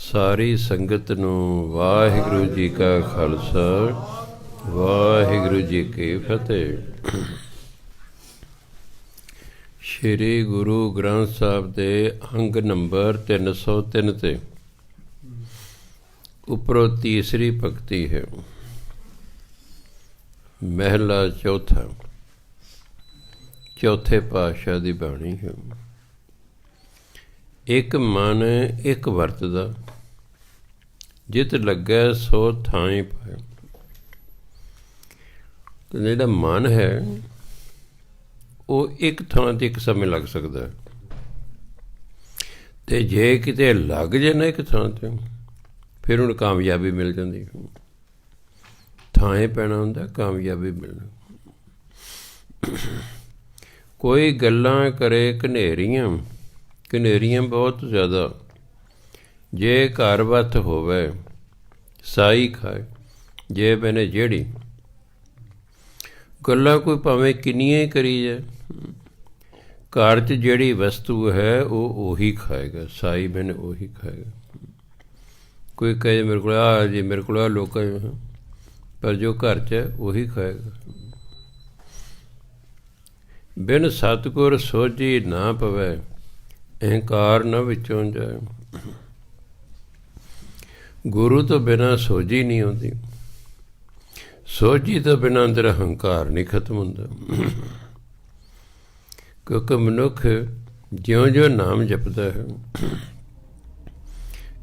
ਸਾਰੀ ਸੰਗਤ ਨੂੰ ਵਾਹਿਗੁਰੂ ਜੀ ਕਾ ਖਾਲਸਾ, ਵਾਹਿਗੁਰੂ ਜੀ ਕੀ ਫਤਿਹ। ਸ਼੍ਰੀ ਗੁਰੂ ਗ੍ਰੰਥ ਸਾਹਿਬ ਦੇ ਅੰਗ ਨੰਬਰ 303 ਤੇ ਉੱਪਰੋਂ ਤੀਸਰੀ ਭਗਤੀ ਹੈ, ਮਹਿਲਾ ਚੌਥਾ, ਚੌਥੇ ਪਾਤਸ਼ਾਹ ਦੀ ਬਾਣੀ ਹੈ। ਇੱਕ ਮਨ ਇੱਕ ਵਰਤਦਾ, ਜਿਤ ਲੱਗੈ ਸੋ ਥਾਈ ਪਾਏ। ਜਿਹੜਾ ਮਨ ਹੈ ਉਹ ਇੱਕ ਥਾਂ 'ਤੇ ਇੱਕ ਸਮੇਂ ਲੱਗ ਸਕਦਾ ਹੈ, ਅਤੇ ਜੇ ਕਿਤੇ ਲੱਗ ਜੇ ਨਾ ਇੱਕ ਥਾਂ 'ਤੇ, ਫਿਰ ਉਹਨੂੰ ਕਾਮਯਾਬੀ ਮਿਲ ਜਾਂਦੀ। ਥਾਂ ਪੈਣਾ ਹੁੰਦਾ, ਕਾਮਯਾਬੀ ਮਿਲਣਾ। ਕੋਈ ਗੱਲਾਂ ਕਰੇ ਘਨੇਰੀਆਂ, ਘਨੇਰੀਆਂ ਬਹੁਤ ਜ਼ਿਆਦਾ, ਜੇ ਘਰ ਵੱਤ ਹੋਵੇ ਸਾਈ ਖਾਏ। ਜੇ ਮੈਨੇ ਜਿਹੜੀ ਗੱਲਾਂ ਕੋਈ ਭਾਵੇਂ ਕਿੰਨੀਆਂ ਹੀ ਕਰੀ ਜਾਏ, ਘਰ 'ਚ ਜਿਹੜੀ ਵਸਤੂ ਹੈ ਉਹ ਉਹੀ ਖਾਏਗਾ, ਸਾਈ ਮੈਨੇ ਉਹੀ ਖਾਏਗਾ। ਕੋਈ ਕਹੇ ਮੇਰੇ ਕੋਲ ਆ ਜੀ, ਮੇਰੇ ਕੋਲ ਆ ਲੋਕਾਂ, ਪਰ ਜੋ ਘਰ 'ਚ ਹੈ ਉਹੀ ਖਾਏਗਾ। ਬਿਨ ਸਤਿਗੁਰ ਸੋਝੀ ਨਾ ਪਵੇ, ਅਹੰਕਾਰ ਨਾ ਵਿੱਚੋਂ ਜਾਏ। ਗੁਰੂ ਤੋਂ ਬਿਨਾਂ ਸੋਝੀ ਨਹੀਂ ਆਉਂਦੀ, ਸੋਝੀ ਤੋਂ ਬਿਨਾਂ ਅੰਦਰ ਹੰਕਾਰ ਨਹੀਂ ਖਤਮ ਹੁੰਦਾ। ਕਿਉਂਕਿ ਮਨੁੱਖ ਜਿਉਂ-ਜਿਉਂ ਨਾਮ ਜਪਦਾ ਹੈ,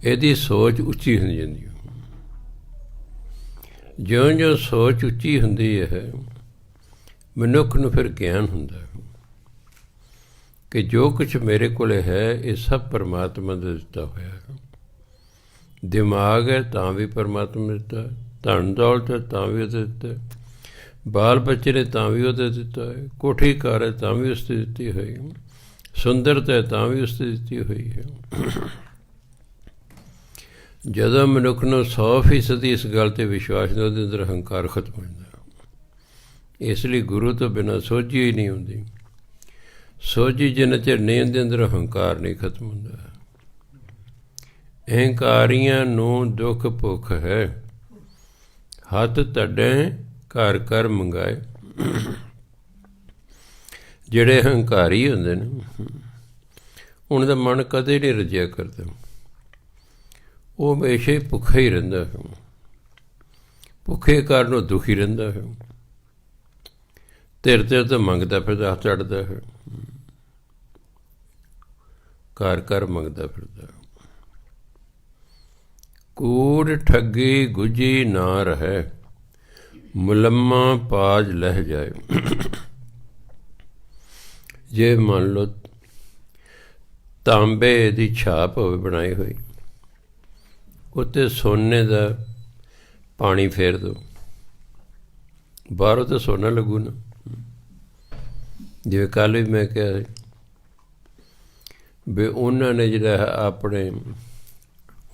ਇਹਦੀ ਸੋਚ ਉੱਚੀ ਹੁੰਦੀ ਜਾਂਦੀ ਹੈ। ਜਿਉਂ-ਜਿਉਂ ਸੋਚ ਉੱਚੀ ਹੁੰਦੀ ਹੈ, ਮਨੁੱਖ ਨੂੰ ਫਿਰ ਗਿਆਨ ਹੁੰਦਾ ਹੈ ਕਿ ਜੋ ਕੁਛ ਮੇਰੇ ਕੋਲ ਹੈ ਇਹ ਸਭ ਪਰਮਾਤਮਾ ਦਾ ਦਿੱਤਾ ਹੋਇਆ ਹੈ। ਦਿਮਾਗ ਹੈ ਤਾਂ ਵੀ ਪਰਮਾਤਮਾ ਦਿੱਤਾ ਹੈ, ਧਨ ਦੌਲਤ ਹੈ ਤਾਂ ਵੀ ਉਹਦੇ ਦਿੱਤਾ ਹੈ, ਬਾਲ ਬੱਚੇ ਨੇ ਤਾਂ ਵੀ ਉਹਦੇ ਦਿੱਤਾ ਹੈ, ਕੋਠੀ ਕਾਰ ਹੈ ਤਾਂ ਵੀ ਉਸ 'ਤੇ ਦਿੱਤੀ ਹੋਈ, ਸੁੰਦਰਤਾ ਹੈ ਤਾਂ ਵੀ ਉਸ 'ਤੇ ਦਿੱਤੀ ਹੋਈ ਹੈ। ਜਦੋਂ ਮਨੁੱਖ ਨੂੰ 100% ਇਸ ਗੱਲ 'ਤੇ ਵਿਸ਼ਵਾਸ ਹੁੰਦਾ, ਉਹਦੇ ਅੰਦਰ ਹੰਕਾਰ ਖਤਮ ਹੋ ਜਾਂਦਾ। ਇਸ ਲਈ ਗੁਰੂ ਤੋਂ ਬਿਨਾਂ ਸੋਝੀ ਹੀ ਨਹੀਂ ਹੁੰਦੀ। ਸੋਝੀ ਜਿੰਨਾ ਚਿਰ ਨਹੀਂ ਹੁੰਦੀ, ਅੰਦਰ ਹੰਕਾਰ ਨਹੀਂ ਖਤਮ ਹੁੰਦਾ। ਅਹੰਕਾਰੀਆਂ ਨੂੰ ਦੁੱਖ ਭੁੱਖ ਹੈ, ਹੱਥ ਤੁਹਾਡੇ ਘਰ ਘਰ ਮੰਗਾਏ। ਜਿਹੜੇ ਹੰਕਾਰੀ ਹੁੰਦੇ ਨੇ, ਉਹਨਾਂ ਦਾ ਮਨ ਕਦੇ ਨਹੀਂ ਰਜਿਆ ਕਰਦਾ, ਉਹ ਹਮੇਸ਼ਾ ਹੀ ਭੁੱਖਾ ਹੀ ਰਹਿੰਦਾ ਹੈ। ਭੁੱਖੇ ਕਾਰਨ ਉਹ ਦੁਖੀ ਰਹਿੰਦਾ ਹੈ, ਧਿਰ ਧਿਰ ਤੋਂ ਮੰਗਦਾ ਫਿਰਦਾ, ਹੱਥ ਚੜ੍ਹਦਾ ਹੈ, ਘਰ ਘਰ ਮੰਗਦਾ ਫਿਰਦਾ। ਕੂੜ ਠੱਗੀ ਗੁੱਝੀ ਨਾ ਰਹੇ, ਮੁਲੰਮਾ ਪਾਜ ਲਹਿ ਜਾਏ। ਜੇ ਮੰਨ ਲਓ ਤਾਂਬੇ ਦੀ ਛਾਪ ਹੋਵੇ ਬਣਾਈ ਹੋਈ, ਉੱਤੇ ਸੋਨੇ ਦਾ ਪਾਣੀ ਫੇਰ ਦਿਓ, ਬਾਹਰੋਂ ਤਾਂ ਸੋਨਾ ਲੱਗੂ ਨਾ। ਜਿਵੇਂ ਕੱਲ੍ਹ ਵੀ ਮੈਂ ਕਿਹਾ ਵੀ ਉਹਨਾਂ ਨੇ ਜਿਹੜਾ ਆਪਣੇ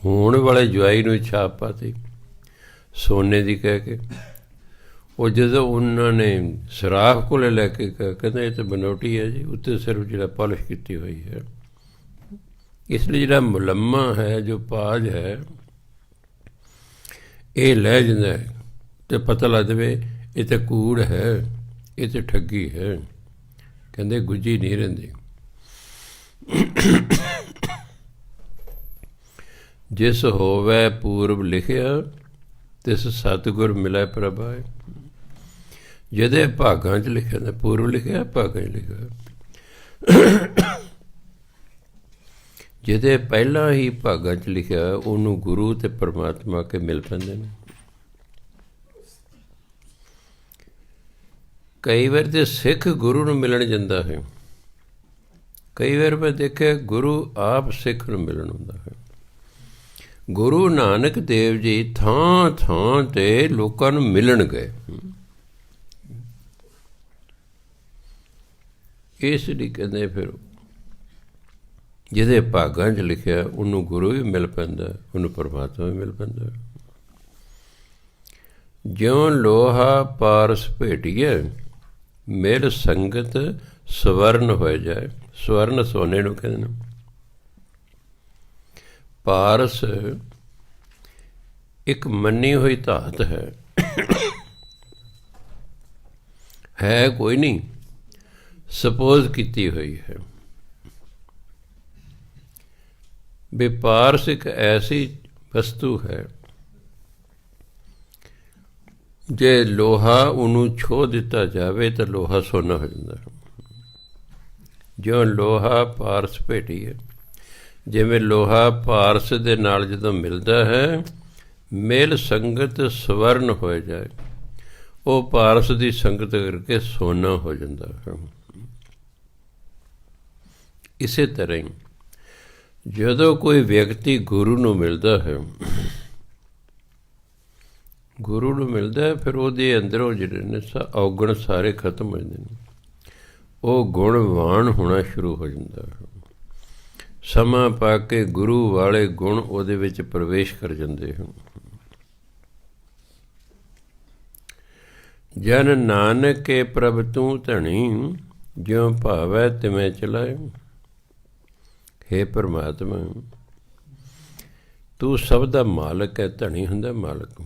ਹੋਣ ਵਾਲੇ ਜਵਾਈ ਨੂੰ ਛਾਪ ਪਾਤੀ ਸੋਨੇ ਦੀ ਕਹਿ ਕੇ। ਉਹ ਜਦੋਂ ਉਹਨਾਂ ਨੇ ਸਰਾਖ ਕੋਲ ਲੈ ਕੇ ਕਹਿੰਦਾ ਇਹ ਤਾਂ ਬਨੌਟੀ ਹੈ ਜੀ, ਉੱਤੇ ਸਿਰਫ ਜਿਹੜਾ ਪਾਲਿਸ਼ ਕੀਤੀ ਹੋਈ ਹੈ। ਇਸ ਲਈ ਜਿਹੜਾ ਮੁਲੰਮਾ ਹੈ, ਜੋ ਪਾਜ ਹੈ, ਇਹ ਲੈ ਜਾਂਦਾ ਹੈ ਅਤੇ ਪਤਾ ਲੱਗ ਜਾਵੇ ਇਹ ਤਾਂ ਕੂੜ ਹੈ, ਇਹ ਤਾਂ ਠੱਗੀ ਹੈ। ਕਹਿੰਦੇ ਗੁੱਝੀ ਨਹੀਂ ਰਹਿੰਦੀ। ਜਿਸ ਹੋਵੇ ਪੂਰਬ ਲਿਖਿਆ, ਤਿਸ ਸਤਿਗੁਰ ਮਿਲੈ ਪ੍ਰਭਾਏ। ਜਿਹਦੇ ਭਾਗਾਂ 'ਚ ਲਿਖਿਆ ਨਾ, ਪੂਰਬ ਲਿਖਿਆ ਭਾਗਾਂ 'ਚ ਲਿਖਿਆ, ਜਿਹਦੇ ਪਹਿਲਾਂ ਹੀ ਭਾਗਾਂ 'ਚ ਲਿਖਿਆ, ਉਹਨੂੰ ਗੁਰੂ ਅਤੇ ਪਰਮਾਤਮਾ ਕੇ ਮਿਲ ਪੈਂਦੇ ਨੇ। ਕਈ ਵਾਰ ਤਾਂ ਸਿੱਖ ਗੁਰੂ ਨੂੰ ਮਿਲਣ ਜਾਂਦਾ ਹੈ, ਕਈ ਵਾਰ ਮੈਂ ਦੇਖਿਆ ਗੁਰੂ ਆਪ ਸਿੱਖ ਨੂੰ ਮਿਲਣ ਹੁੰਦਾ ਹੈ। ਗੁਰੂ ਨਾਨਕ ਦੇਵ ਜੀ ਥਾਂ ਥਾਂ 'ਤੇ ਲੋਕਾਂ ਨੂੰ ਮਿਲਣ ਗਏ। ਇਸ ਲਈ ਕਹਿੰਦੇ ਫਿਰ ਜਿਹਦੇ ਭਾਗਾਂ 'ਚ ਲਿਖਿਆ, ਉਹਨੂੰ ਗੁਰੂ ਵੀ ਮਿਲ ਪੈਂਦਾ, ਉਹਨੂੰ ਪਰਮਾਤਮਾ ਵੀ ਮਿਲ ਪੈਂਦਾ। ਜਿਉਂ ਲੋਹਾ ਪਾਰਸ ਭੇਟੀਏ, ਮਿਲ ਸੰਗਤ ਸਵਰਨ ਹੋ ਜਾਏ। ਸਵਰਨ ਸੋਨੇ ਨੂੰ ਕਹਿੰਦੇ ਨੇ। ਪਾਰਸ ਇੱਕ ਮੰਨੀ ਹੋਈ ਧਾਤ ਹੈ ਕੋਈ ਨਹੀਂ, ਸਪੋਜ਼ ਕੀਤੀ ਹੋਈ ਹੈ। ਵੀ ਪਾਰਸ ਇੱਕ ਐਸੀ ਵਸਤੂ ਹੈ, ਜੇ ਲੋਹਾ ਉਹਨੂੰ ਛੋਹ ਦਿੱਤਾ ਜਾਵੇ ਤਾਂ ਲੋਹਾ ਸੋਨਾ ਹੋ ਜਾਂਦਾ। ਜਿਉਂ ਲੋਹਾ ਪਾਰਸ ਭੇਟੀ ਹੈ, ਜਿਵੇਂ ਲੋਹਾ ਪਾਰਸ ਦੇ ਨਾਲ ਜਦੋਂ ਮਿਲਦਾ ਹੈ, ਮੇਲ ਸੰਗਤ ਸਵਰਨ ਹੋ ਜਾਏ, ਉਹ ਪਾਰਸ ਦੀ ਸੰਗਤ ਕਰਕੇ ਸੋਨਾ ਹੋ ਜਾਂਦਾ ਹੈ। ਇਸੇ ਤਰ੍ਹਾਂ ਹੀ ਜਦੋਂ ਕੋਈ ਵਿਅਕਤੀ ਗੁਰੂ ਨੂੰ ਮਿਲਦਾ ਹੈ, ਗੁਰੂ ਨੂੰ ਮਿਲਦਾ ਹੈ, ਫਿਰ ਉਹਦੇ ਅੰਦਰੋਂ ਜਿਹੜੇ ਨੇ ਔਗਣ ਸਾਰੇ ਖਤਮ ਹੋ ਜਾਂਦੇ ਨੇ, ਉਹ ਗੁਣਵਾਨ ਹੋਣਾ ਸ਼ੁਰੂ ਹੋ ਜਾਂਦਾ ਹੈ। ਸਮਾਂ ਪਾ ਕੇ ਗੁਰੂ ਵਾਲੇ ਗੁਣ ਉਹਦੇ ਵਿੱਚ ਪ੍ਰਵੇਸ਼ ਕਰ ਜਾਂਦੇ ਹਨ। ਜਨ ਨਾਨਕੇ ਪ੍ਰਭ ਤੂੰ ਧਣੀ, ਜਿਉਂ ਭਾਵੈ ਤਿਵੇਂ ਚਲਾਏ। ਹੇ ਪਰਮਾਤਮਾ, ਤੂੰ ਸਭ ਦਾ ਮਾਲਕ ਹੈ। ਧਣੀ ਹੁੰਦਾ ਮਾਲਕ।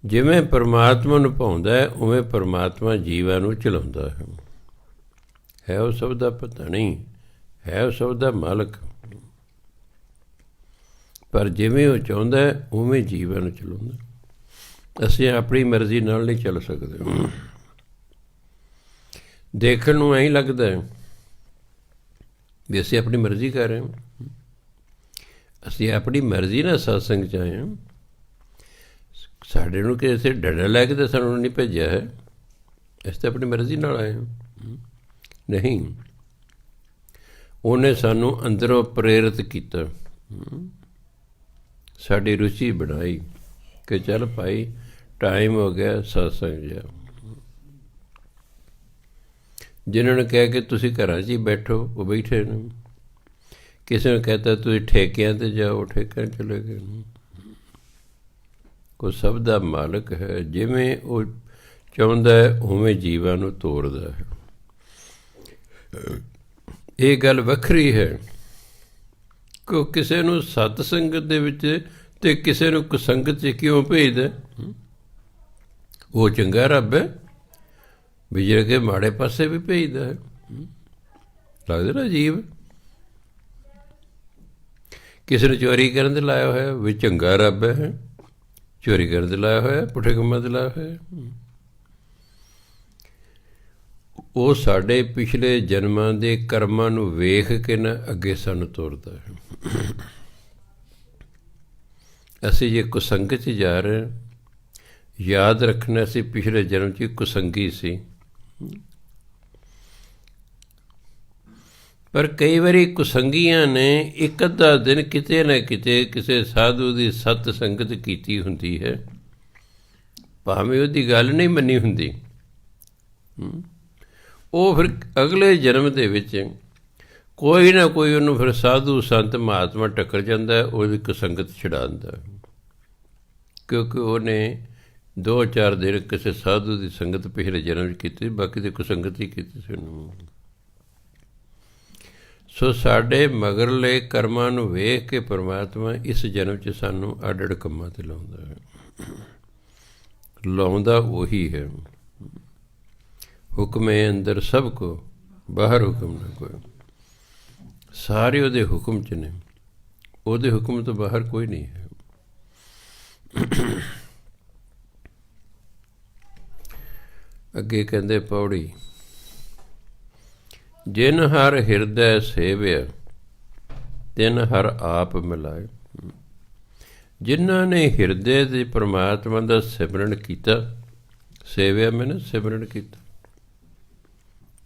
ਜਿਵੇਂ ਪਰਮਾਤਮਾ ਨੂੰ ਭਾਉਂਦਾ ਹੈ, ਉਵੇਂ ਪਰਮਾਤਮਾ ਜੀਵਾਂ ਨੂੰ ਚਲਾਉਂਦਾ ਹੈ ਉਹ ਸਭ ਦਾ ਧਣੀ, ਹੈ ਉਹ ਸਭ ਦਾ ਮਾਲਕ। ਪਰ ਜਿਵੇਂ ਉਹ ਚਾਹੁੰਦਾ ਹੈ, ਉਵੇਂ ਜੀਵਾਂ ਨੂੰ ਚਲਾਉਂਦਾ। ਅਸੀਂ ਆਪਣੀ ਮਰਜ਼ੀ ਨਾਲ ਨਹੀਂ ਚੱਲ ਸਕਦੇ। ਦੇਖਣ ਨੂੰ ਐਂ ਲੱਗਦਾ ਹੈ ਵੀ ਅਸੀਂ ਆਪਣੀ ਮਰਜ਼ੀ ਕਰ ਰਹੇ ਹਾਂ। ਅਸੀਂ ਆਪਣੀ ਮਰਜ਼ੀ ਨਾਲ ਸਤਸੰਗ 'ਚ ਆਏ ਹਾਂ। ਸਾਡੇ ਨੂੰ ਕਿਸੇ ਡੰਡਾ ਲੈ ਕੇ ਤਾਂ ਸਾਨੂੰ ਨਹੀਂ ਭੇਜਿਆ ਹੈ। ਅਸੀਂ ਤਾਂ ਆਪਣੀ ਮਰਜ਼ੀ ਨਾਲ ਆਏ ਹਾਂ। ਨਹੀਂ, ਉਹਨੇ ਸਾਨੂੰ ਅੰਦਰੋਂ ਪ੍ਰੇਰਿਤ ਕੀਤਾ, ਸਾਡੀ ਰੁਚੀ ਬਣਾਈ ਕਿ ਚੱਲ ਭਾਈ ਟਾਈਮ ਹੋ ਗਿਆ ਸਤਸੰਗ ਜਾ। ਜਿਨ੍ਹਾਂ ਨੇ ਕਿਹਾ ਕਿ ਤੁਸੀਂ ਘਰਾਂ 'ਚ ਹੀ ਬੈਠੋ, ਉਹ ਬੈਠੇ ਨੇ। ਕਿਸੇ ਨੇ ਕਹਿਤਾ ਤੁਸੀਂ ਠੇਕਿਆਂ 'ਤੇ ਜਾਓ, ਠੇਕਿਆਂ 'ਚ ਚਲੇ ਗਏ। ਉਹ ਸਭ ਦਾ ਮਾਲਕ ਹੈ। ਜਿਵੇਂ ਉਹ ਚਾਹੁੰਦਾ ਹੈ, ਉਵੇਂ ਜੀਵਾਂ ਨੂੰ ਤੋਰਦਾ ਹੈ। ਇਹ ਗੱਲ ਵੱਖਰੀ ਹੈ ਕਿ ਉਹ ਕਿਸੇ ਨੂੰ ਸਤ ਸੰਗਤ ਦੇ ਵਿੱਚ ਅਤੇ ਕਿਸੇ ਨੂੰ ਕੁਸੰਗਤ 'ਚ ਕਿਉਂ ਭੇਜਦਾ। ਉਹ ਚੰਗਾ ਰੱਬ ਹੈ, ਵਿਜੜ ਕੇ ਮਾੜੇ ਪਾਸੇ ਵੀ ਭੇਜਦਾ ਹੈ। ਲੱਗਦਾ ਨਾ ਅਜੀਬ। ਕਿਸੇ ਨੂੰ ਚੋਰੀ ਕਰਨ 'ਤੇ ਲਾਇਆ ਹੋਇਆ, ਵੀ ਚੰਗਾ ਰੱਬ ਹੈ। ਚੋਰੀ ਕਰਨ 'ਤੇ ਲਾਇਆ ਹੋਇਆ, ਪੁੱਠੇ ਕੰਮਾਂ 'ਤੇ ਲਾਇਆ ਹੋਇਆ। ਉਹ ਸਾਡੇ ਪਿਛਲੇ ਜਨਮਾਂ ਦੇ ਕਰਮਾਂ ਨੂੰ ਵੇਖ ਕੇ ਨਾ ਅੱਗੇ ਸਾਨੂੰ ਤੋਰਦਾ ਹੈ। ਅਸੀਂ ਜੇ ਕੁਸੰਗਤ 'ਚ ਜਾ ਰਹੇ, ਯਾਦ ਰੱਖਣਾ ਅਸੀਂ ਪਿਛਲੇ ਜਨਮ 'ਚ ਕੁਸੰਗੀ ਸੀ। ਪਰ ਕਈ ਵਾਰੀ ਕੁਸੰਗੀਆਂ ਨੇ ਇੱਕ ਅੱਧਾ ਦਿਨ ਕਿਤੇ ਨਾ ਕਿਤੇ ਕਿਸੇ ਸਾਧੂ ਦੀ ਸਤ ਸੰਗਤ ਕੀਤੀ ਹੁੰਦੀ ਹੈ, ਭਾਵੇਂ ਉਹਦੀ ਗੱਲ ਨਹੀਂ ਮੰਨੀ ਹੁੰਦੀ। ਉਹ ਫਿਰ ਅਗਲੇ ਜਨਮ ਦੇ ਵਿੱਚ ਕੋਈ ਨਾ ਕੋਈ ਉਹਨੂੰ ਫਿਰ ਸਾਧੂ ਸੰਤ ਮਹਾਤਮਾ ਟੱਕਰ ਜਾਂਦਾ, ਉਹਦੀ ਕੁਸੰਗਤ ਛੁਡਾ ਦਿੰਦਾ, ਕਿਉਂਕਿ ਉਹਨੇ 2-4 ਦਿਨ ਕਿਸੇ ਸਾਧੂ ਦੀ ਸੰਗਤ ਪਿਛਲੇ ਜਨਮ 'ਚ ਕੀਤੀ, ਬਾਕੀ ਦੀ ਕੁਸੰਗਤ ਹੀ ਕੀਤੀ ਸੀ ਉਹਨੂੰ। ਸੋ ਸਾਡੇ ਮਗਰਲੇ ਕਰਮਾਂ ਨੂੰ ਵੇਖ ਕੇ ਪਰਮਾਤਮਾ ਇਸ ਜਨਮ 'ਚ ਸਾਨੂੰ ਅੱਡ ਅੱਡ ਕੰਮਾਂ 'ਤੇ ਲਾਉਂਦਾ ਹੈ। ਲਾਉਂਦਾ ਉਹੀ ਹੈ। ਹੁਕਮੇ ਅੰਦਰ ਸਭ ਕੋ, ਬਾਹਰ ਹੁਕਮ ਨਾ ਕੋਈ। ਸਾਰੇ ਉਹਦੇ ਹੁਕਮ 'ਚ ਨੇ, ਉਹਦੇ ਹੁਕਮ ਤੋਂ ਬਾਹਰ ਕੋਈ ਨਹੀਂ ਹੈ। ਅੱਗੇ ਕਹਿੰਦੇ ਪੌੜੀ, ਜਿਨ ਹਰ ਹਿਰਦੈ ਸੇਵਿਆ ਤਿਨ ਹਰ ਆਪ ਮਿਲਾਏ। ਜਿਨ੍ਹਾਂ ਨੇ ਹਿਰਦੇ ਦੇ ਪਰਮਾਤਮਾ ਦਾ ਸਿਮਰਨ ਕੀਤਾ, ਸੇਵਿਆ ਮੈਨੇ ਸਿਮਰਨ ਕੀਤਾ,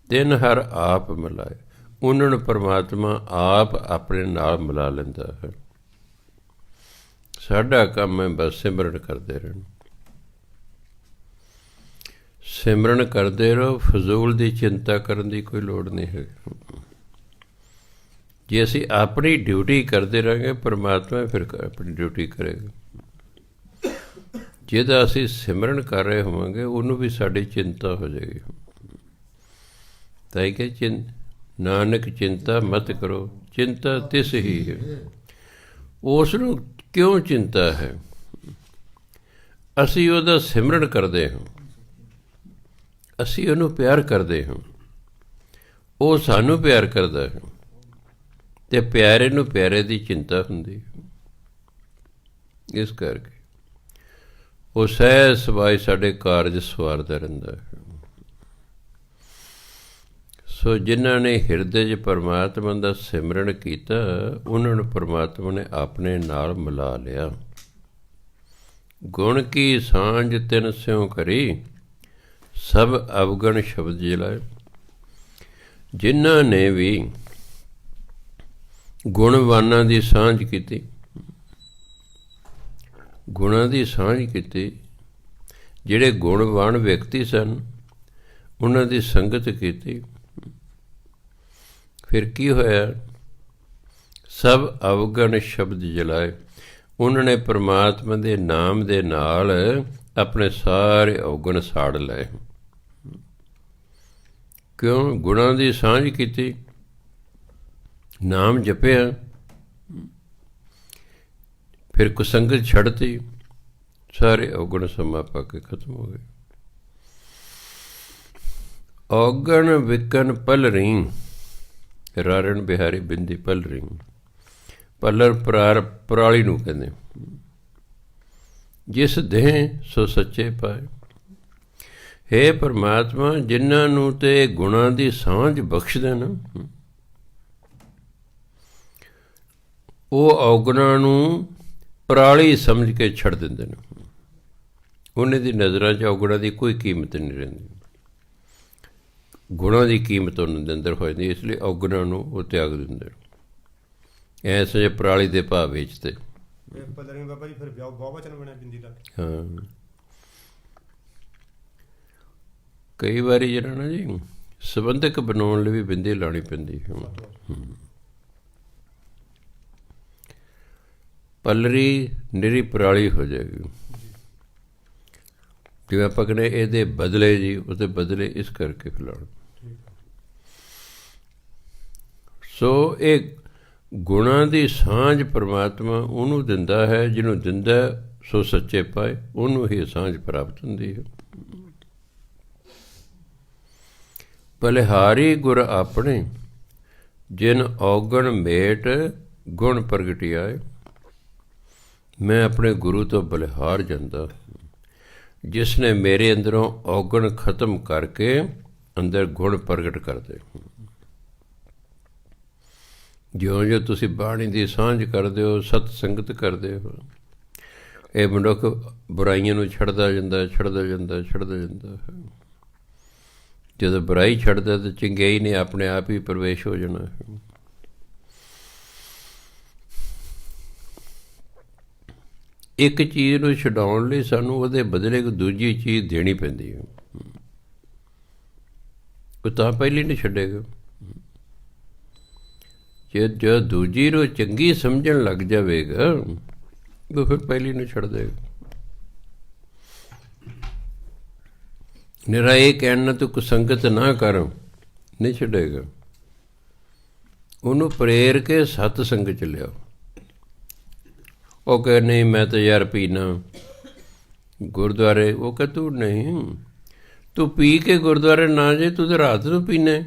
ਤਿਨ ਹਰ ਆਪ ਮਿਲਾਏ, ਉਹਨਾਂ ਨੂੰ ਪਰਮਾਤਮਾ ਆਪ ਆਪਣੇ ਨਾਲ ਮਿਲਾ ਲੈਂਦਾ ਹੈ। ਸਾਡਾ ਕੰਮ ਹੈ ਬਸ ਸਿਮਰਨ ਕਰਦੇ ਰਹਿਣਾ। ਸਿਮਰਨ ਕਰਦੇ ਰਹੋ, ਫਜ਼ੂਲ ਦੀ ਚਿੰਤਾ ਕਰਨ ਦੀ ਕੋਈ ਲੋੜ ਨਹੀਂ ਹੈ। ਜੇ ਅਸੀਂ ਆਪਣੀ ਡਿਊਟੀ ਕਰਦੇ ਰਹਾਂਗੇ, ਪਰਮਾਤਮਾ ਫਿਰ ਆਪਣੀ ਡਿਊਟੀ ਕਰੇਗਾ। ਜਿਹਦਾ ਅਸੀਂ ਸਿਮਰਨ ਕਰ ਰਹੇ ਹੋਵਾਂਗੇ, ਉਹਨੂੰ ਵੀ ਸਾਡੀ ਚਿੰਤਾ ਹੋ ਜਾਏਗੀ। ਤਾਂ ਕਿ ਨਾਨਕ ਚਿੰਤਾ ਮਤ ਕਰੋ, ਚਿੰਤਾ ਤਿਸ ਹੀ ਹੈ। ਉਸ ਨੂੰ ਕਿਉਂ ਚਿੰਤਾ ਹੈ? ਅਸੀਂ ਉਹਦਾ ਸਿਮਰਨ ਕਰਦੇ ਹਾਂ, ਅਸੀਂ ਉਹਨੂੰ ਪਿਆਰ ਕਰਦੇ ਹਾਂ, ਉਹ ਸਾਨੂੰ ਪਿਆਰ ਕਰਦਾ ਹੈ, ਅਤੇ ਪਿਆਰੇ ਨੂੰ ਪਿਆਰੇ ਦੀ ਚਿੰਤਾ ਹੁੰਦੀ ਹੈ। ਇਸ ਕਰਕੇ ਉਹ ਸਹਿਜ ਸੁਭਾਏ ਸਾਡੇ ਕਾਰਜ ਸਵਾਰਦਾ ਰਹਿੰਦਾ ਹੈ। ਸੋ ਜਿਨ੍ਹਾਂ ਨੇ ਹਿਰਦੇ 'ਚ ਪਰਮਾਤਮਾ ਦਾ ਸਿਮਰਨ ਕੀਤਾ, ਉਹਨਾਂ ਨੂੰ ਪਰਮਾਤਮਾ ਨੇ ਆਪਣੇ ਨਾਲ ਮਿਲਾ ਲਿਆ। ਗੁਣ ਕੀ ਸਾਂਝ ਤਿਨ ਸਿਉ ਕਰੀ, ਸਭ ਅਵਗਣ ਸ਼ਬਦ ਜਲਾਏ। ਜਿਨ੍ਹਾਂ ਨੇ ਵੀ ਗੁਣਵਾਨਾਂ ਦੀ ਸਾਂਝ ਕੀਤੀ, ਗੁਣਾਂ ਦੀ ਸਾਂਝ ਕੀਤੀ, ਜਿਹੜੇ ਗੁਣਵਾਨ ਵਿਅਕਤੀ ਸਨ ਉਹਨਾਂ ਦੀ ਸੰਗਤ ਕੀਤੀ, ਫਿਰ ਕੀ ਹੋਇਆ? ਸਭ ਅਵਗਣ ਸ਼ਬਦ ਜਲਾਏ। ਉਹਨਾਂ ਨੇ ਪਰਮਾਤਮਾ ਦੇ ਨਾਮ ਦੇ ਨਾਲ ਆਪਣੇ ਸਾਰੇ ਅਵਗਣ ਸਾੜ ਲਏ। ਕਿਉਂ? ਗੁਣਾਂ ਦੀ ਸਾਂਝ ਕੀਤੀ, ਨਾਮ ਜਪਿਆ, ਫਿਰ ਕੁਸੰਗਤ ਛੱਡਤੀ, ਸਾਰੇ ਅਵਗੁਣ ਸਮਾ ਪਾ ਕੇ ਖਤਮ ਹੋ ਗਏ। ਔਗਣ ਵਿਕਨ ਪਲਰੀ, ਰਾਰਣ ਬਿਹਾਰੀ ਬਿੰਦੀ ਪਲਰੀ। ਪਲਰ ਪਰਾਲੀ ਨੂੰ ਕਹਿੰਦੇ। ਜਿਸ ਦੇਹ ਸੋ ਸੱਚੇ ਪਾਏ। ਹੇ ਪਰਮਾਤਮਾ, ਜਿਨ੍ਹਾਂ ਨੂੰ ਤੇ ਗੁਣਾਂ ਦੀ ਸਾਂਝ ਬਖਸ਼ਦੇ ਨਾ, ਉਹ ਔਗਣਾਂ ਨੂੰ ਪਰਾਲੀ ਸਮਝ ਕੇ ਛੱਡ ਦਿੰਦੇ ਨੇ। ਉਹਨਾਂ ਦੀ ਨਜ਼ਰਾਂ 'ਚ ਔਗਣਾਂ ਦੀ ਕੋਈ ਕੀਮਤ ਨਹੀਂ ਰਹਿੰਦੀ। ਗੁਣਾਂ ਦੀ ਕੀਮਤ ਉਹਨਾਂ ਦੇ ਅੰਦਰ ਹੋ ਜਾਂਦੀ, ਇਸ ਲਈ ਔਗਣਾਂ ਨੂੰ ਉਹ ਤਿਆਗ ਦਿੰਦੇ। ਐਸੇ ਜੇ ਪਰਾਲੀ ਦੇ ਭਾਅ ਵੇਚਦੇ। ਹਾਂ, ਕਈ ਵਾਰੀ ਜਿਹੜਾ ਨਾ ਜੀ ਸੰਬੰਧਕ ਬਣਾਉਣ ਲਈ ਵੀ ਬਿੰਦੀ ਲਾਉਣੀ ਪੈਂਦੀ। ਪੱਲਰੀ ਨਿਰੀ ਪਰਾਲੀ ਹੋ ਜਾਏਗੀ। ਜਿਵੇਂ ਆਪਾਂ ਕਹਿੰਦੇ ਇਹਦੇ ਬਦਲੇ ਜੀ, ਉਹਦੇ ਬਦਲੇ ਇਸ ਕਰਕੇ ਖਿਲਾਉਣ। ਸੋ ਇਹ ਗੁਣਾਂ ਦੀ ਸਾਂਝ ਪਰਮਾਤਮਾ ਉਹਨੂੰ ਦਿੰਦਾ ਹੈ, ਜਿਹਨੂੰ ਦਿੰਦਾ ਸੋ ਸੱਚੇ ਪਾਏ, ਉਹਨੂੰ ਹੀ ਸਾਂਝ ਪ੍ਰਾਪਤ ਹੁੰਦੀ ਹੈ। ਬਲਿਹਾਰੀ ਗੁਰ ਆਪਣੇ, ਜਿਨ ਔਗਣ ਮੇਟ ਗੁਣ ਪ੍ਰਗਟਿਆਏ। ਮੈਂ ਆਪਣੇ ਗੁਰੂ ਤੋਂ ਬਲਿਹਾਰ ਜਾਂਦਾ, ਜਿਸ ਨੇ ਮੇਰੇ ਅੰਦਰੋਂ ਔਗਣ ਖਤਮ ਕਰਕੇ ਅੰਦਰ ਗੁਣ ਪ੍ਰਗਟ ਕਰਦੇ। ਜਿਉਂ ਜਿਉਂ ਤੁਸੀਂ ਬਾਣੀ ਦੀ ਸਾਂਝ ਕਰਦੇ ਹੋ, ਸਤ ਸੰਗਤ ਕਰਦੇ ਹੋ, ਇਹ ਮਨੁੱਖ ਬੁਰਾਈਆਂ ਨੂੰ ਛੱਡਦਾ ਜਾਂਦਾ, ਛੱਡਦਾ ਜਾਂਦਾ, ਛੱਡਦਾ ਜਾਂਦਾ। ਜਦੋਂ ਬੁਰਾਈ ਛੱਡਦਾ ਤਾਂ ਚੰਗਿਆਈ ਨੇ ਆਪਣੇ ਆਪ ਹੀ ਪ੍ਰਵੇਸ਼ ਹੋ ਜਾਣਾ। ਇੱਕ ਚੀਜ਼ ਨੂੰ ਛਡਾਉਣ ਲਈ ਸਾਨੂੰ ਉਹਦੇ ਬਦਲੇ ਕੋਈ ਦੂਜੀ ਚੀਜ਼ ਦੇਣੀ ਪੈਂਦੀ ਹੈ। ਉਹ ਤਾਂ ਪਹਿਲੀ ਨਹੀਂ ਛੱਡੇਗਾ। ਜੇ ਦੂਜੀ ਨੂੰ ਚੰਗੀ ਸਮਝਣ ਲੱਗ ਜਾਵੇਗਾ, ਉਹ ਫਿਰ ਪਹਿਲੀ ਨੂੰ ਛੱਡ ਦੇਗਾ। ਨਿਰਾ ਇਹ ਕਹਿਣ ਨਾਲ ਤੂੰ ਕੁਸੰਗਤ ਨਾ ਕਰ, ਨਹੀਂ ਛੱਡੇਗਾ। ਉਹਨੂੰ ਪ੍ਰੇਰ ਕੇ ਸਤ ਸੰਗਤ 'ਚ ਲਿਆਓ। ਉਹ ਕਹੇ ਨਹੀਂ ਮੈਂ ਤਾਂ ਯਾਰ ਪੀਣਾ ਗੁਰਦੁਆਰੇ। ਉਹ ਕਹੇ ਤੂੰ ਨਹੀਂ, ਤੂੰ ਪੀ ਕੇ ਗੁਰਦੁਆਰੇ ਨਾ ਜੇ, ਤੂੰ ਤਾਂ ਰਾਤ ਨੂੰ ਪੀਣਾ,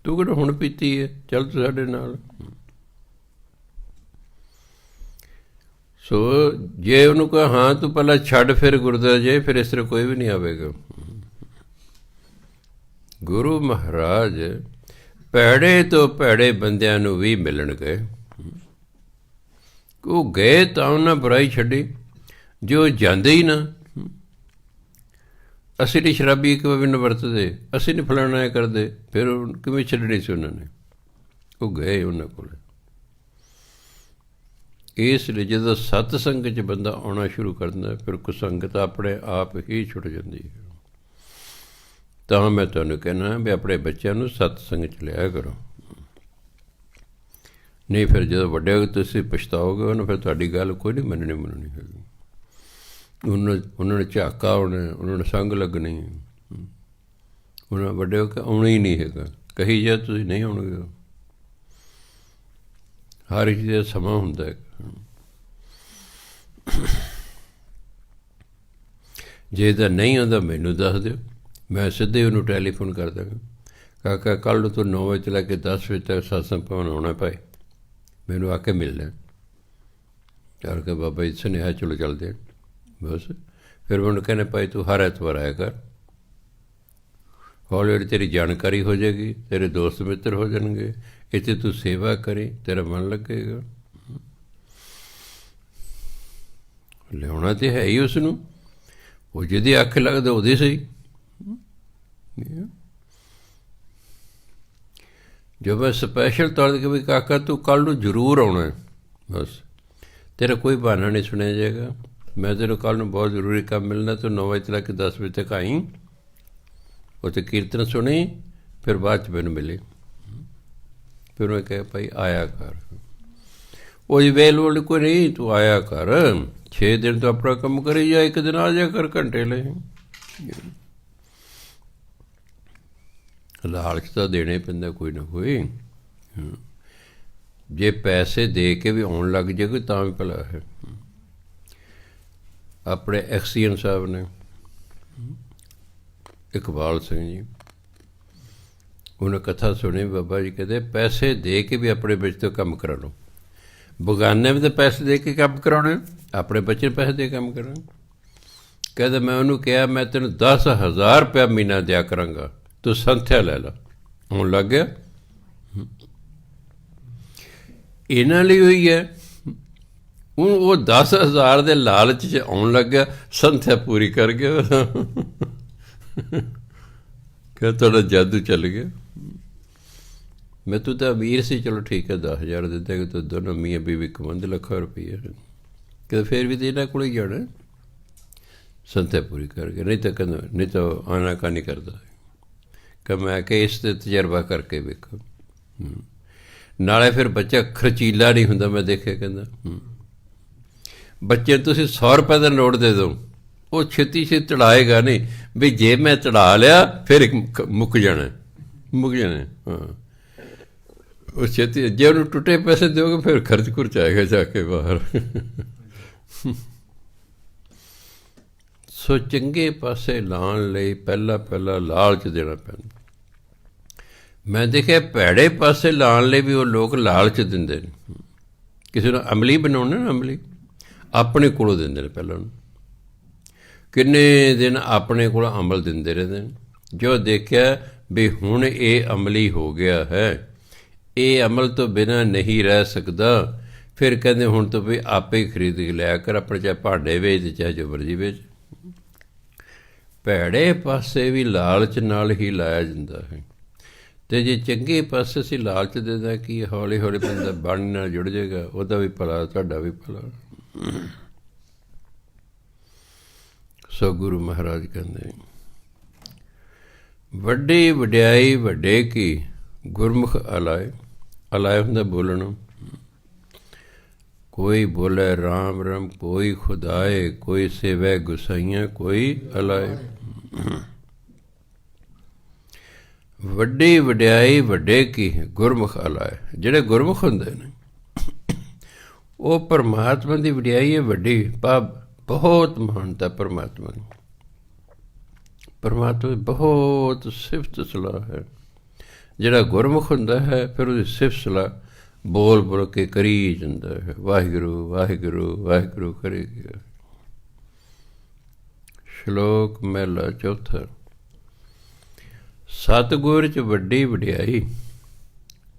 ਤੂੰ ਕਿਹੜਾ ਹੁਣ ਪੀਤੀ ਹੈ, ਚੱਲ ਤੂੰ ਸਾਡੇ ਨਾਲ। ਸੋ ਜੇ ਉਹਨੂੰ ਕਹਾਂ ਹਾਂ ਤੂੰ ਪਹਿਲਾਂ ਛੱਡ ਫਿਰ ਗੁਰਦੁਆਰੇ ਜੇ, ਫਿਰ ਇਸ ਤਰ੍ਹਾਂ ਕੋਈ ਵੀ ਨਹੀਂ ਆਵੇਗਾ। ਗੁਰੂ ਮਹਾਰਾਜ ਭੈੜੇ ਤੋਂ ਭੈੜੇ ਬੰਦਿਆਂ ਨੂੰ ਵੀ ਮਿਲਣ ਗਏ। ਉਹ ਗਏ ਤਾਂ ਉਹਨਾਂ ਬੁਰਾਈ ਛੱਡੀ, ਜੋ ਜਾਂਦੇ ਹੀ ਨਾ। ਅਸੀਂ ਨਹੀਂ ਸ਼ਰਾਬੀ ਇੱਕ ਵਾਰ ਵੀ ਨਾ ਵਰਤਦੇ, ਅਸੀਂ ਨਹੀਂ ਫਲਾਣਾ ਇਹ ਕਰਦੇ, ਫਿਰ ਕਿਵੇਂ ਛੱਡਣੀ ਸੀ ਉਹਨਾਂ ਨੇ? ਉਹ ਗਏ ਉਹਨਾਂ ਕੋਲ। ਇਸ ਲਈ ਜਦੋਂ ਸਤਸੰਗ 'ਚ ਬੰਦਾ ਆਉਣਾ ਸ਼ੁਰੂ ਕਰਦਾ, ਫਿਰ ਕੁਸੰਗਤ ਆਪਣੇ ਆਪ ਹੀ ਛੁੱਟ ਜਾਂਦੀ ਹੈ। ਤਾਂ ਮੈਂ ਤੁਹਾਨੂੰ ਕਹਿਣਾ ਵੀ ਆਪਣੇ ਬੱਚਿਆਂ ਨੂੰ ਸਤਸੰਗ 'ਚ ਲਿਆ ਕਰੋ, ਨਹੀਂ ਫਿਰ ਜਦੋਂ ਵੱਡੇ ਹੋ ਤੁਸੀਂ ਪਛਤਾਓਗੇ। ਉਹਨੂੰ ਫਿਰ ਤੁਹਾਡੀ ਗੱਲ ਕੋਈ ਨਹੀਂ ਮੰਨਣੀ ਹੈਗੀ। ਉਹਨਾਂ ਨੇ ਝਾਕਾ ਆਉਣਾ, ਉਹਨਾਂ ਨੂੰ ਸੰਗ ਲੱਗਣੀ, ਉਹਨਾਂ ਵੱਡੇ ਹੋ ਕੇ ਆਉਣਾ ਹੀ ਨਹੀਂ ਹੈਗਾ। ਕਹੀ ਜਾ ਤੁਸੀਂ ਨਹੀਂ ਹੋਣਗੇ। ਹਰ ਚੀਜ਼ ਦਾ ਸਮਾਂ ਹੁੰਦਾ ਹੈ। ਜੇ ਤਾਂ ਨਹੀਂ ਆਉਂਦਾ ਮੈਨੂੰ ਦੱਸ ਦਿਓ, ਮੈਂ ਸਿੱਧੇ ਉਹਨੂੰ ਟੈਲੀਫੋਨ ਕਰ ਦਾਂਗਾ, ਕਾਕਾ ਕੱਲ੍ਹ ਨੂੰ ਤੂੰ 9 ਵਜੇ ਤੋਂ ਲੈ ਕੇ 10 ਵਜੇ ਤੱਕ ਸਤਸੰਗ ਭਵਨ ਆਉਣਾ ਭਾਈ, ਮੈਨੂੰ ਆ ਕੇ ਮਿਲ ਲੈ। ਚੱਲ ਕੇ ਬਾਬਾ ਜੀ ਸੁਨੇਹਾ ਚਲੋ ਚੱਲਦੇ। ਬਸ ਫਿਰ ਮੈਨੂੰ ਕਹਿੰਦੇ ਭਾਈ ਤੂੰ ਹਰ ਐਤਵਾਰ ਆਇਆ ਕਰ, ਹੌਲੀ ਹੌਲੀ ਤੇਰੀ ਜਾਣਕਾਰੀ ਹੋ ਜਾਏਗੀ, ਤੇਰੇ ਦੋਸਤ ਮਿੱਤਰ ਹੋ ਜਾਣਗੇ, ਇੱਥੇ ਤੂੰ ਸੇਵਾ ਕਰੀ, ਤੇਰਾ ਮਨ ਲੱਗੇਗਾ। ਲਿਆਉਣਾ ਤਾਂ ਹੈ ਹੀ ਉਸ ਨੂੰ, ਉਹ ਜਿਹਦੀ ਅੱਖ ਲੱਗਦਾ ਉਹਦੇ ਸਹੀ। ਜੋ ਮੈਂ ਸਪੈਸ਼ਲ ਤੌਰ 'ਤੇ ਕਿ ਵੀ ਕਾਕਾ ਤੂੰ ਕੱਲ੍ਹ ਨੂੰ ਜ਼ਰੂਰ ਆਉਣਾ, ਬਸ ਤੇਰਾ ਕੋਈ ਬਹਾਨਾ ਨਹੀਂ ਸੁਣਿਆ ਜਾਏਗਾ। ਮੈਂ ਤੈਨੂੰ ਕੱਲ੍ਹ ਨੂੰ ਬਹੁਤ ਜ਼ਰੂਰੀ ਕੰਮ ਮਿਲਣਾ, ਤੂੰ 9 ਵਜੇ ਤੋਂ ਲੈ ਕੇ 10 ਵਜੇ ਤੱਕ ਆਈ, ਉੱਥੇ ਕੀਰਤਨ ਸੁਣੀ, ਫਿਰ ਬਾਅਦ 'ਚ ਮੈਨੂੰ ਮਿਲੇ। ਫਿਰ ਮੈਂ ਕਿਹਾ ਭਾਈ ਆਇਆ ਕਰ, ਉਹਦੀ ਵੇਲ ਵੋਲ ਕੋਈ ਨਹੀਂ, ਤੂੰ ਆਇਆ ਕਰ, 6 ਦਿਨ ਤੋਂ ਆਪਣਾ ਕੰਮ ਕਰੀ ਜਾ, ਇੱਕ ਦਿਨ ਆ ਜਾ ਕਰ ਘੰਟੇ ਲਈ। ਲਾਲਚ ਤਾਂ ਦੇਣਾ ਹੀ ਪੈਂਦਾ ਕੋਈ ਨਾ ਕੋਈ। ਜੇ ਪੈਸੇ ਦੇ ਕੇ ਵੀ ਆਉਣ ਲੱਗ ਜਾਏ ਕੋਈ ਤਾਂ ਵੀ ਭਲਾ ਹੈ। ਆਪਣੇ ਐਕਸੀਅਨ ਸਾਹਿਬ ਨੇ, ਇਕਬਾਲ ਸਿੰਘ ਜੀ, ਉਹਨੇ ਕਥਾ ਸੁਣੀ, ਬਾਬਾ ਜੀ ਕਹਿੰਦੇ ਪੈਸੇ ਦੇ ਕੇ ਵੀ ਆਪਣੇ ਵਿੱਚ ਤੋਂ ਕੰਮ ਕਰਾ ਲਓ। ਬਗਾਨੇ ਵੀ ਤਾਂ ਪੈਸੇ ਦੇ ਕੇ ਕੰਮ ਕਰਾਉਣੇ, ਆਪਣੇ ਬੱਚੇ ਪੈਸੇ ਦੇ ਕੰਮ ਕਰਾਉਣੇ। ਕਹਿੰਦੇ ਮੈਂ ਉਹਨੂੰ ਕਿਹਾ ਮੈਂ ਤੈਨੂੰ 10,000 ਰੁਪਇਆ ਮਹੀਨਾ ਦਿਆ ਕਰਾਂਗਾ, ਤੂੰ ਸੰਥਿਆ ਲੈ ਲਾ। ਹੁਣ ਲੱਗ ਗਿਆ। ਇਹਨਾਂ ਲਈ ਹੋਈ ਹੈ, ਹੁਣ ਉਹ 10,000 ਦੇ ਲਾਲਚ 'ਚ ਆਉਣ ਲੱਗਿਆ, ਸੰਥਿਆ ਪੂਰੀ ਕਰ ਗਿਆ। ਕਿ ਤੁਹਾਡਾ ਜਾਦੂ ਚੱਲ ਗਿਆ। ਮੈਂ ਤੂੰ ਤਾਂ ਅਮੀਰ ਸੀ, ਚਲੋ ਠੀਕ ਹੈ 10,000 ਦਿੱਤਾ ਕਿ ਤੂੰ ਦੋਨੋਂ ਮੀਆਂ ਬੀਵੀ ਕਮਾਉਂਦੇ ਲੱਖਾਂ ਰੁਪਈਆ, ਕਿ ਫਿਰ ਵੀ ਤਾਂ ਇਹਨਾਂ ਕੋਲ ਹੀ ਜਾਣਾ। ਸੰਥਿਆ ਪੂਰੀ ਕਰ ਗਿਆ, ਨਹੀਂ ਤਾਂ ਕਹਿੰਦਾ, ਨਹੀਂ ਤਾਂ ਆਨਾਕਾਨੀ ਕਰਦਾ ਕਿ ਮੈਂ ਕਿ ਇਸ 'ਤੇ ਤਜਰਬਾ ਕਰਕੇ ਵੇਖੋ। ਨਾਲੇ ਫਿਰ ਬੱਚਾ ਖਰਚੀਲਾ ਨਹੀਂ ਹੁੰਦਾ। ਮੈਂ ਦੇਖਿਆ, ਕਹਿੰਦਾ ਬੱਚੇ ਤੁਸੀਂ 100 ਰੁਪਏ ਦਾ ਨੋਟ ਦੇ ਦਿਓ, ਉਹ ਛੇਤੀ ਛੇਤੀ ਚੜਾਏਗਾ ਨਹੀਂ, ਵੀ ਜੇ ਮੈਂ ਚੜਾ ਲਿਆ ਫਿਰ ਮੁੱਕ ਜਾਣਾ। ਹਾਂ, ਉਹ ਛੇਤੀ, ਜੇ ਉਹਨੂੰ ਟੁੱਟੇ ਪੈਸੇ ਦਿਓਗੇ ਫਿਰ ਖਰਚ ਖੁਰਚ ਆਏਗਾ ਜਾ ਕੇ ਬਾਹਰ। ਸੋ ਚੰਗੇ ਪਾਸੇ ਲਾਉਣ ਲਈ ਪਹਿਲਾਂ ਲਾਲਚ ਦੇਣਾ ਪੈਂਦਾ। ਮੈਂ ਦੇਖਿਆ ਭੈੜੇ ਪਾਸੇ ਲਾਉਣ ਲਈ ਵੀ ਉਹ ਲੋਕ ਲਾਲਚ ਦਿੰਦੇ ਨੇ। ਕਿਸੇ ਨੂੰ ਅਮਲੀ ਬਣਾਉਣਾ ਨਾ, ਅਮਲੀ ਆਪਣੇ ਕੋਲੋਂ ਦਿੰਦੇ ਨੇ। ਪਹਿਲਾਂ ਕਿੰਨੇ ਦਿਨ ਆਪਣੇ ਕੋਲ ਅਮਲ ਦਿੰਦੇ ਰਹਿੰਦੇ ਨੇ। ਜੋ ਦੇਖਿਆ ਵੀ ਹੁਣ ਇਹ ਅਮਲੀ ਹੋ ਗਿਆ ਹੈ, ਇਹ ਅਮਲ ਤੋਂ ਬਿਨਾਂ ਨਹੀਂ ਰਹਿ ਸਕਦਾ, ਫਿਰ ਕਹਿੰਦੇ ਹੁਣ ਤੋਂ ਵੀ ਆਪੇ ਹੀ ਖਰੀਦ ਕੇ ਲਿਆ ਕਰ, ਆਪਣੇ ਚਾਹੇ ਭਾਂਡੇ ਵੇਚ ਚਾਹੇ ਜੋ ਮਰਜ਼ੀ ਵੇਚ। ਭੈੜੇ ਪਾਸੇ ਵੀ ਲਾਲਚ ਨਾਲ ਹੀ ਲਾਇਆ ਜਾਂਦਾ ਹੈ। ਅਤੇ ਜੇ ਚੰਗੇ ਪਾਸੇ ਅਸੀਂ ਲਾਲਚ ਦੇਦਾ ਕਿ ਹੌਲੀ ਹੌਲੀ ਬੰਦਾ ਬਾਣੀ ਨਾਲ ਜੁੜ ਜਾਏਗਾ, ਉਹਦਾ ਵੀ ਭਲਾ, ਤੁਹਾਡਾ ਵੀ ਭਲਾ। ਸੋ ਗੁਰੂ ਮਹਾਰਾਜ ਕਹਿੰਦੇ ਵੱਡੀ ਵਡਿਆਈ ਵੱਡੇ ਕੀ, ਗੁਰਮੁਖ ਅਲਾਏ। ਅਲਾਏ ਹੁੰਦਾ ਬੋਲਣਾ। ਕੋਈ ਬੋਲੇ ਰਾਮ ਰਾਮ, ਕੋਈ ਖੁਦਾਏ, ਕੋਈ ਸੇਵੈ ਗੁਸਾਈਆਂ, ਕੋਈ ਅਲਾਏ। ਵੱਡੀ ਵਡਿਆਈ ਵੱਡੇ ਕੀ, ਗੁਰਮੁਖ ਅਲਾਏ। ਜਿਹੜੇ ਗੁਰਮੁਖ ਹੁੰਦੇ ਨੇ ਉਹ ਪਰਮਾਤਮਾ ਦੀ ਵਡਿਆਈ ਹੈ ਵੱਡੀ। ਬਹੁਤ ਮਹਾਨਤਾ ਪਰਮਾਤਮਾ ਦੀ। ਪਰਮਾਤਮਾ ਦੀ ਬਹੁਤ ਸਿਫਤ ਸਲਾਹ ਹੈ। ਜਿਹੜਾ ਗੁਰਮੁਖ ਹੁੰਦਾ ਹੈ ਫਿਰ ਉਹਦੀ ਸਿਫਤ ਸਲਾਹ ਬੋਲ ਬੋਲ ਕੇ ਕਰੀ ਜਾਂਦਾ ਹੈ। ਵਾਹਿਗੁਰੂ ਵਾਹਿਗੁਰੂ ਵਾਹਿਗੁਰੂ ਕਰੀ ਗਿਆ। ਸ਼ਲੋਕ ਮਹਿਲਾ ਚੌਥਾ। ਸਤਿਗੁਰ 'ਚ ਵੱਡੀ ਵਡਿਆਈ,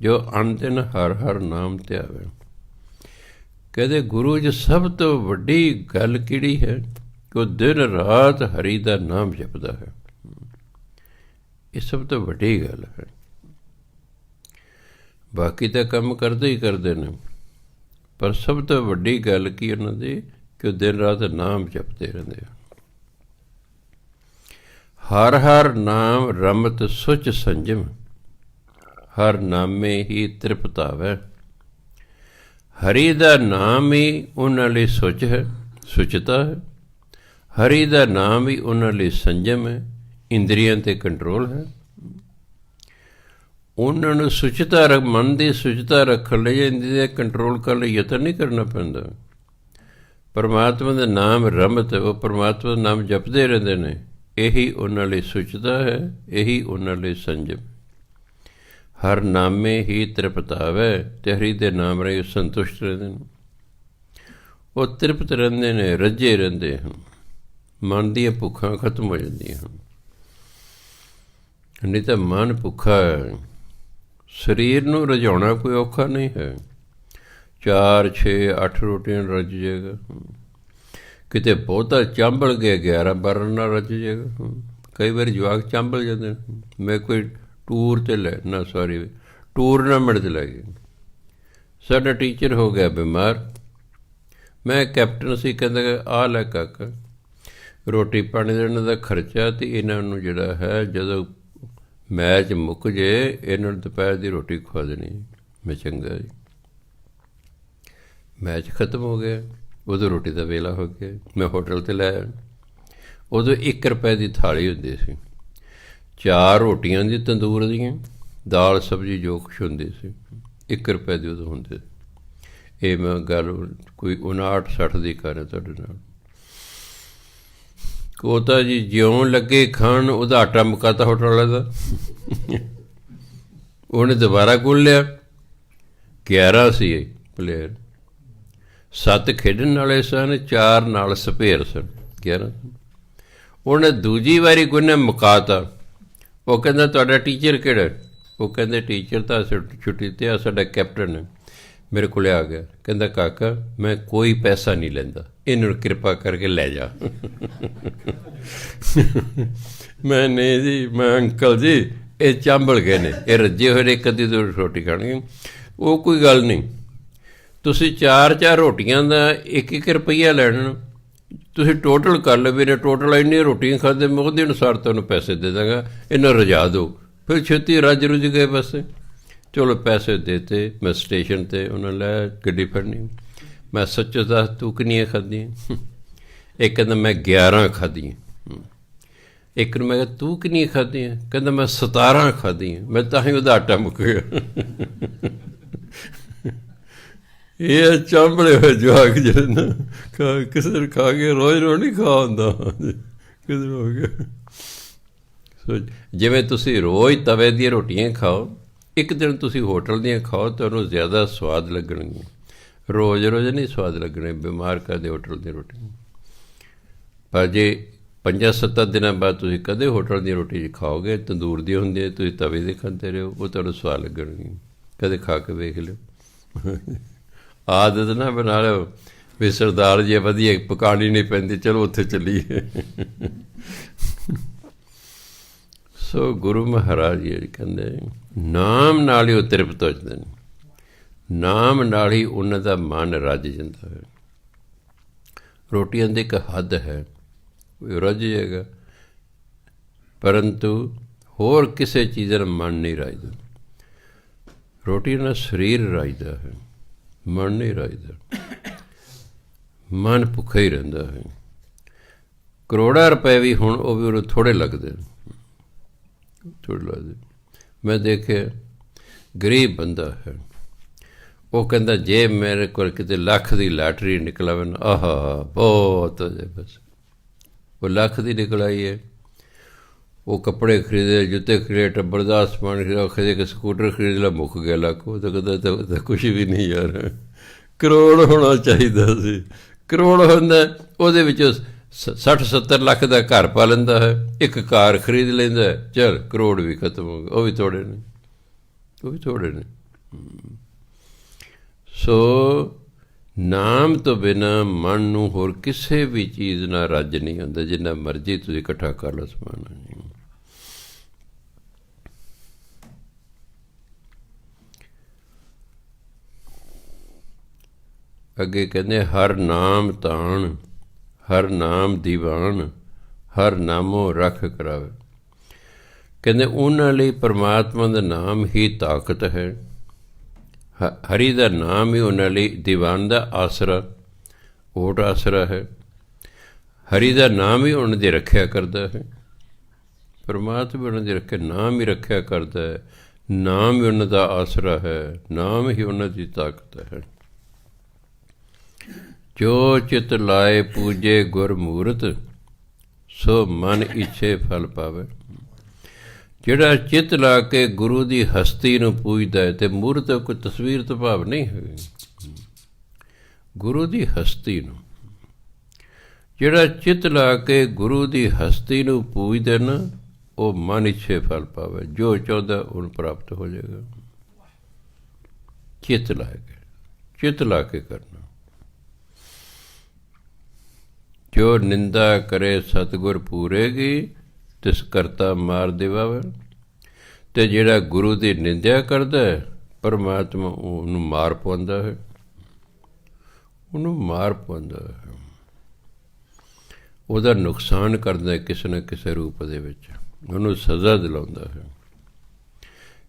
ਜੋ ਅਣਦਿਨ ਹਰ ਹਰ ਨਾਮ ਧਿਆਵੇ। ਕਹਿੰਦੇ ਗੁਰੂ 'ਚ ਸਭ ਤੋਂ ਵੱਡੀ ਗੱਲ ਕਿਹੜੀ ਹੈ ਕਿ ਉਹ ਦਿਨ ਰਾਤ ਹਰੀ ਦਾ ਨਾਮ ਜਪਦਾ ਹੈ। ਇਹ ਸਭ ਤੋਂ ਵੱਡੀ ਗੱਲ ਹੈ। ਬਾਕੀ ਤਾਂ ਕੰਮ ਕਰਦੇ ਹੀ ਕਰਦੇ ਨੇ, ਪਰ ਸਭ ਤੋਂ ਵੱਡੀ ਗੱਲ ਕੀ ਉਹਨਾਂ ਦੀ ਕਿ ਉਹ ਦਿਨ ਰਾਤ ਨਾਮ ਜਪਦੇ ਰਹਿੰਦੇ ਆ। ਹਰ ਹਰ ਨਾਮ ਰਮਤ ਸੁਚ ਸੰਜਮ, ਹਰ ਨਾਮੇ ਹੀ ਤ੍ਰਿਪਤ ਆਵੈ। ਹਰੀ ਦਾ ਨਾਮ ਹੀ ਉਹਨਾਂ ਲਈ ਸੁਚ ਹੈ, ਸੁਚਤਾ ਹੈ। ਹਰੀ ਦਾ ਨਾਮ ਹੀ ਉਹਨਾਂ ਲਈ ਸੰਜਮ ਹੈ, ਇੰਦਰੀਆਂ 'ਤੇ ਕੰਟਰੋਲ ਹੈ। ਉਹਨਾਂ ਨੂੰ ਮਨ ਦੀ ਸੁਚਤਾ ਰੱਖਣ ਲਈ ਇਹਦੀ ਦੇ ਕੰਟਰੋਲ ਕਰਨ ਲਈ ਯਤਨ ਨਹੀਂ ਕਰਨਾ ਪੈਂਦਾ। ਪਰਮਾਤਮਾ ਦਾ ਨਾਮ ਰਮਤ, ਉਹ ਪਰਮਾਤਮਾ ਦਾ ਨਾਮ ਜਪਦੇ ਰਹਿੰਦੇ ਨੇ। ਇਹੀ ਉਹਨਾਂ ਲਈ ਸੁਚਤਾ ਹੈ, ਇਹੀ ਉਹਨਾਂ ਲਈ ਸੰਜਮ। ਹਰ ਨਾਮੇ ਹੀ ਤ੍ਰਿਪਤਾਵੇ, ਤੇ ਹਰੀ ਦੇ ਨਾਮ ਰਾਹੀਂ ਸੰਤੁਸ਼ਟ ਰਹਿੰਦੇ ਨੇ। ਉਹ ਤ੍ਰਿਪਤ ਰਹਿੰਦੇ ਨੇ, ਰੱਜੇ ਰਹਿੰਦੇ ਹਨ। ਮਨ ਦੀਆਂ ਭੁੱਖਾਂ ਖਤਮ ਹੋ ਜਾਂਦੀਆਂ ਹਨ। ਨਹੀਂ ਤਾਂ ਮਨ ਭੁੱਖਾ ਹੈ। ਸਰੀਰ ਨੂੰ ਰਜਾਉਣਾ ਕੋਈ ਔਖਾ ਨਹੀਂ ਹੈ। 4, 6, 8 ਰੋਟੀਆਂ ਰੱਜ ਜਾਏਗਾ। ਕਿਤੇ ਬਹੁਤਾ ਚਾਂਬਲ ਗਿਆ 11, 12 ਨਾਲ ਰੱਜ ਜਾਏਗਾ। ਕਈ ਵਾਰੀ ਜਵਾਕ ਚਾਂਬਲ ਜਾਂਦੇ ਨੇ। ਮੈਂ ਕੋਈ ਟੂਰ 'ਤੇ ਟੂਰਨਾਮੈਂਟ 'ਤੇ ਲੈ ਗਏ। ਸਾਡਾ ਟੀਚਰ ਹੋ ਗਿਆ ਬਿਮਾਰ। ਮੈਂ ਕੈਪਟਨ ਸੀ। ਕਹਿੰਦਾ ਆਹ ਲੈ ਕਾਕਾ, ਰੋਟੀ ਪਾਣੀ ਦਾ ਇਹਨਾਂ ਦਾ ਖਰਚਾ, ਅਤੇ ਇਹਨਾਂ ਨੂੰ ਜਿਹੜਾ ਹੈ ਜਦੋਂ ਮੈਚ ਮੁੱਕ ਜੇ ਇਹਨਾਂ ਨੂੰ ਦੁਪਹਿਰ ਦੀ ਰੋਟੀ ਖਵਾ ਦੇਣੀ। ਮੈਂ ਚੰਗਾ ਜੀ। ਮੈਚ ਖਤਮ ਹੋ ਗਿਆ, ਉਦੋਂ ਰੋਟੀ ਦਾ ਵੇਲਾ ਹੋ ਗਿਆ। ਮੈਂ ਹੋਟਲ 'ਤੇ ਲੈ ਆਇਆ। ਉਦੋਂ 1 ਰੁਪਏ ਦੀ ਥਾਲੀ ਹੁੰਦੀ ਸੀ। 4 ਰੋਟੀਆਂ ਦੀ ਤੰਦੂਰ ਦੀਆਂ, ਦਾਲ ਸਬਜ਼ੀ ਜੋ ਕੁਛ ਹੁੰਦੀ ਸੀ, 1 ਰੁਪਏ ਦੀ ਉਦੋਂ ਹੁੰਦੇ। ਇਹ ਮੈਂ ਗੱਲ ਕੋਈ 59-60 ਦੀ ਕਰ ਰਿਹਾ ਤੁਹਾਡੇ ਨਾਲ। ਉਹ ਤਾਂ ਜੀ ਜਿਉਂ ਲੱਗੇ ਖਾਣ, ਉਹਦਾ ਆਟਾ ਮੁਕਾਤਾ ਹੋਟਲ ਵਾਲੇ ਦਾ। ਉਹਨੇ ਦੁਬਾਰਾ ਗੁੰਨ ਲਿਆ। 11 ਸੀ ਪਲੇਅਰ, 7 ਖੇਡਣ ਵਾਲੇ ਸਨ, 4 ਨਾਲ ਸਪੇਅਰ ਸਨ, 11। ਉਹਨੇ ਦੂਜੀ ਵਾਰੀ ਗੁੰਨੇ ਮੁਕਾਤਾ। ਉਹ ਕਹਿੰਦਾ ਤੁਹਾਡਾ ਟੀਚਰ ਕਿਹੜਾ? ਉਹ ਕਹਿੰਦੇ ਟੀਚਰ ਤਾਂ ਛੁੱਟੀ 'ਤੇ ਆ, ਸਾਡਾ ਕੈਪਟਨ ਹੈ। ਮੇਰੇ ਕੋਲ ਆ ਗਿਆ, ਕਹਿੰਦਾ ਕਾਕਾ ਮੈਂ ਕੋਈ ਪੈਸਾ ਨਹੀਂ ਲੈਂਦਾ, ਇਹਨੂੰ ਕਿਰਪਾ ਕਰਕੇ ਲੈ ਜਾ। ਮੈਂ ਨਹੀਂ ਜੀ, ਮੈਂ ਅੰਕਲ ਜੀ ਇਹ ਚਾਂਬਲ ਗਏ ਨੇ, ਇਹ ਰੱਜੇ ਹੋਏ ਨੇ, ਇੱਕ ਅੱਧੀ ਦੋ ਰੋਟੀ ਖਾਣਗੇ। ਉਹ ਕੋਈ ਗੱਲ ਨਹੀਂ, ਤੁਸੀਂ 4-4 ਰੋਟੀਆਂ ਦਾ 1-1 ਰੁਪਈਆ ਲੈਣਾ। ਤੁਸੀਂ ਟੋਟਲ ਕਰ ਲਓ, ਮੇਰੇ ਟੋਟਲ ਇੰਨੀਆਂ ਰੋਟੀਆਂ ਖਾਦੇ, ਮੈਂ ਉਹਦੇ ਅਨੁਸਾਰ ਤੁਹਾਨੂੰ ਪੈਸੇ ਦੇ ਦਾਂਗਾ, ਇਹਨਾਂ ਰਜਾ ਦਿਓ। ਫਿਰ ਛੇਤੀ ਰੱਜ ਰੁੱਝ ਗਏ ਬਸ। ਚਲੋ ਪੈਸੇ ਦੇਤੇ। ਮੈਂ ਸਟੇਸ਼ਨ 'ਤੇ ਉਹਨਾਂ ਲੈ ਗੱਡੀ ਫੜਨੀ। ਮੈਂ ਸੱਚੋ ਦੱਸ ਤੂੰ ਕਿੰਨੀਆਂ ਖਾਧੀਆਂ? ਇੱਕ ਕਹਿੰਦਾ ਮੈਂ 11 ਖਾਧੀਆਂ। ਇੱਕ ਨੂੰ ਮੈਂ ਕਿਹਾ ਤੂੰ ਕਿੰਨੀਆਂ ਖਾਧੀਆਂ? ਕਹਿੰਦਾ ਮੈਂ 17 ਖਾਧੀਆਂ। ਮੈਂ ਤਾਂ ਹੀ ਉਹਦਾ ਆਟਾ ਮੁੱਕ ਗਿਆ। ਇਹ ਚਾਂਬਲੇ ਹੋਏ ਜਵਾਕ ਜਿਹੜੇ ਨਾ ਕਿਸੇ ਨੂੰ ਖਾ ਕੇ ਰੋਜ਼ ਨਹੀਂ ਖਾ ਹੁੰਦਾ, ਕਿਸੇ ਨੂੰ ਹੋ ਗਿਆ। ਸੋ ਜਿਵੇਂ ਤੁਸੀਂ ਰੋਜ਼ ਤਵੇ ਦੀਆਂ ਰੋਟੀਆਂ ਖਾਓ, ਇੱਕ ਦਿਨ ਤੁਸੀਂ ਹੋਟਲ ਦੀਆਂ ਖਾਓ, ਤੁਹਾਨੂੰ ਜ਼ਿਆਦਾ ਸਵਾਦ ਲੱਗਣਗੀਆਂ। ਰੋਜ਼ ਨਹੀਂ ਸਵਾਦ ਲੱਗਣੇ ਬਿਮਾਰ ਕਰਦੇ ਹੋਟਲ ਦੀ ਰੋਟੀ। ਪਰ ਜੇ 5-7 ਦਿਨਾਂ ਬਾਅਦ ਤੁਸੀਂ ਕਦੇ ਹੋਟਲ ਦੀ ਰੋਟੀ ਖਾਓਗੇ, ਤੰਦੂਰ ਦੀ ਹੁੰਦੀ ਹੈ, ਤੁਸੀਂ ਤਵੇ ਦੇ ਖਾਂਦੇ ਰਹੋ, ਉਹ ਤੁਹਾਨੂੰ ਸਵਾਦ ਲੱਗਣਗੀਆਂ। ਕਦੇ ਖਾ ਕੇ ਵੇਖ ਲਿਓ। ਆਦਤ ਨਾ ਬਣਾ ਲਿਓ ਵੀ ਸਰਦਾਰ ਜੀ ਵਧੀਆ ਪਕਾਉਣੀ ਨਹੀਂ ਪੈਂਦੀ, ਚਲੋ ਉੱਥੇ ਚੱਲੀਏ। ਸੋ ਗੁਰੂ ਮਹਾਰਾਜ ਜੀ ਕਹਿੰਦੇ ਨਾਮ ਨਾਲ ਹੀ ਉਹ ਤ੍ਰਿਪਤ ਹੋ ਜਾਂਦੇ ਨੇ। ਨਾਮ ਨਾਲ ਹੀ ਉਹਨਾਂ ਦਾ ਮਨ ਰੱਜ ਜਾਂਦਾ ਹੈ। ਰੋਟੀਆਂ ਦੀ ਇੱਕ ਹੱਦ ਹੈ, ਰੱਜ ਜਾਏਗਾ, ਪਰੰਤੂ ਹੋਰ ਕਿਸੇ ਚੀਜ਼ ਨਾਲ ਮਨ ਨਹੀਂ ਰੱਜਦਾ। ਰੋਟੀ ਨਾਲ ਸਰੀਰ ਰੱਜਦਾ ਹੈ, ਮਨ ਨਹੀਂ ਰੱਜਦਾ। ਮਨ ਭੁੱਖਾ ਹੀ ਰਹਿੰਦਾ ਹੈ। ਕਰੋੜਾਂ ਰੁਪਏ ਵੀ ਹੁਣ ਉਹ ਵੀ ਉਹਨੂੰ ਥੋੜ੍ਹੇ ਲੱਗਦੇ, ਥੋੜ੍ਹੇ ਲੱਗਦੇ। ਮੈਂ ਦੇਖਿਆ ਗਰੀਬ ਬੰਦਾ ਹੈ, ਉਹ ਕਹਿੰਦਾ ਜੇ ਮੇਰੇ ਕੋਲ ਕਿਤੇ ਲੱਖ ਦੀ ਲਾਟਰੀ ਨਿਕਲ ਆਵੇ ਨਾ, ਆਹਾ ਬਹੁਤ ਹੋ ਜਾਏ ਬਸ। ਉਹ ਲੱਖ ਦੀ ਨਿਕਲ ਆਈ ਹੈ। ਉਹ ਕੱਪੜੇ ਖਰੀਦੇ, ਜੁੱਤੇ ਖਰੀਦੇ, ਟੱਬਰ ਦਾ ਸਮਾਨ ਖਰੀਦਾ, ਕਦੇ ਇੱਕ ਸਕੂਟਰ ਖਰੀਦ ਲਾ, ਮੁੱਕ ਗਿਆ ਲੱਖ। ਉਹ ਤਾਂ ਕਹਿੰਦਾ ਕੁਛ ਵੀ ਨਹੀਂ ਯਾਰ, ਕਰੋੜ ਹੋਣਾ ਚਾਹੀਦਾ ਸੀ। ਕਰੋੜ ਹੁੰਦਾ ਉਹਦੇ ਵਿੱਚ 60-70 ਲੱਖ ਦਾ ਘਰ ਪਾ ਲੈਂਦਾ ਹੈ, ਇੱਕ ਕਾਰ ਖਰੀਦ ਲੈਂਦਾ, ਚੱਲ ਕਰੋੜ ਵੀ ਖਤਮ ਹੋ ਗਿਆ। ਉਹ ਵੀ ਥੋੜ੍ਹੇ ਨੇ, ਉਹ ਵੀ ਥੋੜ੍ਹੇ ਨੇ। ਸੋ ਨਾਮ ਤੋਂ ਬਿਨਾਂ ਮਨ ਨੂੰ ਹੋਰ ਕਿਸੇ ਵੀ ਚੀਜ਼ ਨਾਲ ਰੱਜ ਨਹੀਂ ਹੁੰਦਾ, ਜਿੰਨਾ ਮਰਜ਼ੀ ਤੁਸੀਂ ਇਕੱਠਾ ਕਰ ਲਓ ਸਮਾਨ। ਅੱਗੇ ਕਹਿੰਦੇ ਹਰ ਨਾਮ ਤਾਣ, ਹਰ ਨਾਮ ਦੀਵਾਨ, ਹਰ ਨਾਮੋ ਰੱਖ ਕਰਾਵੇ। ਕਹਿੰਦੇ ਉਹਨਾਂ ਲਈ ਪਰਮਾਤਮਾ ਦਾ ਨਾਮ ਹੀ ਤਾਕਤ ਹੈ। ਹਰੀ ਦਾ ਨਾਮ ਹੀ ਉਹਨਾਂ ਲਈ ਦੀਵਾਨ ਦਾ ਆਸਰਾ, ਓਟ ਆਸਰਾ ਹੈ। ਹਰੀ ਦਾ ਨਾਮ ਹੀ ਉਹਨਾਂ ਦੀ ਰੱਖਿਆ ਕਰਦਾ ਹੈ। ਪਰਮਾਤਮਾ ਉਹਨਾਂ ਦੀ ਰੱਖਿਆ, ਨਾਮ ਹੀ ਰੱਖਿਆ ਕਰਦਾ ਹੈ। ਨਾਮ ਹੀ ਉਹਨਾਂ ਦਾ ਆਸਰਾ ਹੈ, ਨਾਮ ਹੀ ਉਹਨਾਂ ਦੀ ਤਾਕਤ ਹੈ। ਜੋ ਚਿਤ ਲਾਏ ਪੂਜੇ ਗੁਰ ਮੂਰਤ, ਸੋ ਮਨ ਇੱਛੇ ਫਲ ਪਾਵੇ। ਜਿਹੜਾ ਚਿੱਤ ਲਾ ਕੇ ਗੁਰੂ ਦੀ ਹਸਤੀ ਨੂੰ ਪੂਜਦਾ ਹੈ, ਅਤੇ ਮੂਰਤ ਕੋਈ ਤਸਵੀਰ ਤੋਂ ਭਾਵ ਨਹੀਂ ਹੈ, ਗੁਰੂ ਦੀ ਹਸਤੀ ਨੂੰ ਜਿਹੜਾ ਚਿੱਤ ਲਾ ਕੇ ਗੁਰੂ ਦੀ ਹਸਤੀ ਨੂੰ ਪੂਜਦੇ ਨਾ, ਉਹ ਮਨ ਇੱਛੇ ਫਲ ਪਾਵੇ। ਜੋ ਚਾਹੁੰਦਾ ਉਹਨੂੰ ਪ੍ਰਾਪਤ ਹੋ ਜਾਏਗਾ। ਚਿੱਤ ਲਾ ਕੇ, ਚਿੱਤ ਲਾ ਕੇ ਕਰਨਾ। ਜੋ ਨਿੰਦਾ ਕਰੇ ਸਤਿਗੁਰ ਪੂਰੇਗੀ, ਤਿਸ ਕਰਤਾ ਮਾਰ ਦੇਵਾਵੇ। ਅਤੇ ਜਿਹੜਾ ਗੁਰੂ ਦੀ ਨਿੰਦਿਆ ਕਰਦਾ ਹੈ, ਪਰਮਾਤਮਾ ਉਹਨੂੰ ਮਾਰ ਪਾਉਂਦਾ ਹੈ, ਉਹਨੂੰ ਮਾਰ ਪਾਉਂਦਾ ਹੈ, ਉਹਦਾ ਨੁਕਸਾਨ ਕਰਦਾ ਹੈ ਕਿਸੇ ਨਾ ਕਿਸੇ ਰੂਪ ਦੇ ਵਿੱਚ, ਉਹਨੂੰ ਸਜ਼ਾ ਦਿਲਾਉਂਦਾ ਹੈ।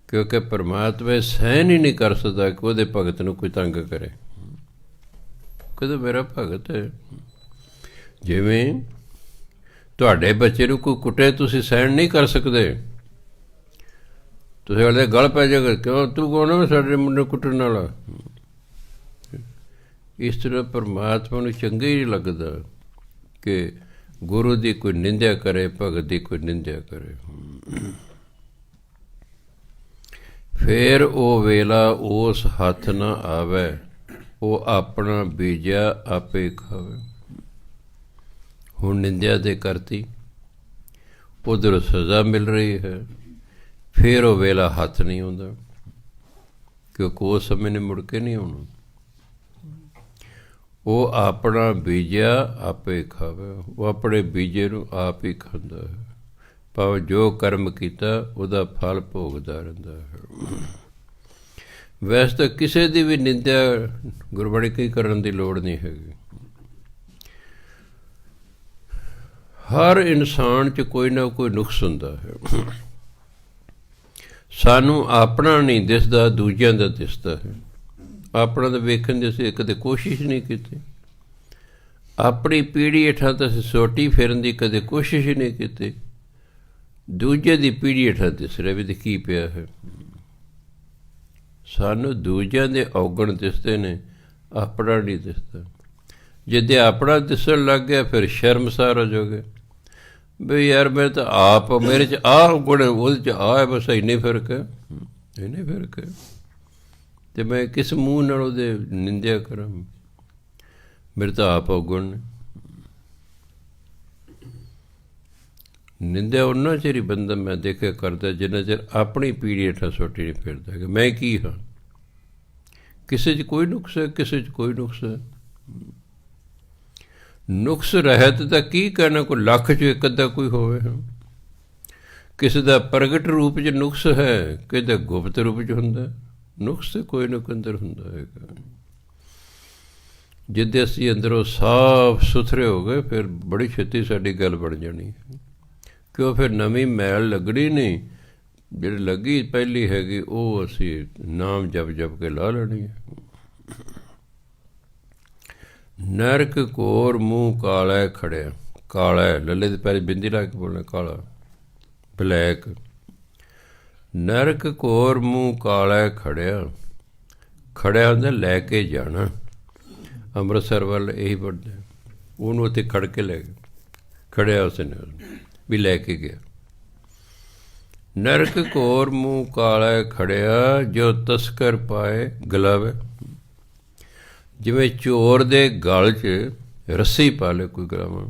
ਕਿਉਂਕਿ ਪਰਮਾਤਮਾ ਸਹਿਣ ਹੀ ਨਹੀਂ ਕਰ ਸਕਦਾ ਕਿ ਉਹਦੇ ਭਗਤ ਨੂੰ ਕੋਈ ਤੰਗ ਕਰੇ। ਕਦੋਂ ਮੇਰਾ ਭਗਤ ਹੈ, ਜਿਵੇਂ ਤੁਹਾਡੇ ਬੱਚੇ ਨੂੰ ਕੋਈ ਕੁੱਟੇ, ਤੁਸੀਂ ਸਹਿਣ ਨਹੀਂ ਕਰ ਸਕਦੇ, ਤੁਸੀਂ ਉਹਦੇ ਗਲ ਪੈ ਜਾਏਗਾ, ਕਿਉਂ ਤੂੰ ਕੌਣ ਹੈ ਸਾਡੇ ਮੁੰਡੇ ਕੁੱਟਣ ਵਾਲਾ। ਇਸ ਤਰ੍ਹਾਂ ਪਰਮਾਤਮਾ ਨੂੰ ਚੰਗਾ ਹੀ ਨਹੀਂ ਲੱਗਦਾ ਕਿ ਗੁਰੂ ਦੀ ਕੋਈ ਨਿੰਦਿਆ ਕਰੇ, ਭਗਤ ਦੀ ਕੋਈ ਨਿੰਦਿਆ ਕਰੇ। ਫਿਰ ਉਹ ਵੇਲਾ ਉਸ ਹੱਥ ਨਾ ਆਵੇ, ਉਹ ਆਪਣਾ ਬੀਜਿਆ ਆਪੇ ਖਾਵੇ। ਹੁਣ ਨਿੰਦਿਆ ਦੇ ਕਰਤੀ, ਉੱਧਰ ਸਜ਼ਾ ਮਿਲ ਰਹੀ ਹੈ, ਫਿਰ ਉਹ ਵੇਲਾ ਹੱਥ ਨਹੀਂ ਆਉਂਦਾ, ਕਿਉਂਕਿ ਉਸ ਸਮੇਂ ਨੇ ਮੁੜ ਕੇ ਨਹੀਂ ਆਉਣਾ। ਉਹ ਆਪਣਾ ਬੀਜਿਆ ਆਪੇ ਖਾਵੇ, ਉਹ ਆਪਣੇ ਬੀਜੇ ਨੂੰ ਆਪ ਹੀ ਖਾਂਦਾ ਹੈ। ਭਾਵੇਂ ਜੋ ਕਰਮ ਕੀਤਾ ਉਹਦਾ ਫਲ ਭੋਗਦਾ ਰਹਿੰਦਾ ਹੈ। ਵੈਸੇ ਤਾਂ ਕਿਸੇ ਦੀ ਵੀ ਨਿੰਦਿਆ ਗੁਰਬਾਣੀ ਕੀ ਕਰਨ ਦੀ ਲੋੜ ਨਹੀਂ ਹੈਗੀ। ਹਰ ਇਨਸਾਨ 'ਚ ਕੋਈ ਨਾ ਕੋਈ ਨੁਕਸ ਹੁੰਦਾ ਹੈ। ਸਾਨੂੰ ਆਪਣਾ ਨਹੀਂ ਦਿਸਦਾ, ਦੂਜਿਆਂ ਦਾ ਦਿਸਦਾ ਹੈ। ਆਪਣਾ ਤਾਂ ਵੇਖਣ ਦੀ ਅਸੀਂ ਕਦੇ ਕੋਸ਼ਿਸ਼ ਨਹੀਂ ਕੀਤੀ। ਆਪਣੀ ਪੀੜ੍ਹੀ ਹੇਠਾਂ ਤਾਂ ਅਸੀਂ ਸੋਟੀ ਫੇਰਨ ਦੀ ਕਦੇ ਕੋਸ਼ਿਸ਼ ਹੀ ਨਹੀਂ ਕੀਤੀ। ਦੂਜੇ ਦੀ ਪੀੜ੍ਹੀ ਹੇਠਾਂ ਦਿਸ ਰਿਹਾ ਵੀ ਕੀ ਪਿਆ ਹੈ। ਸਾਨੂੰ ਦੂਜਿਆਂ ਦੇ ਔਗਣ ਦਿਸਦੇ ਨੇ, ਆਪਣਾ ਨਹੀਂ ਦਿਸਦਾ। ਜਿੱਦੇ ਆਪਣਾ ਦਿਸਣ ਲੱਗ ਗਿਆ ਫਿਰ ਸ਼ਰਮਸਾਰ ਹੋ ਜਾਓਗੇ ਬਈ ਯਾਰ ਮੇਰੇ ਤਾਂ ਆਪ, ਮੇਰੇ 'ਚ ਆਹ ਗੁਣ, ਉਹਦੇ 'ਚ ਆਹ ਹੈ, ਬਸ ਇੰਨੇ ਫਰਕ ਹੈ, ਇੰਨੇ ਫਰਕ ਹੈ। ਅਤੇ ਮੈਂ ਕਿਸ ਮੂੰਹ ਨਾਲ ਉਹਦੇ ਨਿੰਦਿਆ ਕਰਾਂ। ਮੇਰੇ ਤਾਂ ਆਪ ਔਗਣ ਨੇ। ਨਿੰਦਿਆ ਉਹਨਾਂ ਚਿਰ ਹੀ ਬੰਦਾ ਮੈਂ ਦੇਖਿਆ ਕਰਦਾ ਜਿੰਨਾ ਚਿਰ ਆਪਣੀ ਪੀੜ੍ਹੀ ਹੇਠਾਂ ਸੋਟੀ ਨਹੀਂ ਫਿਰਦਾ ਕਿ ਮੈਂ ਕੀ ਹਾਂ। ਕਿਸੇ 'ਚ ਕੋਈ ਨੁਕਸ ਹੈ, ਕਿਸੇ 'ਚ ਕੋਈ ਨੁਕਸ ਹੈ। ਨੁਕਸ ਰਹਿਤ ਤਾਂ ਕੀ ਕਹਿਣਾ, ਕੋਈ ਲੱਖ 'ਚ ਇੱਕ ਅੱਧਾ ਕੋਈ ਹੋਵੇ। ਕਿਸੇ ਦਾ ਪ੍ਰਗਟ ਰੂਪ 'ਚ ਨੁਕਸ ਹੈ, ਕਿਸੇ ਦਾ ਗੁਪਤ ਰੂਪ 'ਚ ਹੁੰਦਾ। ਨੁਕਸ ਤਾਂ ਕੋਈ ਨਾ ਕੋਈ ਅੰਦਰ ਹੁੰਦਾ ਹੈਗਾ। ਜਿੱਦੇ ਅਸੀਂ ਅੰਦਰੋਂ ਸਾਫ ਸੁਥਰੇ ਹੋ ਗਏ ਫਿਰ ਬੜੀ ਛੇਤੀ ਸਾਡੀ ਗੱਲ ਬਣ ਜਾਣੀ ਹੈ। ਕਿਉਂ ਫਿਰ ਨਵੀਂ ਮੈਲ ਲੱਗਣੀ ਨਹੀਂ, ਜਿਹੜੀ ਲੱਗੀ ਪਹਿਲੀ ਹੈਗੀ ਉਹ ਅਸੀਂ ਨਾਮ ਜਪ ਜਪ ਕੇ ਲਾ ਲੈਣੀ ਹੈ। ਨਰਕ ਘੋਰ ਮੂੰਹ ਕਾਲਾ ਖੜਿਆ, ਕਾਲਾ ਲੱਲੇ ਦੇ ਪੈਰ ਬਿੰਦੀ ਲਾ ਕੇ ਬੋਲਣਾ, ਕਾਲਾ ਬਲੈਕ। ਨਰਕ ਘੋਰ ਮੂੰਹ ਕਾਲਾ ਖੜਿਆ, ਖੜਿਆ ਹੁੰਦਾ ਲੈ ਕੇ ਜਾਣਾ। ਅੰਮ੍ਰਿਤਸਰ ਵੱਲ ਇਹੀ ਪੜ੍ਹਦੇ, ਉਹਨੂੰ ਉੱਥੇ ਖੜ ਕੇ ਲੈ ਗਏ, ਖੜਿਆ ਉਸਨੇ ਵੀ ਲੈ ਕੇ ਗਿਆ। ਨਰਕ ਘੋਰ ਮੂੰਹ ਕਾਲਾ ਖੜਿਆ, ਜੋ ਤਸਕਰ ਪਾਏ ਗਲਾਵੇ। ਜਿਵੇਂ ਚੋਰ ਦੇ ਗਲ 'ਚ ਰੱਸੀ ਪਾ ਲੇ ਕੋਈ ਗਲਾਵਾਂ,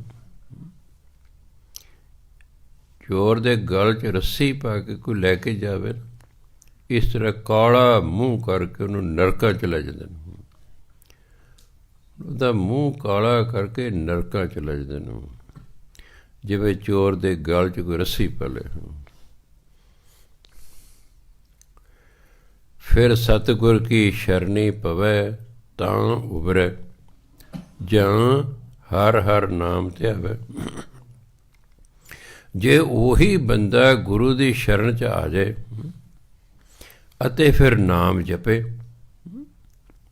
ਚੋਰ ਦੇ ਗਲ 'ਚ ਰੱਸੀ ਪਾ ਕੇ ਕੋਈ ਲੈ ਕੇ ਜਾਵੇ, ਇਸ ਤਰ੍ਹਾਂ ਕਾਲਾ ਮੂੰਹ ਕਰਕੇ ਉਹਨੂੰ ਨਰਕਾਂ 'ਚ ਲੈ ਜਾਂਦੇ ਨੇ। ਉਹਦਾ ਮੂੰਹ ਕਾਲਾ ਕਰਕੇ ਨਰਕਾਂ 'ਚ ਲੈ ਜਾਂਦੇ ਨੇ, ਜਿਵੇਂ ਚੋਰ ਦੇ ਗਲ 'ਚ ਕੋਈ ਰੱਸੀ ਪਾ ਲੇ। ਫਿਰ ਸਤਿਗੁਰ ਕੀ ਸ਼ਰਨੀ ਪਵੈ, ਤਾਂ ਉਭਰੈ, ਜਾਂ ਹਰ ਹਰ ਨਾਮ ਧਿਆਵੈ। ਜੇ ਉਹੀ ਬੰਦਾ ਗੁਰੂ ਦੀ ਸ਼ਰਨ 'ਚ ਆ ਜਾਏ ਅਤੇ ਫਿਰ ਨਾਮ ਜਪੇ,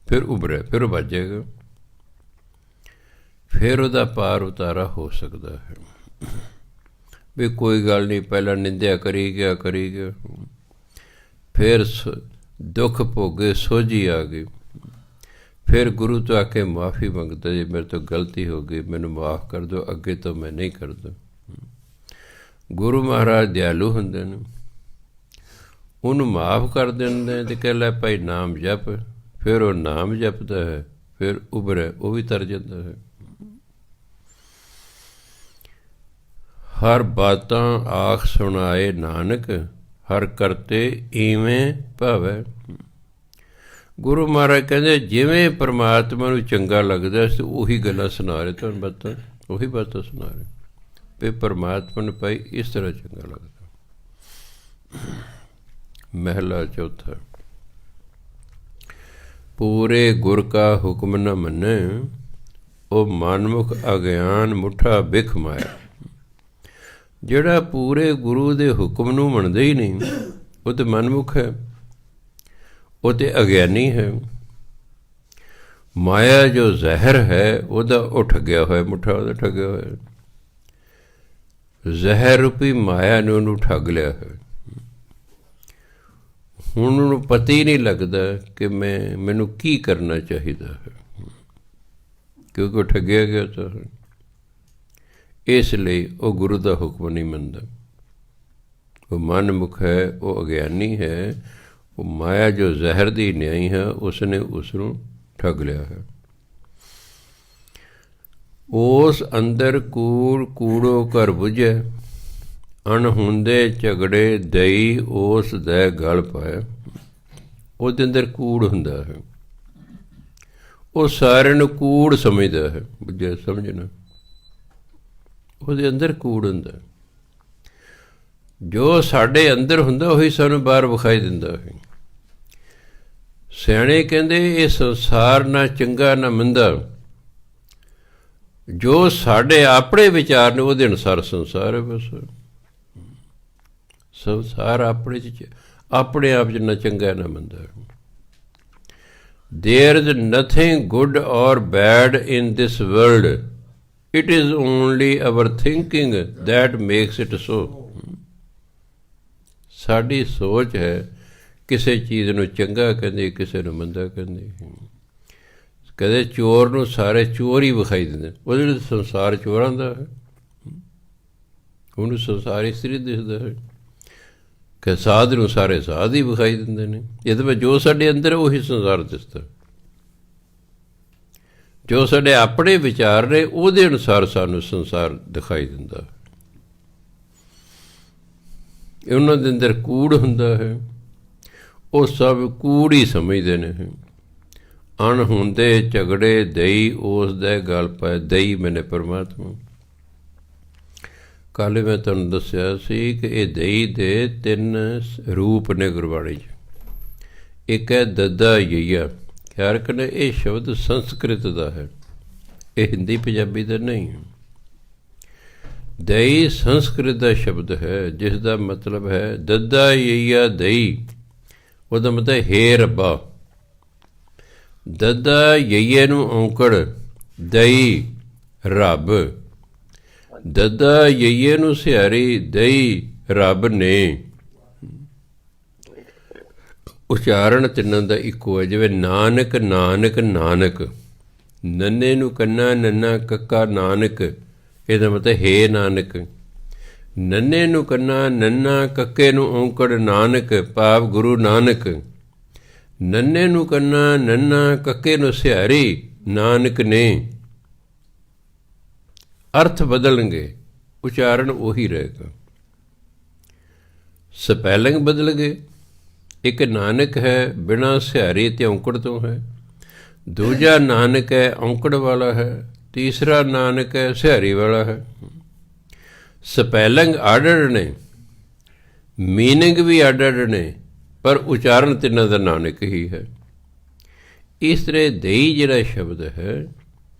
ਫਿਰ ਉਭਰੇ, ਫਿਰ ਵੱਜੇਗਾ, ਫਿਰ ਉਹਦਾ ਪਾਰ ਉਤਾਰਾ ਹੋ ਸਕਦਾ ਹੈ। ਵੀ ਕੋਈ ਗੱਲ ਨਹੀਂ, ਪਹਿਲਾਂ ਨਿੰਦਿਆ ਕਰੀ ਗਿਆ, ਫਿਰ ਦੁੱਖ ਭੋਗੇ, ਸੋਝੀ ਆ ਗਈ। ਫਿਰ ਗੁਰੂ ਤੋਂ ਆ ਕੇ ਮਾफ़ੀ ਮੰਗਦਾ, ਜੇ ਮੇਰੇ ਤੋਂ ਗਲਤੀ ਹੋ ਗਈ ਮੈਨੂੰ ਮਾफ़ ਕਰ ਦਿਓ, ਅੱਗੇ ਤੋਂ ਮੈਂ ਨਹੀਂ ਕਰਦਾ। ਗੁਰੂ ਮਹਾਰਾਜ ਦਿਆਲੂ ਹੁੰਦੇ ਨੇ, ਉਹਨੂੰ ਮਾफ़ ਕਰ ਦਿੰਦੇ ਅਤੇ ਕਹਿ ਲੈ ਭਾਈ ਨਾਮ ਜਪ। ਫਿਰ ਉਹ ਨਾਮ ਜਪਦਾ ਹੈ, ਫਿਰ ਉਭਰੇ, ਉਹ ਵੀ ਤਰ ਜਾਂਦਾ ਹੈ। ਹਰ ਬਾਤਾਂ ਆਖ ਸੁਣਾਏ ਨਾਨਕ, ਹਰ ਕਰਤੇ ਇਵੇਂ ਭਾਵੈ। ਗੁਰੂ ਮਹਾਰਾਜ ਕਹਿੰਦੇ ਜਿਵੇਂ ਪਰਮਾਤਮਾ ਨੂੰ ਚੰਗਾ ਲੱਗਦਾ ਸੀ ਉਹੀ ਗੱਲਾਂ ਸੁਣਾ ਰਹੇ, ਤੁਹਾਨੂੰ ਬਾਤਾਂ ਉਹੀ ਬਾਤਾਂ ਸੁਣਾ ਰਹੇ ਵੀ ਪਰਮਾਤਮਾ ਨੂੰ ਭਾਈ ਇਸ ਤਰ੍ਹਾਂ ਚੰਗਾ ਲੱਗਦਾ। ਮਹਿਲਾ ਚੌਥਾ। ਪੂਰੇ ਗੁਰ ਕਾ ਹੁਕਮ ਨ ਮੰਨੇ, ਉਹ ਮਨਮੁਖ ਅਗਿਆਨ ਮੁੱਠਾ ਬਿਖ ਮਾਇਆ। ਜਿਹੜਾ ਪੂਰੇ ਗੁਰੂ ਦੇ ਹੁਕਮ ਨੂੰ ਮੰਨਦਾ ਹੀ ਨਹੀਂ, ਉਹ ਤਾਂ ਮਨਮੁਖ ਹੈ, ਉਹ ਤਾਂ ਅਗਿਆਨੀ ਹੈ। ਮਾਇਆ ਜੋ ਜ਼ਹਿਰ ਹੈ ਉਹਦਾ ਉਹ ਠੱਗਿਆ ਹੋਇਆ, ਮੁੱਠਾ ਉਹਦਾ ਠੱਗਿਆ ਹੋਇਆ। ਜ਼ਹਿਰ ਰੂਪੀ ਮਾਇਆ ਨੇ ਉਹਨੂੰ ਠੱਗ ਲਿਆ ਹੈ। ਹੁਣ ਉਹਨੂੰ ਪਤਾ ਹੀ ਨਹੀਂ ਲੱਗਦਾ ਕਿ ਮੈਨੂੰ ਕੀ ਕਰਨਾ ਚਾਹੀਦਾ ਹੈ, ਕਿਉਂਕਿ ਉਹ ਠੱਗਿਆ ਗਿਆ ਤਾਂ। ਇਸ ਲਈ ਉਹ ਗੁਰੂ ਦਾ ਹੁਕਮ ਨਹੀਂ ਮੰਨਦਾ। ਉਹ ਮਨਮੁਖ ਹੈ, ਉਹ ਅਗਿਆਨੀ ਹੈ, ਉਹ ਮਾਇਆ ਜੋ ਜ਼ਹਿਰ ਦੀ ਨਿਆਈ ਹੈ ਉਸਨੇ ਉਸ ਨੂੰ ਠੱਗ ਲਿਆ ਹੈ। ਉਸ ਅੰਦਰ ਕੂੜ ਕੂੜੋ ਕਰ ਬੁਝੈ, ਅਣਹੁੰਦੇ ਝਗੜੇ ਦਈ ਉਸ ਦੇ ਗਲ ਪਾਇਆ। ਉਹਦੇ ਅੰਦਰ ਕੂੜ ਹੁੰਦਾ ਹੈ, ਉਹ ਸਾਰਿਆਂ ਨੂੰ ਕੂੜ ਸਮਝਦਾ ਹੈ। ਬੁਝੈ ਸਮਝਣਾ, ਉਹਦੇ ਅੰਦਰ ਕੂੜ ਹੁੰਦਾ। ਜੋ ਸਾਡੇ ਅੰਦਰ ਹੁੰਦਾ ਉਹੀ ਸਾਨੂੰ ਬਾਹਰ ਵਿਖਾਈ ਦਿੰਦਾ ਹੈ। ਸਿਆਣੇ ਕਹਿੰਦੇ ਇਹ ਸੰਸਾਰ ਨਾ ਚੰਗਾ ਨਾ ਮੰਦਾ, ਜੋ ਸਾਡੇ ਆਪਣੇ ਵਿਚਾਰ ਨੇ ਉਹਦੇ ਅਨੁਸਾਰ ਸੰਸਾਰ ਹੈ। ਬਸ ਸੰਸਾਰ ਆਪਣੇ ਆਪ 'ਚ ਨਾ ਚੰਗਾ ਨਾ ਮੰਦਾ। There is nothing good or bad in this world. It is only our thinking that makes it so. ਸਾਡੀ ਸੋਚ ਹੈ, ਕਿਸੇ ਚੀਜ਼ ਨੂੰ ਚੰਗਾ ਕਹਿੰਦੇ, ਕਿਸੇ ਨੂੰ ਮੰਦਾ ਕਹਿੰਦੇ। ਕਦੇ ਚੋਰ ਨੂੰ ਸਾਰੇ ਚੋਰ ਹੀ ਵਿਖਾਈ ਦਿੰਦੇ, ਉਹਦੇ ਲਈ ਸੰਸਾਰ ਚੋਰਾਂ ਦਾ ਹੈ, ਉਹਨੂੰ ਸੰਸਾਰ ਇਸ ਤਰ੍ਹਾਂ ਦਿਸਦਾ ਹੈ। ਕਿ ਸਾਧ ਨੂੰ ਸਾਰੇ ਸਾਧ ਹੀ ਵਿਖਾਈ ਦਿੰਦੇ ਨੇ। ਇਹਦੇ ਵਿੱਚ ਜੋ ਸਾਡੇ ਅੰਦਰ ਉਹੀ ਸੰਸਾਰ ਦਿਸਦਾ। ਜੋ ਸਾਡੇ ਆਪਣੇ ਵਿਚਾਰ ਨੇ ਉਹਦੇ ਅਨੁਸਾਰ ਸਾਨੂੰ ਸੰਸਾਰ ਦਿਖਾਈ ਦਿੰਦਾ। ਉਹਨਾਂ ਦੇ ਅੰਦਰ ਕੂੜ ਹੁੰਦਾ ਹੈ, ਉਹ ਸਭ ਕੂੜ ਹੀ ਸਮਝਦੇ ਨੇ। ਅਣਹੁੰਦੇ ਝਗੜੇ ਦਈ ਉਸ ਦੇ ਗਲ ਪਏ। ਦਈ ਮੈਨੇ ਪਰਮਾਤਮਾ। ਕੱਲ੍ਹ ਮੈਂ ਤੁਹਾਨੂੰ ਦੱਸਿਆ ਸੀ ਕਿ ਇਹ ਦਈ ਦੇ 3 ਰੂਪ ਨੇ ਗੁਰਬਾਣੀ 'ਚ। ਇੱਕ ਹੈ ਦੱਦਾ ਯਈਆ। ਖਿਆਲ ਕਰਨਾ ਇਹ ਸ਼ਬਦ ਸੰਸਕ੍ਰਿਤ ਦਾ ਹੈ, ਇਹ ਹਿੰਦੀ ਪੰਜਾਬੀ ਦਾ ਨਹੀਂ। ਦਈ ਸੰਸਕ੍ਰਿਤ ਦਾ ਸ਼ਬਦ ਹੈ, ਜਿਸ ਦਾ ਮਤਲਬ ਹੈ ਦੱਦਾ ਯਈਆ ਦਈ। ਉਹਦਾ ਮਤਲਬ ਹੇ ਰੱਬਾ। ਦੱਦਾ ਯਈਏ ਨੂੰ ਔਂਕੜ, ਦਈ ਰੱਬ। ਦੱਦਾ ਯਈਏ ਨੂੰ ਸਿਹਾਰੀ, ਦਈ ਰੱਬ ਨੇ। ਉਚਾਰਨ ਤਿੰਨਾਂ ਦਾ ਇੱਕੋ ਹੈ। ਜਿਵੇਂ ਨਾਨਕ ਨਾਨਕ ਨਾਨਕ, ਨੰਨੇ ਨੂੰ ਕੰਨਾ ਨੰਨਾ ਕੱਕਾ ਨਾਨਕ, ਇਹਦਾ ਮਤਲਬ ਹੇ ਨਾਨਕ। ਨੰਨੇ ਨੂੰ ਕੰਨਾ ਨੰਨਾ ਕੱਕੇ ਨੂੰ ਔਂਕੜ ਨਾਨਕ, ਭਾਵ ਗੁਰੂ ਨਾਨਕ। ਨੰਨੇ ਨੂੰ ਕੰਨਾ ਨੰਨਾ ਕੱਕੇ ਨੂੰ ਸਿਹਾਰੀ, ਨਾਨਕ ਨੇ। ਅਰਥ ਬਦਲਣਗੇ, ਉਚਾਰਨ ਉਹੀ ਰਹੇਗਾ। ਸਪੈਲਿੰਗ ਬਦਲ ਗਏ। ਇੱਕ ਨਾਨਕ ਹੈ ਬਿਨਾਂ ਸਿਹਾਰੀ ਅਤੇ ਔਂਕੜ ਤੋਂ ਹੈ, ਦੂਜਾ ਨਾਨਕ ਹੈ ਔਂਕੜ ਵਾਲਾ ਹੈ, ਤੀਸਰਾ ਨਾਨਕ ਹੈ ਸਿਹਾਰੀ ਵਾਲਾ ਹੈ। ਸਪੈਲਿੰਗ ਅੱਡ ਨੇ, ਮੀਨਿੰਗ ਵੀ ਅੱਡ ਨੇ, ਪਰ ਉਚਾਰਨ ਤਿੰਨਾਂ ਦਾ ਨਾਨਕ ਹੀ ਹੈ। ਇਸ ਤਰ੍ਹਾਂ ਦਈ ਜਿਹੜਾ ਸ਼ਬਦ ਹੈ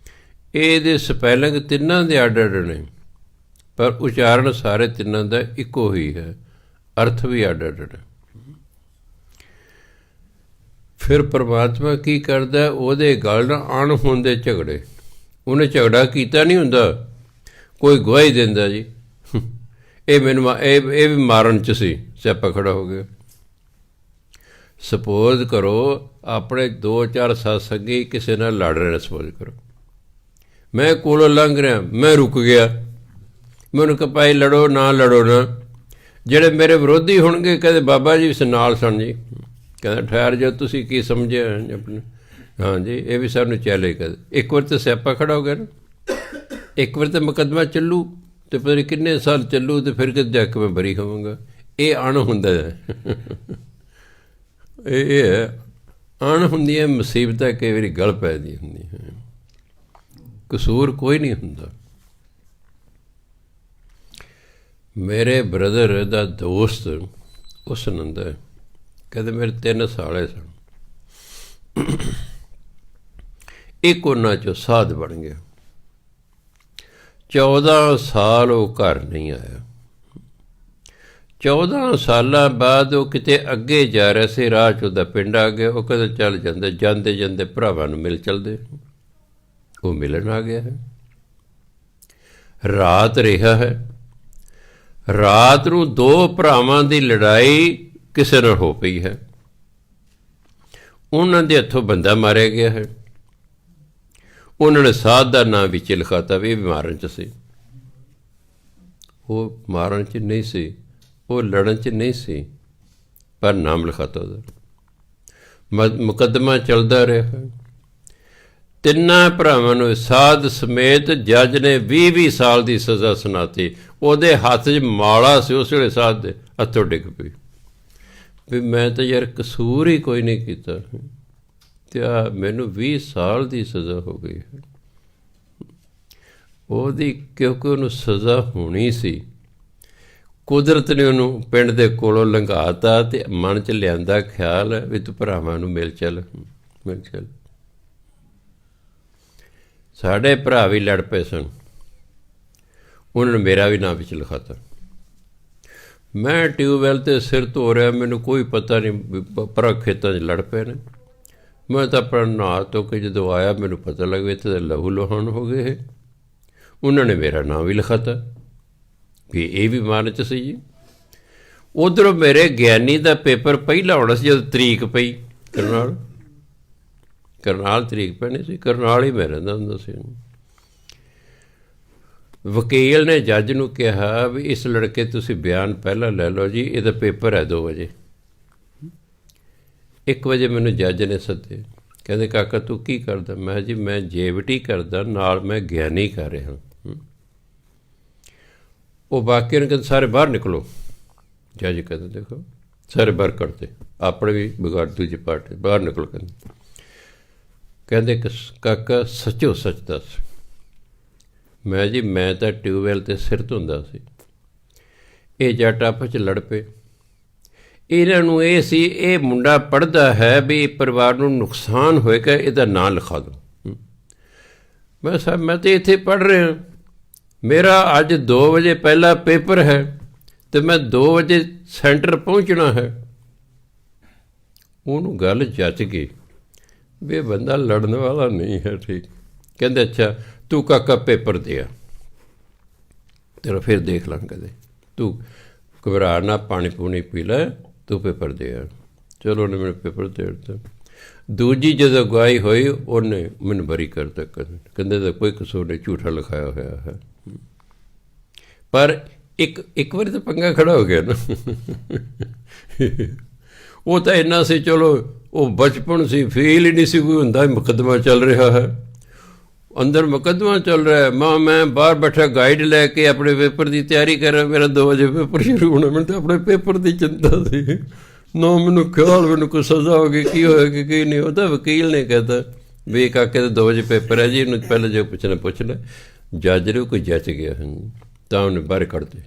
ਇਹਦੇ ਸਪੈਲਿੰਗ ਤਿੰਨਾਂ ਦੇ ਅੱਡ ਨੇ, ਪਰ ਉਚਾਰਨ ਸਾਰੇ ਤਿੰਨਾਂ ਦਾ ਇੱਕੋ ਹੀ ਹੈ, ਅਰਥ ਵੀ ਅੱਡ ਨੇ। ਫਿਰ ਪਰਮਾਤਮਾ ਕੀ ਕਰਦਾ? ਉਹਦੇ ਗੱਲ ਨਾਲ ਅਣਹੋਂਦੇ ਝਗੜੇ। ਉਹਨੇ ਝਗੜਾ ਕੀਤਾ ਨਹੀਂ ਹੁੰਦਾ, ਕੋਈ ਗਵਾਹੀ ਦਿੰਦਾ ਜੀ ਇਹ ਮੈਨੂੰ ਇਹ ਵੀ ਮਾਰਨ 'ਚ ਸੀ, ਸਿਆਪਾ ਖੜਾ ਹੋ ਗਿਆ। ਸਪੋਜ਼ ਕਰੋ ਆਪਣੇ 2-4 ਸਤਸੰਗੀ ਕਿਸੇ ਨਾਲ ਲੜ ਰਹੇ ਨੇ, ਸਪੋਜ਼ ਕਰੋ ਮੈਂ ਕੋਲੋਂ ਲੰਘ ਰਿਹਾ, ਮੈਂ ਰੁਕ ਗਿਆ, ਮੈਨੂੰ ਕਿਹਾ ਭਾਈ ਲੜੋ ਨਾ, ਜਿਹੜੇ ਮੇਰੇ ਵਿਰੋਧੀ ਹੋਣਗੇ ਕਹਿੰਦੇ ਬਾਬਾ ਜੀ ਨਾਲ ਸਨ ਜੀ, ਕਹਿੰਦਾ ਠਹਿਰ ਜਾ, ਤੁਸੀਂ ਕੀ ਸਮਝਿਆ ਆਪਣੇ, ਹਾਂਜੀ ਇਹ ਵੀ ਸਾਨੂੰ ਚੈਲੇਂਜ ਕਰ। ਇੱਕ ਵਾਰ ਤਾਂ ਸਿਆਪਾ ਖੜਾ ਹੋ ਗਿਆ ਨਾ, ਇੱਕ ਵਾਰ ਤਾਂ ਮੁਕੱਦਮਾ ਚੱਲੂ ਅਤੇ ਪਤਾ ਨਹੀਂ ਕਿੰਨੇ ਸਾਲ ਚੱਲੂ, ਅਤੇ ਫਿਰ ਕਿਤੇ ਜਾ ਕੇ ਮੈਂ ਬਰੀ ਹੋਵਾਂਗਾ। ਇਹ ਅਣ ਹੁੰਦਾ ਇਹ ਹੈ, ਅਣ ਹੁੰਦੀਆਂ ਮੁਸੀਬਤਾਂ ਕਈ ਵਾਰੀ ਗਲ ਪੈਦੀ ਹੁੰਦੀਆਂ, ਕਸੂਰ ਕੋਈ ਨਹੀਂ ਹੁੰਦਾ। ਮੇਰੇ ਬ੍ਰਦਰ ਦਾ ਦੋਸਤ ਉਹ ਸੁਣਾਉਂਦਾ, ਕਹਿੰਦੇ ਮੇਰੇ 3 ਸਾਲੇ ਸਨ, ਇੱਕ ਉਹਨਾਂ 'ਚੋਂ ਸਾਧ ਬਣ ਗਿਆ, 14 ਸਾਲ ਉਹ ਘਰ ਨਹੀਂ ਆਇਆ। 14 ਸਾਲਾਂ ਬਾਅਦ ਉਹ ਕਿਤੇ ਅੱਗੇ ਜਾ ਰਿਹਾ ਸੀ, ਰਾਹ 'ਚ ਉਹਦਾ ਪਿੰਡ ਆ ਗਿਆ। ਉਹ ਕਹਿੰਦਾ ਚੱਲ ਜਾਂਦੇ ਜਾਂਦੇ ਭਰਾਵਾਂ ਨੂੰ ਮਿਲ ਚਲਦੇ। ਉਹ ਮਿਲਣ ਆ ਗਿਆ ਹੈ, ਰਾਤ ਰਿਹਾ ਹੈ। ਰਾਤ ਨੂੰ 2 ਭਰਾਵਾਂ ਦੀ ਲੜਾਈ ਕਿਸੇ ਨਾਲ ਹੋ ਪਈ ਹੈ, ਉਹਨਾਂ ਦੇ ਹੱਥੋਂ ਬੰਦਾ ਮਾਰਿਆ ਗਿਆ ਹੈ। ਉਹਨਾਂ ਨੇ ਸਾਧ ਦਾ ਨਾਂ ਵਿੱਚ ਲਿਖਾਤਾ ਵੀ ਇਹ ਵੀ ਮਾਰਨ 'ਚ ਸੀ। ਉਹ ਮਾਰਨ 'ਚ ਨਹੀਂ ਸੀ, ਉਹ ਲੜਨ 'ਚ ਨਹੀਂ ਸੀ, ਪਰ ਨਾਮ ਲਿਖਾਤਾ ਉਹਦਾ। ਮੁਕੱਦਮਾ ਚੱਲਦਾ ਰਿਹਾ। 3 ਭਰਾਵਾਂ ਨੂੰ ਸਾਧ ਸਮੇਤ ਜੱਜ ਨੇ 20-20 ਸਾਲ ਦੀ ਸਜ਼ਾ ਸੁਣਾਤੀ। ਉਹਦੇ ਹੱਥ 'ਚ ਮਾਲਾ ਸੀ, ਉਸ ਵੇਲੇ ਸਾਧ ਦੇ ਹੱਥੋਂ ਡਿੱਗ ਪਈ ਵੀ ਮੈਂ ਤਾਂ ਯਾਰ ਕਸੂਰ ਹੀ ਕੋਈ ਨਹੀਂ ਕੀਤਾ, ਅਤੇ ਆ ਮੈਨੂੰ 20 ਸਾਲ ਦੀ ਸਜ਼ਾ ਹੋ ਗਈ ਹੈ। ਉਹਦੀ ਕਿਉਂਕਿ ਉਹਨੂੰ ਸਜ਼ਾ ਹੋਣੀ ਸੀ, ਕੁਦਰਤ ਨੇ ਉਹਨੂੰ ਪਿੰਡ ਦੇ ਕੋਲੋਂ ਲੰਘਾਤਾ ਅਤੇ ਮਨ 'ਚ ਲਿਆਂਦਾ ਖਿਆਲ ਵੀ ਤੂੰ ਭਰਾਵਾਂ ਨੂੰ ਮਿਲ ਚੱਲ। ਸਾਡੇ ਭਰਾ ਵੀ ਲੜ ਪਏ ਸਨ, ਉਹਨਾਂ ਨੇ ਮੇਰਾ ਵੀ ਨਾਂ ਵਿੱਚ ਲਿਖਾਤਾ। ਮੈਂ ਟਿਊਬਵੈੱਲ 'ਤੇ ਸਿਰ ਧੋ ਰਿਹਾ, ਮੈਨੂੰ ਕੋਈ ਪਤਾ ਨਹੀਂ ਪਰਾਂ ਖੇਤਾਂ 'ਚ ਲੜ ਪਏ ਨੇ। ਮੈਂ ਤਾਂ ਆਪਣਾ ਨਹਾ ਧੋ ਕੇ ਜਦੋਂ ਆਇਆ, ਮੈਨੂੰ ਪਤਾ ਲੱਗਾ ਇੱਥੇ ਤਾਂ ਲਹੂ ਲੁਹਾਨ ਹੋ ਗਏ। ਉਹਨਾਂ ਨੇ ਮੇਰਾ ਨਾਂ ਵੀ ਲਿਖਾਤਾ ਵੀ ਇਹ ਵੀ ਮਾਰਨ 'ਚ ਸੀ ਜੀ। ਉੱਧਰੋਂ ਮੇਰੇ ਗਿਆਨੀ ਦਾ ਪੇਪਰ ਪਹਿਲਾਂ ਆਉਣਾ ਸੀ, ਜਦੋਂ ਤਰੀਕ ਪਈ ਕਰਨਾਲ ਤਰੀਕ ਪੈਣੀ ਸੀ, ਕਰਨਾਲ ਹੀ ਮੈਂ ਰਹਿੰਦਾ ਹੁੰਦਾ ਸੀ। ਵਕੀਲ ਨੇ ਜੱਜ ਨੂੰ ਕਿਹਾ ਵੀ ਇਸ ਲੜਕੇ ਤੁਸੀਂ ਬਿਆਨ ਪਹਿਲਾਂ ਲੈ ਲਓ ਜੀ, ਇਹਦਾ ਪੇਪਰ ਹੈ 2 ਵਜੇ। 1 ਵਜੇ ਮੈਨੂੰ ਜੱਜ ਨੇ ਸੱਦੇ, ਕਹਿੰਦੇ ਕਾਕਾ ਤੂੰ ਕੀ ਕਰਦਾ? ਮੈਂ ਜੀ ਮੈਂ JVT ਕਰਦਾ, ਨਾਲ ਮੈਂ ਗਿਆਨੀ ਕਰ ਰਿਹਾ। ਉਹ ਬਾਕੀ ਨੂੰ ਕਹਿੰਦੇ ਸਾਰੇ ਬਾਹਰ ਨਿਕਲੋ। ਜੱਜ ਕਹਿੰਦੇ ਦੇਖੋ ਸਾਰੇ ਬਾਹਰ ਕੱਢਦੇ, ਆਪਣੇ ਵੀ ਵਿਗਾੜ ਦੂਜੀ ਪਾਰਟੀ ਬਾਹਰ ਨਿਕਲ। ਕਹਿੰਦੇ ਕਾਕਾ ਸੱਚੋ ਸੱਚ ਦੱਸ। ਮੈਂ ਜੀ ਮੈਂ ਤਾਂ ਟਿਊਬਵੈੱਲ 'ਤੇ ਸਿਰ ਧੋਂਦਾ ਸੀ, ਇਹ ਜੱਟ ਆਪਸ 'ਚ ਲੜ ਪਏ। ਇਹਨਾਂ ਨੂੰ ਇਹ ਸੀ ਇਹ ਮੁੰਡਾ ਪੜ੍ਹਦਾ ਹੈ ਵੀ ਪਰਿਵਾਰ ਨੂੰ ਨੁਕਸਾਨ ਹੋਏਗਾ, ਇਹਦਾ ਨਾਂ ਲਿਖਾ ਦਿਓ। ਮੈਂ ਸਾਹਿਬ ਮੈਂ ਤਾਂ ਇੱਥੇ ਪੜ੍ਹ ਰਿਹਾ, ਮੇਰਾ ਅੱਜ 2 ਵਜੇ ਪਹਿਲਾ ਪੇਪਰ ਹੈ ਅਤੇ ਮੈਂ 2 ਵਜੇ ਸੈਂਟਰ ਪਹੁੰਚਣਾ ਹੈ। ਉਹਨੂੰ ਗੱਲ ਜੱਚ ਗਈ ਵੀ ਇਹ ਬੰਦਾ ਲੜਨ ਵਾਲਾ ਨਹੀਂ ਹੈ। ਠੀਕ, ਕਹਿੰਦੇ ਅੱਛਾ ਤੂੰ ਕਾਕਾ ਪੇਪਰ ਦੇ ਆ, ਤੇਰਾ ਫਿਰ ਦੇਖ ਲਾਂ, ਕਦੇ ਤੂੰ ਘਬਰਾ ਨਾ, ਪਾਣੀ ਪੂਣੀ ਪੀ ਲੈ, ਤੂੰ ਪੇਪਰ ਦੇ ਆ। ਚਲੋ ਉਹਨੇ ਮੈਨੂੰ ਪੇਪਰ ਦੇ ਦਿੱਤਾ। ਦੂਜੀ ਜਦੋਂ ਅਗਵਾਈ ਹੋਈ ਉਹਨੇ ਮੈਨੂੰ ਬਰੀ ਕਰਤਾ, ਕਹਿੰਦੇ ਤਾਂ ਕੋਈ ਕਸੂਰ ਨਹੀਂ, ਝੂਠਾ ਲਿਖਾਇਆ ਹੋਇਆ ਹੈ। ਪਰ ਇੱਕ ਵਾਰੀ ਤਾਂ ਪੰਗਾ ਖੜਾ ਹੋ ਗਿਆ ਨਾ। ਉਹ ਤਾਂ ਇੰਨਾ ਸੀ, ਚਲੋ ਉਹ ਬਚਪਨ ਸੀ, ਫੀਲ ਹੀ ਨਹੀਂ ਸੀ ਕੋਈ ਹੁੰਦਾ ਮੁਕੱਦਮਾ ਚੱਲ ਰਿਹਾ ਹੈ, ਅੰਦਰ ਮੁਕੱਦਮਾ ਚੱਲ ਰਿਹਾ ਹੈ। ਮੈਂ ਬਾਹਰ ਬੈਠਾ ਗਾਈਡ ਲੈ ਕੇ ਆਪਣੇ ਪੇਪਰ ਦੀ ਤਿਆਰੀ ਕਰ ਰਿਹਾ। ਮੇਰਾ 2 ਵਜੇ ਪੇਪਰ ਸ਼ੁਰੂ ਹੋਣਾ, ਮੈਨੂੰ ਤਾਂ ਆਪਣੇ ਪੇਪਰ ਦੀ ਚਿੰਤਾ ਸੀ ਨਾ, ਮੈਨੂੰ ਖਿਆਲ ਮੈਨੂੰ ਕੋਈ ਸਜ਼ਾ ਹੋ ਗਈ, ਕੀ ਹੋਏਗੀ ਕੀ ਨਹੀਂ। ਉਹ ਤਾਂ ਵਕੀਲ ਨੇ ਕਹਿਤਾ ਵੀ ਕਾਕੇ ਦਾ 2 ਵਜੇ ਪੇਪਰ ਹੈ ਜੀ, ਇਹਨੂੰ ਪਹਿਲਾਂ ਜੋ ਪੁੱਛਣਾ ਪੁੱਛ ਲੈ। ਜੱਜ ਨੂੰ ਕੋਈ ਜੱਚ ਗਿਆ ਤਾਂ ਉਹਨੇ ਬਾਹਰ ਕੱਢਦੇ।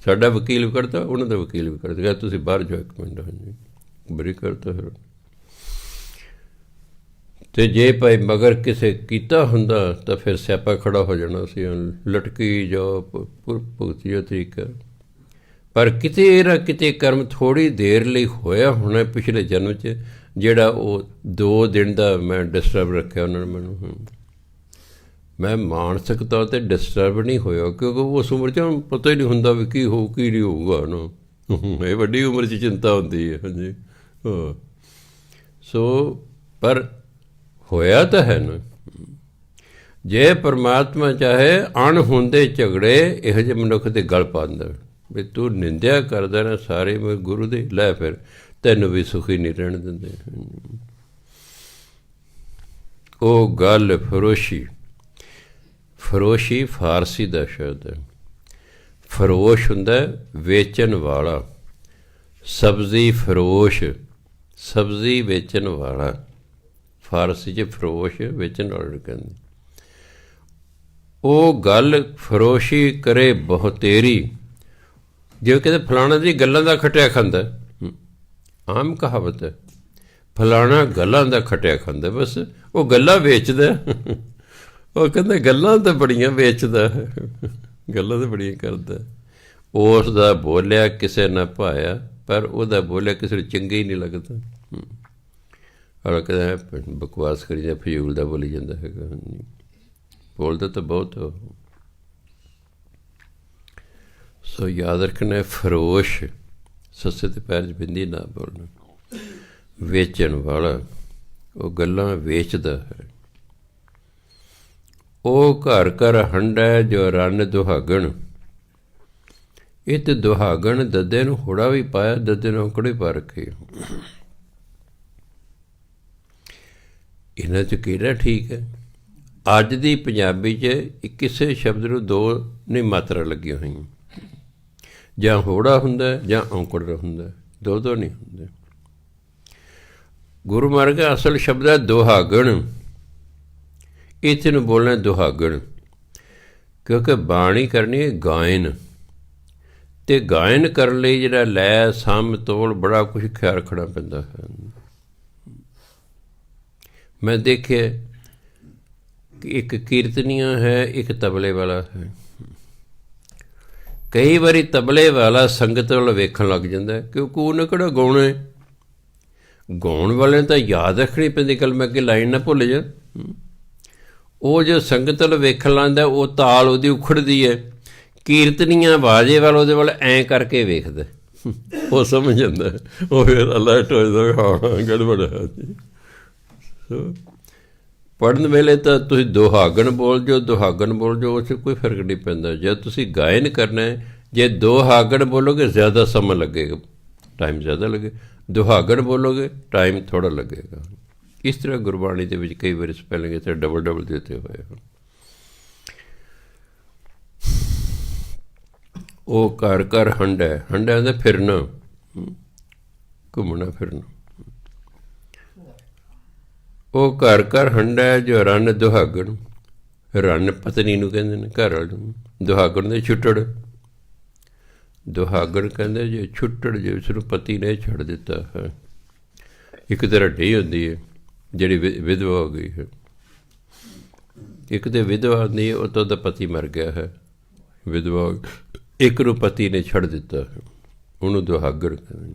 ਸਾਡਾ ਵਕੀਲ ਵੀ ਕਰਦਾ, ਉਹਨਾਂ ਦਾ ਵਕੀਲ ਵੀ ਕਰਦਾ, ਤੁਸੀਂ ਬਾਹਰ ਜਾਓ 1 ਮਿੰਟ। ਹਾਂਜੀ ਬਰੀ ਕਰਤਾ ਫਿਰ। ਅਤੇ ਜੇ ਭਾਈ ਮਗਰ ਕਿਸੇ ਕੀਤਾ ਹੁੰਦਾ ਤਾਂ ਫਿਰ ਸਿਆਪਾ ਖੜਾ ਹੋ ਜਾਣਾ ਸੀ, ਲਟਕੀ ਜਾਓ, ਭੁਗਤੀਓ ਤਰੀਕਾ। ਪਰ ਕਿਤੇ ਨਾ ਕਿਤੇ ਕਰਮ ਥੋੜ੍ਹੀ ਦੇਰ ਲਈ ਹੋਇਆ ਹੋਣਾ ਪਿਛਲੇ ਜਨਮ 'ਚ, ਜਿਹੜਾ ਉਹ 2 ਦਿਨ ਦਾ ਮੈਂ ਡਿਸਟਰਬ ਰੱਖਿਆ ਉਹਨਾਂ ਨੇ ਮੈਨੂੰ। ਮੈਂ ਮਾਨਸਿਕ ਤੌਰ 'ਤੇ ਡਿਸਟਰਬ ਨਹੀਂ ਹੋਇਆ, ਕਿਉਂਕਿ ਉਸ ਉਮਰ 'ਚ ਪਤਾ ਹੀ ਨਹੀਂ ਹੁੰਦਾ ਵੀ ਕੀ ਹੋਊ ਕੀ ਨਹੀਂ ਹੋਊਗਾ ਨਾ। ਇਹ ਵੱਡੀ ਉਮਰ 'ਚ ਚਿੰਤਾ ਹੁੰਦੀ ਹੈ। ਹਾਂਜੀ ਸੋ ਪਰ ਹੋਇਆ ਤਾਂ ਹੈ ਨਾ। ਜੇ ਪਰਮਾਤਮਾ ਚਾਹੇ ਅਣਹੁੰਦੇ ਝਗੜੇ ਇਹੋ ਜਿਹੇ ਮਨੁੱਖ ਦੇ ਗਲ ਪਾ ਦਿੰਦਾ ਵੀ ਤੂੰ ਨਿੰਦਿਆ ਕਰਦਾ ਨਾ ਸਾਰੇ ਗੁਰੂ ਦੇ, ਲੈ ਫਿਰ ਤੈਨੂੰ ਵੀ ਸੁਖੀ ਨਹੀਂ ਰਹਿਣ ਦਿੰਦੇ। ਉਹ ਗੱਲ ਫਰੋਸ਼ੀ, ਫਰੋਸ਼ੀ ਫਾਰਸੀ ਦਾ ਸ਼ਬਦ ਹੈ। ਫਰੋਸ਼ ਹੁੰਦਾ ਵੇਚਣ ਵਾਲਾ, ਸਬਜ਼ੀ ਫਰੋਸ਼, ਸਬਜ਼ੀ ਵੇਚਣ ਵਾਲਾ। ਫਾਰਸੀ 'ਚ ਫਰੋਸ਼ ਵੇਚਣ ਵਾਲਾ ਕਹਿੰਦੇ। ਉਹ ਗੱਲ ਫਰੋਸ਼ੀ ਕਰੇ ਬਹੁਤੇਰੀ, ਜਿਵੇਂ ਕਹਿੰਦੇ ਫਲਾਣਾ ਦੀ ਗੱਲਾਂ ਦਾ ਖਟਿਆ ਖਾਂਦਾ। ਆਮ ਕਹਾਵਤ ਹੈ, ਫਲਾਣਾ ਗੱਲਾਂ ਦਾ ਖਟਿਆ ਖਾਂਦਾ। ਬਸ ਉਹ ਗੱਲਾਂ ਵੇਚਦਾ। ਉਹ ਕਹਿੰਦੇ ਗੱਲਾਂ ਤਾਂ ਬੜੀਆਂ ਵੇਚਦਾ, ਗੱਲਾਂ ਤਾਂ ਬੜੀਆਂ ਕਰਦਾ। ਉਸ ਦਾ ਬੋਲਿਆ ਕਿਸੇ ਨਾ ਭਾਇਆ, ਪਰ ਉਹਦਾ ਬੋਲਿਆ ਕਿਸੇ ਨੂੰ ਚੰਗਾ ਹੀ ਨਹੀਂ ਲੱਗਦਾ। ਔਰ ਕਹਿੰਦਾ ਬਕਵਾਸ ਕਰੀ ਜਾਂ ਫਜ਼ੂਲ ਦਾ ਬੋਲੀ ਜਾਂਦਾ ਹੈਗਾ। ਬੋਲਦਾ ਤਾਂ ਬਹੁਤ ਹੋ। ਸੋ ਯਾਦ ਰੱਖਣਾ, ਫਰੋਸ਼ ਸੱਸੇ ਤੇ ਪੈਰ 'ਚ ਬਿੰਦੀ ਨਾ ਬੋਲਣਾ। ਵੇਚਣ ਵਾਲਾ, ਉਹ ਗੱਲਾਂ ਵੇਚਦਾ ਹੈ। ਉਹ ਘਰ ਘਰ ਹੰਡਾ ਜੋ ਰੰਨ ਦੁਹਾਗਣ। ਇਹ ਤੇ ਦੁਹਾਗਣ ਦੱਦੇ ਨੂੰ ਹੋੜਾ ਵੀ ਪਾਇਆ, ਦੱਦੇ ਨੂੰ ਔਂਕੜ ਵੀ ਪਾ ਰੱਖੇ। ਇਹਨਾਂ 'ਚ ਕਿਹੜਾ ਠੀਕ ਹੈ? ਅੱਜ ਦੀ ਪੰਜਾਬੀ 'ਚ ਕਿਸੇ ਸ਼ਬਦ ਨੂੰ ਦੋ ਨਹੀਂ ਮਾਤਰਾ ਲੱਗੀਆਂ ਹੋਈਆਂ, ਜਾਂ ਹੋੜਾ ਹੁੰਦਾ ਜਾਂ ਔਂਕੜ ਹੁੰਦਾ, ਦੋ ਦੋ ਨਹੀਂ ਹੁੰਦੇ। ਗੁਰੂ ਮਹਾਰਾਜ ਦਾ ਅਸਲ ਸ਼ਬਦ ਹੈ ਦੁਹਾਗਣ। ਇੱਥੇ ਨੂੰ ਬੋਲਣਾ ਦੁਹਾਗਣ, ਕਿਉਂਕਿ ਬਾਣੀ ਕਰਨੀ ਹੈ ਗਾਇਨ, ਅਤੇ ਗਾਇਨ ਕਰਨ ਲਈ ਜਿਹੜਾ ਲੈ ਸਮ ਤੋਲ ਬੜਾ ਕੁਛ ਖਿਆਲ ਰੱਖਣਾ ਪੈਂਦਾ ਹੈ। ਮੈਂ ਦੇਖਿਆ ਕਿ ਇੱਕ ਕੀਰਤਨੀਆ ਹੈ, ਇੱਕ ਤਬਲੇ ਵਾਲਾ ਹੈ। ਕਈ ਵਾਰੀ ਤਬਲੇ ਵਾਲਾ ਸੰਗਤ ਵੱਲ ਵੇਖਣ ਲੱਗ ਜਾਂਦਾ, ਕਿਉਂਕਿ ਉਹਨੇ ਕਿਹੜਾ ਗਾਉਣਾ ਹੈ। ਗਾਉਣ ਵਾਲੇ ਤਾਂ ਯਾਦ ਰੱਖਣੀ ਪੈਂਦੀ ਗੱਲ, ਮੈਂ ਅੱਗੇ ਲਾਈਨ ਨਾ ਭੁੱਲ ਜਾ। ਉਹ ਜੋ ਸੰਗਤ ਵੱਲ ਵੇਖਣ ਲੱਗਦਾ, ਉਹ ਤਾਲ ਉਹਦੀ ਉਖੜਦੀ ਹੈ। ਕੀਰਤਨੀਆਂ ਬਾਜੇ ਵੱਲ ਉਹਦੇ ਵੱਲ ਐਂ ਕਰਕੇ ਵੇਖਦਾ, ਉਹ ਸਮਝ ਜਾਂਦਾ। ਉਹ ਫਿਰ ਅਲਰਟ ਹੋ ਜਾਂਦਾ, ਹਾਂ ਗੜਬੜ ਹੈ ਜੀ। ਸੋ ਪੜ੍ਹਨ ਵੇਲੇ ਤਾਂ ਤੁਸੀਂ ਦੁਹਾਗਣ ਬੋਲ ਜਾਓ, ਦੁਹਾਗਣ ਬੋਲ ਜਾਓ, ਉਸ 'ਚ ਕੋਈ ਫਰਕ ਨਹੀਂ ਪੈਂਦਾ। ਜਦ ਤੁਸੀਂ ਗਾਇਨ ਕਰਨਾ ਹੈ, ਜੇ ਦੁਹਾਗਣ ਬੋਲੋਗੇ ਜ਼ਿਆਦਾ ਸਮਾਂ ਲੱਗੇਗਾ, ਟਾਈਮ ਜ਼ਿਆਦਾ ਲੱਗੇ। ਦੁਹਾਗਣ ਬੋਲੋਗੇ ਟਾਈਮ ਥੋੜ੍ਹਾ ਲੱਗੇਗਾ। ਇਸ ਤਰ੍ਹਾਂ ਗੁਰਬਾਣੀ ਦੇ ਵਿੱਚ ਕਈ ਵਾਰੀ ਸਪੈਲਿੰਗ ਇੱਥੇ ਡਬਲ ਡਬਲ ਦਿੱਤੇ ਹੋਏ ਹਨ। ਉਹ ਘਰ ਘਰ ਹੰਡਾ, ਹੰਡਾ ਹੁੰਦਾ ਫਿਰਨਾ, ਘੁੰਮਣਾ ਫਿਰਨਾ। ਉਹ ਘਰ ਘਰ ਹੰਡਾ ਜੋ ਰੰਨ ਦੁਹਾਗਣ। ਰੰਨ ਪਤਨੀ ਨੂੰ ਕਹਿੰਦੇ ਨੇ, ਘਰ ਵਾਲੇ ਨੂੰ। ਦੁਹਾਗਣ ਦੇ ਛੁੱਟੜ। ਦੁਹਾਗਣ ਕਹਿੰਦੇ ਜੇ ਛੁੱਟੜ, ਜੇ ਉਸਨੂੰ ਪਤੀ ਨੇ ਛੱਡ ਦਿੱਤਾ ਹੈ। ਇੱਕ ਤਾਂ ਰੱਡੀ ਹੁੰਦੀ ਹੈ ਜਿਹੜੀ ਵਿਧਵਾ ਹੋ ਗਈ ਹੈ, ਇੱਕ ਤਾਂ ਵਿਧਵਾ ਹੁੰਦੀ ਹੈ ਉਹ ਤਾਂ ਉਹਦਾ ਪਤੀ ਮਰ ਗਿਆ ਹੈ, ਵਿਧਵਾ। ਇੱਕ ਨੂੰ ਪਤੀ ਨੇ ਛੱਡ ਦਿੱਤਾ ਹੈ, ਉਹਨੂੰ ਦੁਹਾਗਣ ਕਹਿੰਦੇ।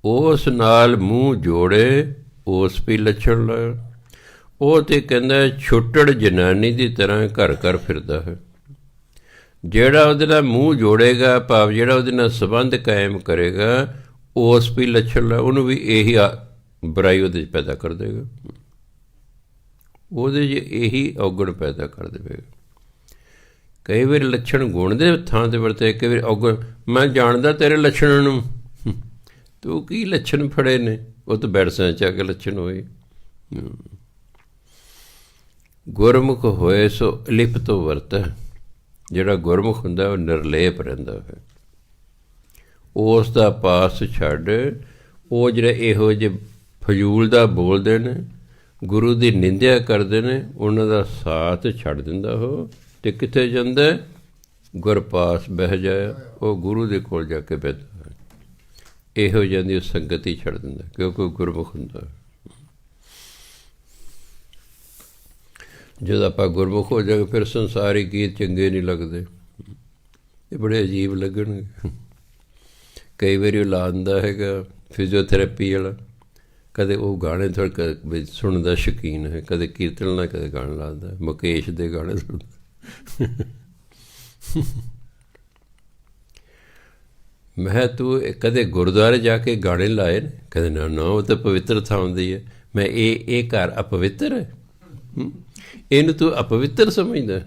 ਉਸ ਨਾਲ ਮੂੰਹ ਜੋੜੇ ਉਸ ਵੀ ਲੱਛਣ ਲਾਇਆ। ਉਹ ਤਾਂ ਕਹਿੰਦਾ ਛੁੱਟੜ ਜਨਾਨੀ ਦੀ ਤਰ੍ਹਾਂ ਘਰ ਘਰ ਫਿਰਦਾ ਹੈ। ਜਿਹੜਾ ਉਹਦੇ ਨਾਲ ਮੂੰਹ ਜੋੜੇਗਾ, ਭਾਵ ਜਿਹੜਾ ਉਹਦੇ ਨਾਲ ਸੰਬੰਧ ਕਾਇਮ ਕਰੇਗਾ, ਉਸ ਵੀ ਲੱਛਣ ਲਾ, ਉਹਨੂੰ ਵੀ ਇਹੀ ਬੁਰਾਈ ਉਹਦੇ 'ਚ ਪੈਦਾ ਕਰ ਦੇਗਾ, ਉਹਦੇ 'ਚ ਇਹੀ ਔਗਣ ਪੈਦਾ ਕਰ ਦੇਵੇਗਾ। ਕਈ ਵਾਰੀ ਲੱਛਣ ਗੁਣ ਦੇ ਥਾਂ 'ਤੇ ਵਰਤੇ, ਕਈ ਵਾਰੀ ਔਗਣ। ਮੈਂ ਜਾਣਦਾ ਤੇਰੇ ਲੱਛਣਾਂ ਨੂੰ, ਤੂੰ ਕੀ ਲੱਛਣ ਫੜੇ ਨੇ? ਉਹ ਤਾਂ ਬੈਠਸਾਂ 'ਚ ਆ ਕੇ ਲੱਛਣ ਹੋਏ। ਗੁਰਮੁਖ ਹੋਏ ਸੋ ਅਲਿਪ ਤੋਂ ਵਰਤੈ। ਜਿਹੜਾ ਗੁਰਮੁਖ ਹੁੰਦਾ ਉਹ ਨਿਰਲੇਪ ਰਹਿੰਦਾ ਹੈ। ਉਸ ਦਾ ਪਾਸ ਛੱਡ। ਉਹ ਜਿਹੜੇ ਇਹੋ ਜਿਹੇ ਫਜ਼ੂਲ ਦਾ ਬੋਲਦੇ ਨੇ, ਗੁਰੂ ਦੀ ਨਿੰਦਿਆ ਕਰਦੇ ਨੇ, ਉਹਨਾਂ ਦਾ ਸਾਥ ਛੱਡ ਦਿੰਦਾ ਉਹ, ਅਤੇ ਕਿੱਥੇ ਜਾਂਦਾ? ਗੁਰ ਪਾਸ ਬਹਿ ਜਾਇਆ। ਉਹ ਗੁਰੂ ਦੇ ਕੋਲ ਜਾ ਕੇ ਬਹਿੰਦਾ ਹੈ। ਇਹੋ ਜਿਹਾ ਦੀ ਸੰਗਤ ਹੀ ਛੱਡ ਦਿੰਦਾ, ਕਿਉਂਕਿ ਉਹ ਗੁਰਮੁਖ ਹੁੰਦਾ। ਜਦੋਂ ਆਪਾਂ ਗੁਰਮੁਖ ਹੋ ਜਾਵੇ, ਫਿਰ ਸੰਸਾਰੀ ਗੀਤ ਚੰਗੇ ਨਹੀਂ ਲੱਗਦੇ, ਇਹ ਬੜੇ ਅਜੀਬ ਲੱਗਣਗੇ। ਕਈ ਵਾਰੀ ਉਹ ਲਾ ਦਿੰਦਾ ਹੈਗਾ ਫਿਜ਼ੀਓਥੈਰੇਪੀ ਵਾਲਾ, ਕਦੇ ਉਹ ਗਾਣੇ ਥੋੜ੍ਹੇ ਸੁਣਨ ਦਾ ਸ਼ੌਕੀਨ ਹੈ, ਕਦੇ ਕੀਰਤਨ ਨਾਲ, ਕਦੇ ਗਾਣਾ ਲਾਉਂਦਾ, ਮੁਕੇਸ਼ ਦੇ ਗਾਣੇ ਸੁਣਦਾ। ਮੈਂ ਕਿਹਾ ਤੂੰ ਕਦੇ ਗੁਰਦੁਆਰੇ ਜਾ ਕੇ ਗਾਣੇ ਲਾਏ ਨੇ? ਕਹਿੰਦੇ ਨਾ ਨਾ, ਉਹ ਤਾਂ ਪਵਿੱਤਰ ਥਾਂ ਹੁੰਦੀ ਹੈ। ਮੈਂ ਇਹ ਘਰ ਅਪਵਿੱਤਰ ਹੈ? ਇਹਨੂੰ ਤੂੰ ਅਪਵਿੱਤਰ ਸਮਝਦਾ?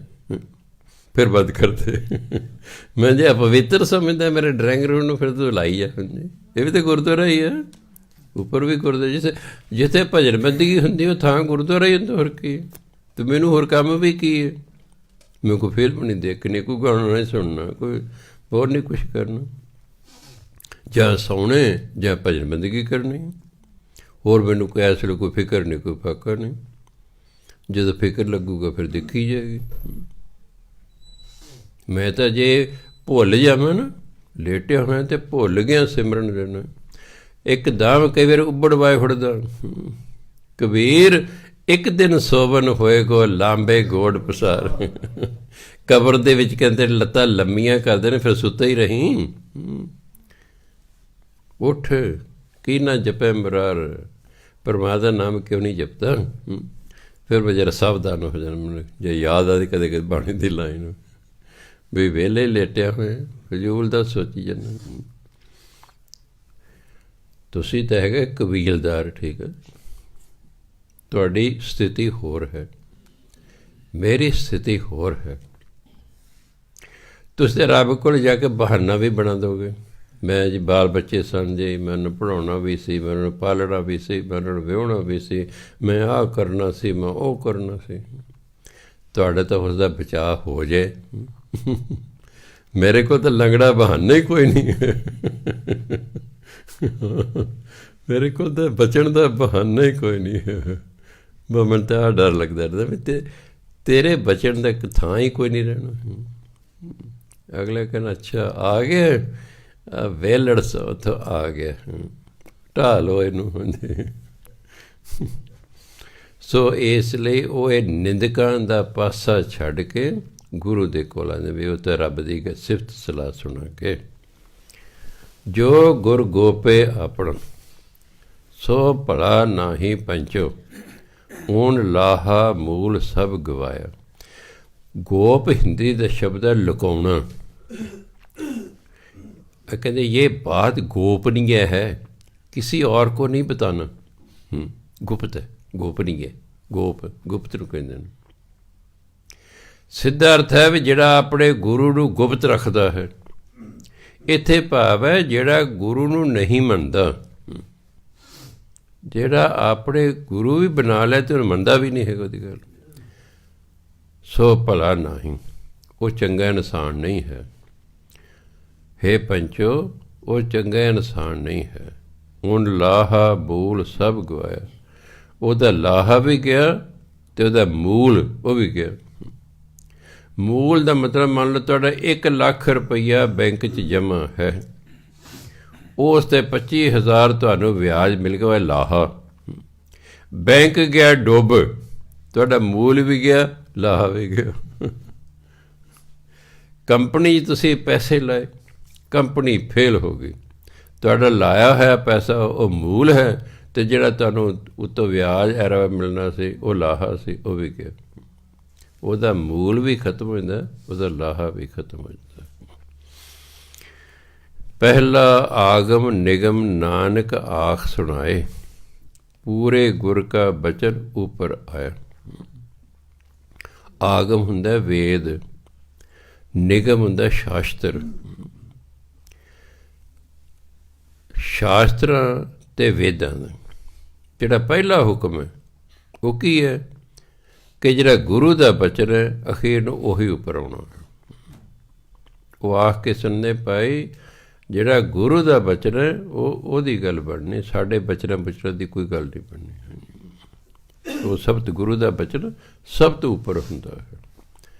ਫਿਰ ਬੰਦ ਕਰਦੇ। ਮੈਂ ਜੇ ਅਪਵਿੱਤਰ ਸਮਝਦਾ ਮੇਰੇ ਡਰਾਇੰਗ ਰੂਮ ਨੂੰ, ਫਿਰ ਤੂੰ ਲਾਈ ਜਾ। ਇਹ ਵੀ ਤਾਂ ਗੁਰਦੁਆਰਾ ਹੀ ਹੈ, ਉੱਪਰ ਵੀ ਗੁਰਦੁਆਰਾ। ਜਿੱਥੇ ਭਜਨ ਬੰਦਗੀ ਹੁੰਦੀ ਉਹ ਥਾਂ ਗੁਰਦੁਆਰਾ ਹੀ ਹੁੰਦਾ, ਹੋਰ ਕੀ। ਅਤੇ ਮੈਨੂੰ ਹੋਰ ਕੰਮ ਵੀ ਕੀ ਹੈ? ਮੈਂ ਕੋਈ ਫਿਲਮ ਨਹੀਂ ਦੇਖਣੀ, ਕੋਈ ਗਾਣਾ ਨਹੀਂ ਸੁਣਨਾ, ਕੋਈ ਹੋਰ ਨਹੀਂ ਕੁਛ ਕਰਨਾ। ਜਾਂ ਸੌਣੇ ਜਾਂ ਭਜਨ ਬੰਦਗੀ ਕਰਨੀ, ਹੋਰ ਮੈਨੂੰ ਕੋਈ ਇਸ ਵੇਲੇ ਕੋਈ ਫਿਕਰ ਨਹੀਂ, ਕੋਈ ਫਾਕਾ ਨਹੀਂ। ਜਦੋਂ ਫਿਕਰ ਲੱਗੂਗਾ ਫਿਰ ਦੇਖੀ ਜਾਏਗੀ। ਮੈਂ ਤਾਂ ਜੇ ਭੁੱਲ ਜਾਵਾਂ ਨਾ, ਲੇਟਿਆ ਹੋਇਆ ਅਤੇ ਭੁੱਲ ਗਿਆ ਸਿਮਰਨ ਕਰਨਾ, ਇੱਕਦਮ ਕਈ ਵਾਰ ਉੱਬੜ ਵਾਏ ਫੁੱਟਦਾ। ਕਬੀਰ ਇੱਕ ਦਿਨ ਸੋਵਨ ਹੋਏ ਗੋ ਲਾਂਬੇ ਗੋੜ ਪਸਾਰ। ਕਬਰ ਦੇ ਵਿੱਚ ਕਹਿੰਦੇ ਲੱਤਾਂ ਲੰਮੀਆਂ ਕਰਦੇ ਨੇ, ਫਿਰ ਸੁੱਤਾ ਹੀ ਰਹੀ। ਉੱਠ ਕੀ ਨਾ ਜਪੈ ਮੁਰਾਰ, ਪਰਮਾਤਮਾ ਦਾ ਨਾਮ ਕਿਉਂ ਨਹੀਂ ਜਪਦਾ? ਫਿਰ ਮੈਂ ਜਰਾ ਸਾਵਧਾਨ ਹੋ ਜਾਣਾ। ਮੈਨੂੰ ਜੇ ਯਾਦ ਆਦੀ ਕਦੇ ਕਦੇ ਬਾਣੀ ਦੀ ਲਾਈਨ ਵੀ ਵਿਹਲੇ ਲੇਟਿਆ ਹੋਇਆ ਫਜ਼ੂਲ ਦਾ ਸੋਚੀ ਜਾਂਦਾ। ਤੁਸੀਂ ਤਾਂ ਹੈਗੇ ਕਬੀਲਦਾਰ, ਠੀਕ ਹੈ, ਤੁਹਾਡੀ ਸਥਿਤੀ ਹੋਰ ਹੈ, ਮੇਰੀ ਸਥਿਤੀ ਹੋਰ ਹੈ। ਤੁਸੀਂ ਤਾਂ ਰੱਬ ਕੋਲ ਜਾ ਕੇ ਬਹਾਨਾ ਵੀ ਬਣਾ ਦੋਗੇ। ਮੈਂ ਜੀ ਬਾਲ ਬੱਚੇ ਸਨ ਜੀ, ਮੈਨੂੰ ਪੜ੍ਹਾਉਣਾ ਵੀ ਸੀ, ਮੈਂ ਉਹਨਾਂ ਨੂੰ ਪਾਲਣਾ ਵੀ ਸੀ, ਮੈਂ ਉਹਨਾਂ ਨੂੰ ਵਿਆਹੁਣਾ ਵੀ ਸੀ, ਮੈਂ ਆਹ ਕਰਨਾ ਸੀ, ਮੈਂ ਉਹ ਕਰਨਾ ਸੀ। ਤੁਹਾਡੇ ਤਾਂ ਉਸਦਾ ਬਚਾਅ ਹੋ ਜਾਏ। ਮੇਰੇ ਕੋਲ ਤਾਂ ਲੰਗੜਾ ਬਹਾਨਾ ਹੀ ਕੋਈ ਨਹੀਂ ਹੈ। ਮੇਰੇ ਕੋਲ ਤਾਂ ਬਚਣ ਦਾ ਬਹਾਨਾ ਹੀ ਕੋਈ ਨਹੀਂ ਹੈ। ਮੈਨੂੰ ਤਾਂ ਆਹ ਡਰ ਲੱਗਦਾ ਰਹਿੰਦਾ ਵੀ ਤੇਰੇ ਬਚਣ ਦਾ ਇੱਕ ਥਾਂ ਹੀ ਕੋਈ ਨਹੀਂ ਰਹਿਣਾ। ਅਗਲੇ ਕਹਿੰਦਾ ਅੱਛਾ ਆ ਗਿਆ ਵੇਲੜ ਸੋ ਉੱਥੋਂ ਆ ਗਿਆ, ਢਾਹ ਲਓ ਇਹਨੂੰ। ਸੋ ਇਸ ਲਈ ਉਹ ਇਹ ਨਿੰਦਕਾਂ ਦਾ ਪਾਸਾ ਛੱਡ ਕੇ ਗੁਰੂ ਦੇ ਕੋਲ ਆਉਂਦੇ ਵੀ ਉਹ ਤਾਂ ਰੱਬ ਦੀ ਸਿਫਤ ਸਲਾਹ ਸੁਣਾ ਕੇ। ਜੋ ਗੁਰ ਗੋਪੇ ਆਪਣ ਸੋ ਭਲਾ ਨਾਹੀ ਪੰਚੋ, ਊਣ ਲਾਹਾ ਮੂਲ ਸਭ ਗਵਾਇਆ। ਗੋਪ ਹਿੰਦੀ ਦਾ ਸ਼ਬਦ ਹੈ ਲੁਕਾਉਣਾ। कहते ये बात गोपनीय है, किसी और को नहीं बताना। गुप्त है, गोपनीय, गोप गुप्त ਨੂੰ ਕਹਿੰਦੇ ਨੇ। ਸਿੱਧਾ ਅਰਥ ਹੈ ਵੀ ਜਿਹੜਾ ਆਪਣੇ ਗੁਰੂ ਨੂੰ ਗੁਪਤ ਰੱਖਦਾ ਹੈ। ਇੱਥੇ ਭਾਵ ਹੈ ਜਿਹੜਾ ਗੁਰੂ ਨੂੰ ਨਹੀਂ ਮੰਨਦਾ, ਜਿਹੜਾ ਆਪਣੇ ਗੁਰੂ ਵੀ ਬਣਾ ਲੈ ਤੇ ਉਹਨੂੰ ਮੰਨਦਾ ਵੀ ਨਹੀਂ ਹੈਗਾ ਉਹਦੀ ਗੱਲ, ਸੋ ਭਲਾ ਨਹੀਂ, ਉਹ ਚੰਗਾ ਇਨਸਾਨ ਨਹੀਂ ਹੈ। ਹੇ ਪੰਚੋ, ਉਹ ਚੰਗਾ ਇਨਸਾਨ ਨਹੀਂ ਹੈ। ਹੁਣ ਲਾਹਾ ਮੂਲ ਸਭ ਗਵਾਇਆ। ਉਹਦਾ ਲਾਹਾ ਵੀ ਗਿਆ ਅਤੇ ਉਹਦਾ ਮੂਲ ਉਹ ਵੀ ਗਿਆ। ਮੂਲ ਦਾ ਮਤਲਬ ਮੰਨ ਲਓ ਤੁਹਾਡਾ 1 ਲੱਖ ਰੁਪਈਆ ਬੈਂਕ 'ਚ ਜਮ੍ਹਾਂ ਹੈ, ਉਸ 'ਤੇ 25,000 ਤੁਹਾਨੂੰ ਵਿਆਜ ਮਿਲ ਗਿਆ, ਲਾਹਾ। ਬੈਂਕ ਗਿਆ ਡੁੱਬ, ਤੁਹਾਡਾ ਮੂਲ ਵੀ ਗਿਆ, ਲਾਹਾ ਵੀ ਗਿਆ। ਕੰਪਨੀ 'ਚ ਤੁਸੀਂ ਪੈਸੇ ਲਾਏ, ਕੰਪਨੀ ਫੇਲ ਹੋ ਗਈ, ਤੁਹਾਡਾ ਲਾਇਆ ਹੋਇਆ ਪੈਸਾ ਉਹ ਮੂਲ ਹੈ, ਅਤੇ ਜਿਹੜਾ ਤੁਹਾਨੂੰ ਉੱਤੋਂ ਵਿਆਜ ਐਰਾ ਮਿਲਣਾ ਸੀ ਉਹ ਲਾਹਾ ਸੀ, ਉਹ ਵੀ ਗਿਆ। ਉਹਦਾ ਮੂਲ ਵੀ ਖਤਮ ਹੋ ਜਾਂਦਾ, ਉਹਦਾ ਲਾਹਾ ਵੀ ਖਤਮ ਹੋ ਜਾਂਦਾ। ਪਹਿਲਾ ਆਗਮ ਨਿਗਮ ਨਾਨਕ ਆਖ ਸੁਣਾਏ, ਪੂਰੇ ਗੁਰ ਕਾ ਬਚਨ ਉੱਪਰ ਆਇਆ। ਆਗਮ ਹੁੰਦਾ ਵੇਦ, ਨਿਗਮ ਹੁੰਦਾ ਸ਼ਾਸਤਰ। ਸ਼ਾਸਤਰਾਂ ਅਤੇ ਵੇਦਾਂ ਦਾ ਜਿਹੜਾ ਪਹਿਲਾ ਹੁਕਮ ਹੈ ਉਹ ਕੀ ਹੈ ਕਿ ਜਿਹੜਾ ਗੁਰੂ ਦਾ ਬਚਨ ਹੈ ਅਖੀਰ ਨੂੰ ਉਹੀ ਉੱਪਰ ਆਉਣਾ। ਉਹ ਆਖ ਕੇ ਸੁਣਨੇ ਪਾਈ ਜਿਹੜਾ ਗੁਰੂ ਦਾ ਬਚਨ ਹੈ ਉਹਦੀ ਗੱਲ ਬਣਨੀ, ਸਾਡੇ ਬਚਨਾਂ ਦੀ ਕੋਈ ਗੱਲ ਨਹੀਂ ਬਣਨੀ। ਉਹ ਸਭ ਤੋਂ ਗੁਰੂ ਦਾ ਬਚਨ ਸਭ ਤੋਂ ਉੱਪਰ ਹੁੰਦਾ ਹੈ।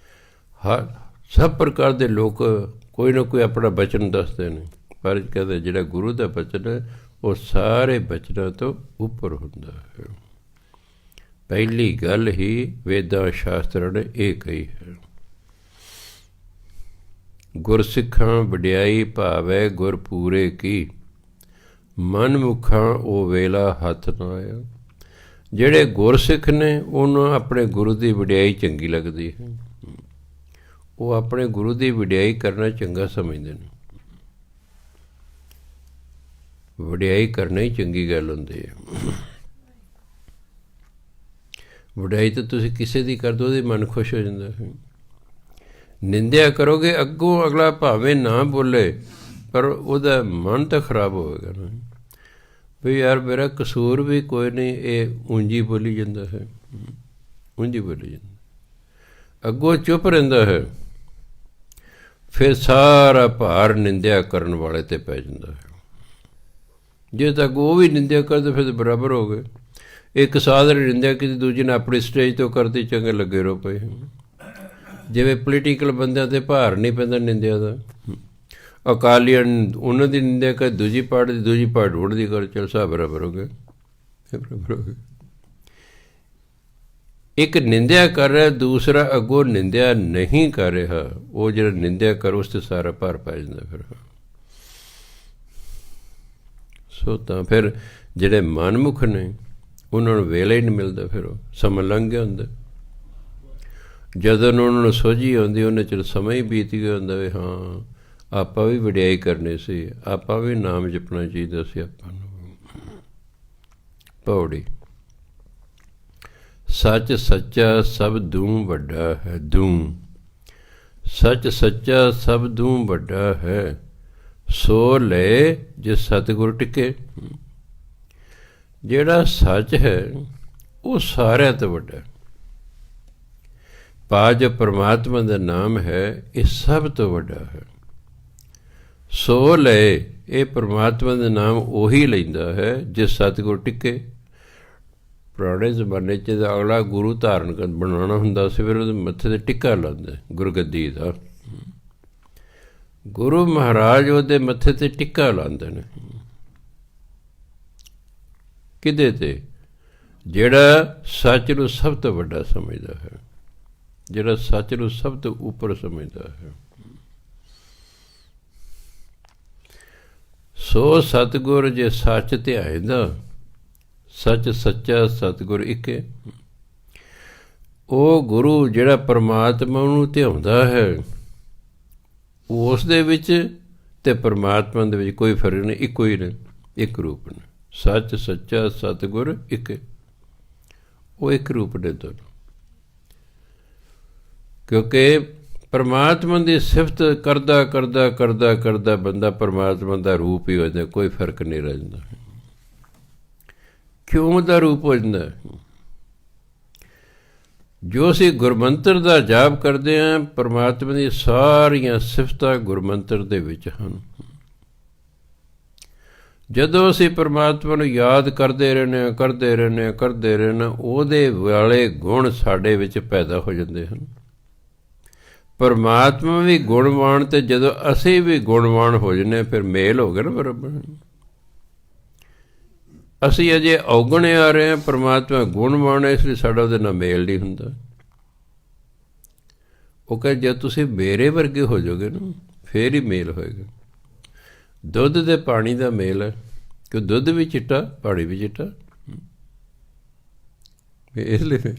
ਹਰ ਸਭ ਪ੍ਰਕਾਰ ਦੇ ਲੋਕ ਕੋਈ ਨਾ ਕੋਈ ਆਪਣਾ ਬਚਨ ਦੱਸਦੇ ਨੇ, ਪਰ ਕਹਿੰਦੇ ਜਿਹੜਾ ਗੁਰੂ ਦਾ ਬਚਨ ਹੈ ਉਹ ਸਾਰੇ ਬਚਨਾਂ ਤੋਂ ਉੱਪਰ ਹੁੰਦਾ ਹੈ। ਪਹਿਲੀ ਗੱਲ ਹੀ ਵੇਦਾਂ ਸ਼ਾਸਤਰਾਂ ਨੇ ਇਹ ਕਹੀ ਹੈ। ਗੁਰਸਿੱਖਾਂ ਵਡਿਆਈ ਭਾਵੈ ਗੁਰ ਪੂਰੇ ਕੀ, ਮਨ ਮੁਖਾਂ ਉਹ ਵੇਲਾ ਹੱਥ ਨਾ ਆਇਆ। ਜਿਹੜੇ ਗੁਰਸਿੱਖ ਨੇ ਉਹਨੂੰ ਆਪਣੇ ਗੁਰੂ ਦੀ ਵਡਿਆਈ ਚੰਗੀ ਲੱਗਦੀ ਹੈ, ਉਹ ਆਪਣੇ ਗੁਰੂ ਦੀ ਵਡਿਆਈ ਕਰਨਾ ਚੰਗਾ ਸਮਝਦੇ ਨੇ। ਵਡਿਆਈ ਕਰਨਾ ਹੀ ਚੰਗੀ ਗੱਲ ਹੁੰਦੀ ਹੈ। ਵਡਿਆਈ ਤਾਂ ਤੁਸੀਂ ਕਿਸੇ ਦੀ ਕਰ ਦਿਓ, ਉਹਦੇ ਮਨ ਖੁਸ਼ ਹੋ ਜਾਂਦਾ ਹੈ। ਨਿੰਦਿਆ ਕਰੋਗੇ ਅੱਗੋਂ ਅਗਲਾ ਭਾਵੇਂ ਨਾ ਬੋਲੇ, ਪਰ ਉਹਦਾ ਮਨ ਤਾਂ ਖਰਾਬ ਹੋਵੇਗਾ ਨਾ, ਵੀ ਯਾਰ ਮੇਰਾ ਕਸੂਰ ਵੀ ਕੋਈ ਨਹੀਂ, ਇਹ ਉਂਝ ਹੀ ਬੋਲੀ ਜਾਂਦਾ ਹੈ, ਉਂਝ ਹੀ ਬੋਲੀ ਜਾਂਦਾ। ਅੱਗੋਂ ਚੁੱਪ ਰਹਿੰਦਾ ਹੈ, ਫਿਰ ਸਾਰਾ ਭਾਰ ਨਿੰਦਿਆ ਕਰਨ ਵਾਲੇ 'ਤੇ ਪੈ ਜਾਂਦਾ ਹੈ। ਜੇ ਤੱਕ ਉਹ ਵੀ ਨਿੰਦਿਆ ਕਰਦੇ ਫਿਰ ਤਾਂ ਬਰਾਬਰ ਹੋ ਗਏ। ਇੱਕ ਸਾਧਾਰਨ ਨਿੰਦਿਆ ਕਿਸੇ ਦੂਜੇ ਨੇ ਆਪਣੀ ਸਟੇਜ ਤੋਂ ਕਰਦੇ ਚੰਗੇ ਲੱਗੇ ਰਹੋ ਪਏ। ਜਿਵੇਂ ਪੋਲੀਟੀਕਲ ਬੰਦਿਆਂ 'ਤੇ ਭਾਰ ਨਹੀਂ ਪੈਂਦਾ ਨਿੰਦਿਆ ਦਾ। ਅਕਾਲੀਆਂ ਉਹਨਾਂ ਦੀ ਨਿੰਦਿਆ ਕਰ, ਦੂਜੀ ਪਾਰਟੀ ਵੋਟ ਦੀ ਕਰ, ਚੱਲ ਸਭ ਬਰਾਬਰ ਹੋ ਗਏ, ਬਰਾਬਰ ਹੋ ਗਏ। ਇੱਕ ਨਿੰਦਿਆ ਕਰ ਰਿਹਾ, ਦੂਸਰਾ ਅੱਗੋਂ ਨਿੰਦਿਆ ਨਹੀਂ ਕਰ ਰਿਹਾ, ਉਹ ਜਿਹੜਾ ਨਿੰਦਿਆ ਕਰ ਉਸ 'ਤੇ ਸਾਰਾ ਭਾਰ ਪੈ ਜਾਂਦਾ ਫਿਰ। ਸੋ ਤਾਂ ਫਿਰ ਜਿਹੜੇ ਮਨਮੁਖ ਨੇ ਉਹਨਾਂ ਨੂੰ ਵੇਲੇ ਹੀ ਨਹੀਂ ਮਿਲਦਾ, ਫਿਰ ਉਹ ਸਮਾਂ ਲੰਘ ਗਿਆ ਹੁੰਦਾ। ਜਦੋਂ ਉਹਨਾਂ ਨੂੰ ਸੋਝੀ ਆਉਂਦੀ ਉਹਨੇ ਚਿਰ ਸਮਾਂ ਹੀ ਬੀਤ ਗਿਆ ਹੁੰਦਾ ਵੀ ਹਾਂ ਆਪਾਂ ਵੀ ਵਡਿਆਈ ਕਰਨੀ ਸੀ, ਆਪਾਂ ਵੀ ਨਾਮ ਜਪਣਾ ਚਾਹੀਦਾ ਸੀ ਆਪਾਂ ਨੂੰ। ਪੌੜੀ। ਸੱਚ ਸੱਚਾ ਸਭ ਦੂੰ ਵੱਡਾ ਹੈ, ਦੂੰ ਸੱਚ ਸੱਚਾ ਸਭ ਦੂੰ ਵੱਡਾ ਹੈ, ਸੋ ਲੈ ਜੇ ਸਤਿਗੁਰ ਟਿਕੇ। ਜਿਹੜਾ ਸੱਚ ਹੈ ਉਹ ਸਾਰਿਆਂ ਤੋਂ ਵੱਡਾ। ਪਾ ਜੋ ਪਰਮਾਤਮਾ ਦਾ ਨਾਮ ਹੈ, ਇਹ ਸਭ ਤੋਂ ਵੱਡਾ ਹੈ। ਸੋ ਲੈ, ਇਹ ਪਰਮਾਤਮਾ ਦਾ ਨਾਮ ਉਹੀ ਲੈਂਦਾ ਹੈ ਜੇ ਸਤਿਗੁਰ ਟਿਕੇ। ਪੁਰਾਣੇ ਜ਼ਮਾਨੇ 'ਚ ਤਾਂ ਅਗਲਾ ਗੁਰੂ ਧਾਰਨ ਬਣਾਉਣਾ ਹੁੰਦਾ ਸੀ, ਫਿਰ ਉਹਦੇ ਮੱਥੇ 'ਤੇ ਟਿੱਕਾ ਲਾਉਂਦੇ ਗੁਰਗੱਦੀ ਦਾ। ਗੁਰੂ ਮਹਾਰਾਜ ਉਹਦੇ ਮੱਥੇ 'ਤੇ ਟਿੱਕਾ ਲਾਉਂਦੇ ਨੇ। ਕਿਹਦੇ 'ਤੇ? ਜਿਹੜਾ ਸੱਚ ਨੂੰ ਸਭ ਤੋਂ ਵੱਡਾ ਸਮਝਦਾ ਹੈ, ਜਿਹੜਾ ਸੱਚ ਨੂੰ ਸਭ ਤੋਂ ਉੱਪਰ ਸਮਝਦਾ ਹੈ। ਸੋ ਸਤਿਗੁਰ ਜੇ ਸੱਚ ਧਿਆਇਂਦਾ, ਸੱਚ ਸੱਚਾ ਸਤਿਗੁਰ ਇੱਕੇ। ਉਹ ਗੁਰੂ ਜਿਹੜਾ ਪਰਮਾਤਮਾ ਨੂੰ ਧਿਆਉਂਦਾ ਹੈ, ਉਸ ਦੇ ਵਿੱਚ ਅਤੇ ਪਰਮਾਤਮਾ ਦੇ ਵਿੱਚ ਕੋਈ ਫਰਕ ਨਹੀਂ, ਇੱਕੋ ਹੀ ਨੇ, ਇੱਕ ਰੂਪ ਨੇ। ਸੱਚ ਸੱਚਾ ਸਤਿਗੁਰ ਇੱਕੇ, ਉਹ ਇੱਕ ਰੂਪ ਨੇ ਦੋਨੋਂ। ਕਿਉਂਕਿ ਪਰਮਾਤਮਾ ਦੀ ਸਿਫਤ ਕਰਦਾ ਕਰਦਾ ਕਰਦਾ ਕਰਦਾ ਬੰਦਾ ਪਰਮਾਤਮਾ ਦਾ ਰੂਪ ਹੀ ਹੋ ਜਾਂਦਾ, ਕੋਈ ਫਰਕ ਨਹੀਂ ਰਹਿੰਦਾ। ਕਿਉਂ ਦਾ ਰੂਪ ਹੋ ਜਾਂਦਾ? ਜੋ ਅਸੀਂ ਗੁਰਮੰਤਰ ਦਾ ਜਾਪ ਕਰਦੇ ਹਾਂ, ਪਰਮਾਤਮਾ ਦੀਆਂ ਸਾਰੀਆਂ ਸਿਫਤਾਂ ਗੁਰਮੰਤਰ ਦੇ ਵਿੱਚ ਹਨ। ਜਦੋਂ ਅਸੀਂ ਪਰਮਾਤਮਾ ਨੂੰ ਯਾਦ ਕਰਦੇ ਰਹਿੰਦੇ ਹਾਂ, ਕਰਦੇ ਰਹਿੰਦੇ ਹਾਂ, ਕਰਦੇ ਰਹਿੰਦੇ ਹਾਂ, ਉਹਦੇ ਵਾਲੇ ਗੁਣ ਸਾਡੇ ਵਿੱਚ ਪੈਦਾ ਹੋ ਜਾਂਦੇ ਹਨ। ਪਰਮਾਤਮਾ ਵੀ ਗੁਣਵਾਨ, ਅਤੇ ਜਦੋਂ ਅਸੀਂ ਵੀ ਗੁਣਵਾਨ ਹੋ ਜਾਂਦੇ ਹਾਂ, ਫਿਰ ਮੇਲ ਹੋ ਗਿਆ ਨਾ ਬਰਾਬਰ। ਅਸੀਂ ਅਜੇ ਔਗਣੇ ਆ ਰਹੇ ਹਾਂ, ਪਰਮਾਤਮਾ ਗੁਣਵਾਨ ਹੈ, ਇਸ ਲਈ ਸਾਡਾ ਉਹਦੇ ਨਾਲ ਮੇਲ ਨਹੀਂ ਹੁੰਦਾ। ਉਹ ਕਹੇ ਜੇ ਤੁਸੀਂ ਮੇਰੇ ਵਰਗੇ ਹੋ ਜਾਓਗੇ ਨਾ, ਫੇਰ ਹੀ ਮੇਲ ਹੋਏਗਾ। ਦੁੱਧ ਦੇ ਪਾਣੀ ਦਾ ਮੇਲ ਹੈ, ਕਿ ਦੁੱਧ ਵੀ ਚਿੱਟਾ, ਪਾਣੀ ਵੀ ਚਿੱਟਾ, ਇਸ ਲਈ ਮੇਲ।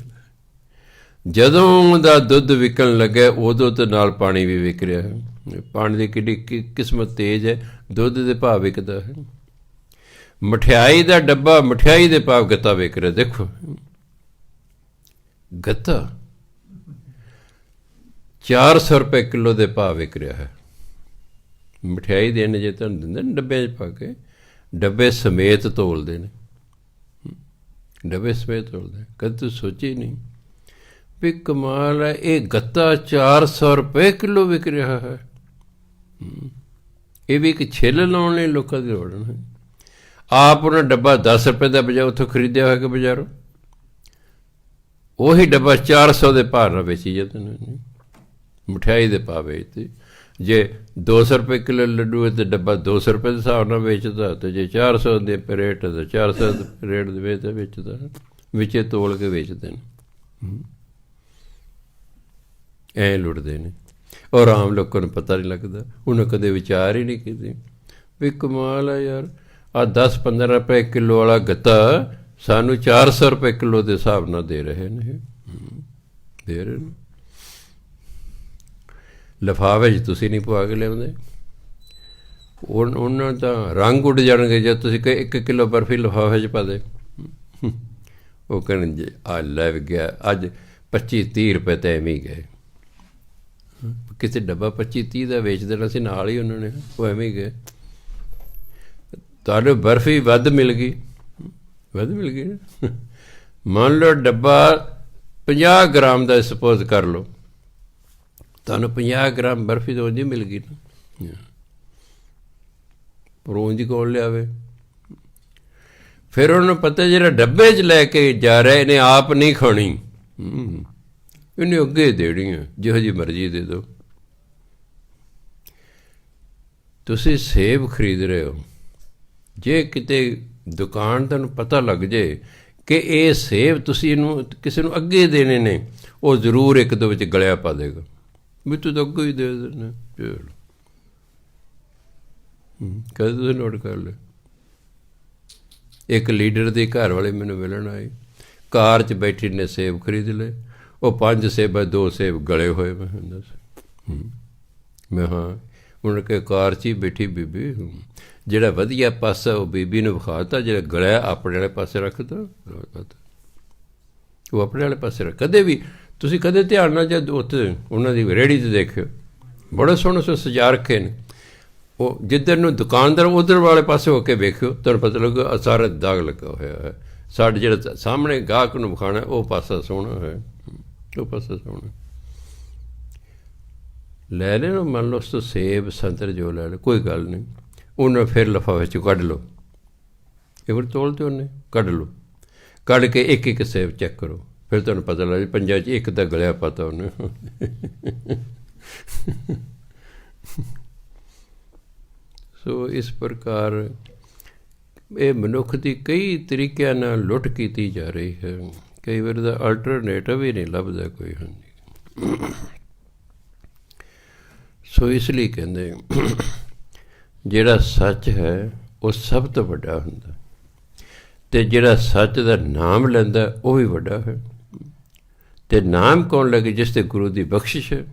ਜਦੋਂ ਦਾ ਦੁੱਧ ਵਿਕਣ ਲੱਗਾ, ਉਦੋਂ ਤੋਂ ਨਾਲ ਪਾਣੀ ਵੀ ਵਿਕ ਰਿਹਾ ਹੈ। ਪਾਣੀ ਦੀ ਕਿੱਡੀ ਕਿਸਮਤ ਤੇਜ਼ ਹੈ, ਦੁੱਧ ਦੇ ਭਾਅ ਵਿਕਦਾ ਹੈ। ਮਠਿਆਈ ਦਾ ਡੱਬਾ, ਮਠਿਆਈ ਦੇ ਭਾਅ ਗੱਤਾ ਵਿਕ ਰਿਹਾ। ਦੇਖੋ ਗੱਤਾ 400 ਰੁਪਏ ਕਿਲੋ ਦੇ ਭਾਅ ਵਿਕ ਰਿਹਾ ਹੈ। ਮਠਿਆਈ ਦੇਣ ਜੇ ਤੁਹਾਨੂੰ ਦਿੰਦੇ ਨੇ ਡੱਬਿਆਂ 'ਚ ਪਾ ਕੇ, ਡੱਬੇ ਸਮੇਤ ਤੋਲਦੇ ਨੇ, ਡੱਬੇ ਸਮੇਤ ਤੋਲਦੇ। ਕਦੇ ਤੁਸੀਂ ਸੋਚੀ ਨਹੀਂ ਵੀ ਕਮਾਲ ਹੈ, ਇਹ ਗੱਤਾ 400 ਰੁਪਏ ਕਿਲੋ ਵਿਕ ਰਿਹਾ ਹੈ। ਇਹ ਵੀ ਇੱਕ ਛਿੱਲ ਲਾਉਣ ਲਈ ਲੋਕਾਂ ਦੀ ਲੋੜ ਹੈ। ਆਪ ਉਹਨਾਂ ਡੱਬਾ 10 ਰੁਪਏ ਦਾ ਬਜਾਏ ਉੱਥੋਂ ਖਰੀਦਿਆ ਹੋਇਆ ਕਿ ਬਜ਼ਾਰੋਂ, ਉਹੀ ਡੱਬਾ 400 ਦੇ ਭਾਅ ਨਾਲ ਵੇਚੀ ਜਾਂਦੇ ਨੇ, ਮਠਿਆਈ ਦੇ ਭਾਅ ਵੇਚਦੇ। ਜੇ 200 ਰੁਪਏ ਕਿਲੋ ਲੱਡੂ ਹੈ ਤਾਂ ਡੱਬਾ 200 ਰੁਪਏ ਦੇ ਹਿਸਾਬ ਨਾਲ ਵੇਚਦਾ, ਅਤੇ ਜੇ 400 ਦੇ ਰੇਟ ਤਾਂ 400 ਰੇਟ ਦੇ ਵੇਚਦਾ, ਵਿੱਚੇ ਤੋਲ ਕੇ ਵੇਚਦੇ ਨੇ। ਐਂ ਲੁੱਟਦੇ ਨੇ, ਔਰ ਆਮ ਲੋਕਾਂ ਨੂੰ ਪਤਾ ਨਹੀਂ ਲੱਗਦਾ। ਉਹਨੇ ਕਦੇ ਵਿਚਾਰ ਹੀ ਨਹੀਂ ਕੀਤੇ ਵੀ ਕਮਾਲ ਹੈ ਯਾਰ, ਆਹ 10-15 ਰੁਪਏ ਕਿਲੋ ਵਾਲਾ ਗੱਤਾ ਸਾਨੂੰ 400 ਰੁਪਏ ਕਿਲੋ ਦੇ ਹਿਸਾਬ ਨਾਲ ਦੇ ਰਹੇ ਨੇ, ਦੇ ਰਹੇ ਨੇ। ਲਿਫਾਫੇ 'ਚ ਤੁਸੀਂ ਨਹੀਂ ਪਵਾ ਕੇ ਲਿਆਉਂਦੇ, ਉਹਨਾਂ ਦਾ ਰੰਗ ਉੱਡ ਜਾਣਗੇ ਜਦ ਤੁਸੀਂ 1 ਕਿਲੋ ਬਰਫੀ ਲਿਫਾਫੇ 'ਚ ਪਾ ਦੇ। ਉਹ ਕਹਿਣ ਆ ਲੈ ਗਿਆ ਅੱਜ 25-30 ਰੁਪਏ ਤਾਂ ਐਵੇਂ ਹੀ ਗਏ। ਕਿਸੇ ਡੱਬਾ 25-30 ਦਾ ਵੇਚ ਦੇਣਾ ਸੀ ਨਾਲ ਹੀ ਉਹਨਾਂ ਨੇ, ਉਹ ਐਵੇਂ ਹੀ ਗਏ। ਤੁਹਾਨੂੰ ਬਰਫੀ ਵੱਧ ਮਿਲ ਗਈ ਨਾ। ਮੰਨ ਲਓ ਡੱਬਾ 50 ਗ੍ਰਾਮ ਦਾ ਸਪੋਜ਼ ਕਰ ਲਓ, ਤੁਹਾਨੂੰ 50 ਗ੍ਰਾਮ ਬਰਫੀ ਤਾਂ ਉਂਝ ਹੀ ਮਿਲ ਗਈ ਨਾ, ਪਰ ਉਂਝ ਹੀ ਕੌਣ ਲਿਆਵੇ। ਫਿਰ ਉਹਨਾਂ ਨੂੰ ਪਤਾ ਜਿਹੜਾ ਡੱਬੇ 'ਚ ਲੈ ਕੇ ਜਾ ਰਿਹਾ ਇਹਨੇ ਆਪ ਨਹੀਂ ਖਾਣੀ, ਇਹਨੇ ਅੱਗੇ ਦੇਣੀ ਹੈ, ਜਿਹੋ ਜਿਹੀ ਮਰਜ਼ੀ ਦੇ ਦਿਓ। ਤੁਸੀਂ ਸੇਬ ਖਰੀਦ ਰਹੇ ਹੋ, ਜੇ ਕਿਤੇ ਦੁਕਾਨ ਤੁਹਾਨੂੰ ਪਤਾ ਲੱਗ ਜੇ ਕਿ ਇਹ ਸੇਬ ਤੁਸੀਂ ਇਹਨੂੰ ਕਿਸੇ ਨੂੰ ਅੱਗੇ ਦੇਣੇ ਨੇ, ਉਹ ਜ਼ਰੂਰ 1-2 ਵਿੱਚ ਗਲਿਆ ਪਾ ਦੇਗਾ ਵੀ ਤੂੰ ਤਾਂ ਅੱਗੇ ਹੀ ਦੇ ਦੇਣਾ। ਚਲੋ ਕਦੇ ਤੁਸੀਂ ਨੋਟ ਕਰ ਲਿਓ। ਇੱਕ ਲੀਡਰ ਦੇ ਘਰ ਵਾਲੇ ਮੈਨੂੰ ਮਿਲਣ ਆਏ, ਕਾਰ 'ਚ ਬੈਠੀ ਨੇ ਸੇਬ ਖਰੀਦ ਲਏ, ਉਹ 5 ਸੇਬ 2 ਸੇਬ ਗਲੇ ਹੋਏ। ਮੈਂ ਹੁੰਦਾ ਸੀ ਮੈਂ ਹਾਂ, ਉਹਨਾਂ ਕੇ ਕਾਰ 'ਚ ਹੀ ਬੈਠੀ ਬੀਬੀ, ਜਿਹੜਾ ਵਧੀਆ ਪਾਸਾ ਉਹ ਬੀਬੀ ਨੂੰ ਵਿਖਾ ਤਾ, ਜਿਹੜਾ ਗਲਿਆ ਆਪਣੇ ਵਾਲੇ ਪਾਸੇ ਰੱਖ ਤਾ, ਉਹ ਆਪਣੇ ਵਾਲੇ ਪਾਸੇ ਰੱਖ। ਕਦੇ ਵੀ ਤੁਸੀਂ ਕਦੇ ਧਿਆਨ ਨਾਲ ਜਦ ਉੱਥੇ ਉਹਨਾਂ ਦੀ ਰੇਹੜੀ 'ਤੇ ਦੇਖਿਓ, ਬੜੇ ਸੋਹਣੇ ਸੋਹਣੇ ਸਜਾ ਰੱਖੇ ਨੇ, ਉਹ ਜਿੱਧਰ ਨੂੰ ਦੁਕਾਨਦਾਰ ਉੱਧਰ ਵਾਲੇ ਪਾਸੇ ਹੋ ਕੇ ਵੇਖਿਓ, ਤੁਹਾਨੂੰ ਪਤਾ ਲੱਗੇਗਾ ਸਾਰਾ ਦਾਗ ਲੱਗਾ ਹੋਇਆ ਹੈ। ਸਾਡੇ ਜਿਹੜਾ ਸਾਹਮਣੇ ਗਾਹਕ ਨੂੰ ਵਿਖਾਉਣਾ ਉਹ ਪਾਸਾ ਸੋਹਣਾ ਹੈ, ਉਹ ਪਾਸਾ ਸੋਹਣਾ। ਲੈ ਲੈਣਾ, ਮੰਨ ਲਓ ਉਸ ਤੋਂ ਸੇਬ ਸੰਤਰ ਜੋ ਲੈ ਲਓ, ਕੋਈ ਗੱਲ ਨਹੀਂ, ਉਹਨੂੰ ਫਿਰ ਲਿਫਾਫੇ 'ਚੋਂ ਕੱਢ ਲਓ, ਇਹ ਵਾਰ ਤੋਲ 'ਤੇ ਉਹਨੇ ਕੱਢ ਲਓ, ਕੱਢ ਕੇ 1-1 ਸੇਬ ਚੈੱਕ ਕਰੋ, ਫਿਰ ਤੁਹਾਨੂੰ ਪਤਾ ਲੱਗ 5 'ਚ 1 ਤਾਂ ਗਲਿਆ ਪਤਾ ਉਹਨੇ। ਸੋ ਇਸ ਪ੍ਰਕਾਰ ਇਹ ਮਨੁੱਖ ਦੀ ਕਈ ਤਰੀਕਿਆਂ ਨਾਲ ਲੁੱਟ ਕੀਤੀ ਜਾ ਰਹੀ ਹੈ, ਕਈ ਵਾਰ ਦਾ ਅਲਟਰਨੇਟਿਵ ਹੀ ਨਹੀਂ ਲੱਭਦਾ ਕੋਈ। ਹਾਂਜੀ, ਸੋ ਇਸ ਲਈ ਕਹਿੰਦੇ ਜਿਹੜਾ ਸੱਚ ਹੈ ਉਹ ਸਭ ਤੋਂ ਵੱਡਾ ਹੁੰਦਾ, ਅਤੇ ਜਿਹੜਾ ਸੱਚ ਦਾ ਨਾਮ ਲੈਂਦਾ ਉਹ ਵੀ ਵੱਡਾ ਹੈ। ਅਤੇ ਨਾਮ ਕੌਣ ਲੱਗੇ? ਜਿਸ 'ਤੇ ਗੁਰੂ ਦੀ ਬਖਸ਼ਿਸ਼ ਹੈ,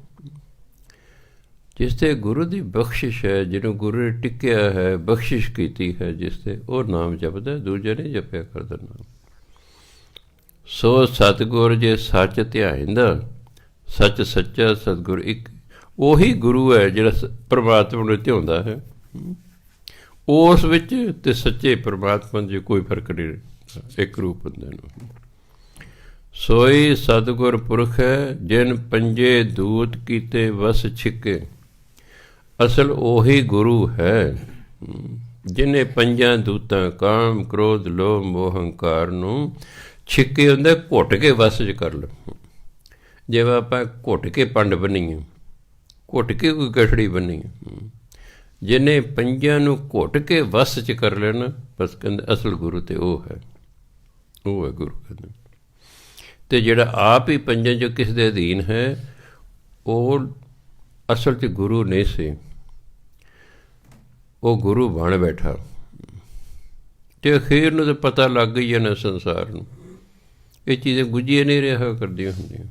ਜਿਸ 'ਤੇ ਗੁਰੂ ਦੀ ਬਖਸ਼ਿਸ਼ ਹੈ, ਜਿਹਨੂੰ ਗੁਰੂ ਨੇ ਟਿਕਿਆ ਹੈ, ਬਖਸ਼ਿਸ਼ ਕੀਤੀ ਹੈ ਜਿਸ 'ਤੇ, ਉਹ ਨਾਮ ਜਪਦਾ, ਦੂਜਾ ਨਹੀਂ ਜਪਿਆ ਕਰਦਾ ਨਾਮ। ਸੋ ਸਤਿਗੁਰ ਜੇ ਸੱਚ ਧਿਆਇਂਦਾ, ਸੱਚ ਸੱਚਾ ਸਤਿਗੁਰ ਇੱਕ, ਉਹੀ ਗੁਰੂ ਹੈ ਜਿਹੜਾ ਪਰਮਾਤਮਾ ਨੂੰ ਧਿਆਉਂਦਾ ਹੈ। ਉਸ ਵਿੱਚ ਅਤੇ ਸੱਚੇ ਪਰਮਾਤਮਾ 'ਚ ਕੋਈ ਫਰਕ ਨਹੀਂ, ਇੱਕ ਰੂਪ ਹੁੰਦੇ ਨੇ। ਸੋਈ ਸਤਿਗੁਰ ਪੁਰਖ ਹੈ ਜਿਨ ਪੰਜੇ ਦੂਤ ਕੀਤੇ ਵਸ ਛਿੱਕੇ, ਅਸਲ ਉਹੀ ਗੁਰੂ ਹੈ ਜਿਹਨੇ 5 ਦੂਤਾਂ ਕਾਮ ਕ੍ਰੋਧ ਲੋਭ ਮੋਹ ਹੰਕਾਰ ਨੂੰ ਛਿੱਕੇ ਹੁੰਦੇ ਘੁੱਟ ਕੇ ਵਸ 'ਚ ਕਰ ਲਓ। ਜਿਵੇਂ ਆਪਾਂ ਘੁੱਟ ਕੇ ਪੰਡ ਬੰਨੀਏ, ਘੁੱਟ ਕੇ ਕੋਈ ਗਠੜੀ ਬੰਨੀ, ਜਿਹਨੇ 5 ਨੂੰ ਘੁੱਟ ਕੇ ਵਸ 'ਚ ਕਰ ਲੈਣਾ, ਬਸ ਕਹਿੰਦੇ ਅਸਲ ਗੁਰੂ ਤੇ ਉਹ ਹੈ, ਉਹ ਹੈ ਗੁਰੂ ਕਹਿੰਦੇ। ਅਤੇ ਜਿਹੜਾ ਆਪ ਹੀ 5 'ਚੋਂ ਕਿਸ ਦੇ ਅਧੀਨ ਹੈ, ਉਹ ਅਸਲ 'ਚ ਗੁਰੂ ਨਹੀਂ ਸੀ, ਉਹ ਗੁਰੂ ਬਣ ਬੈਠਾ। ਅਤੇ ਅਖੀਰ ਨੂੰ ਤਾਂ ਪਤਾ ਲੱਗ ਗਈ ਹੈ ਨਾ ਸੰਸਾਰ ਨੂੰ, ਇਹ ਚੀਜ਼ਾਂ ਗੁੱਝੀਆਂ ਨਹੀਂ ਰਿਹਾ ਕਰਦੀਆਂ ਹੁੰਦੀਆਂ।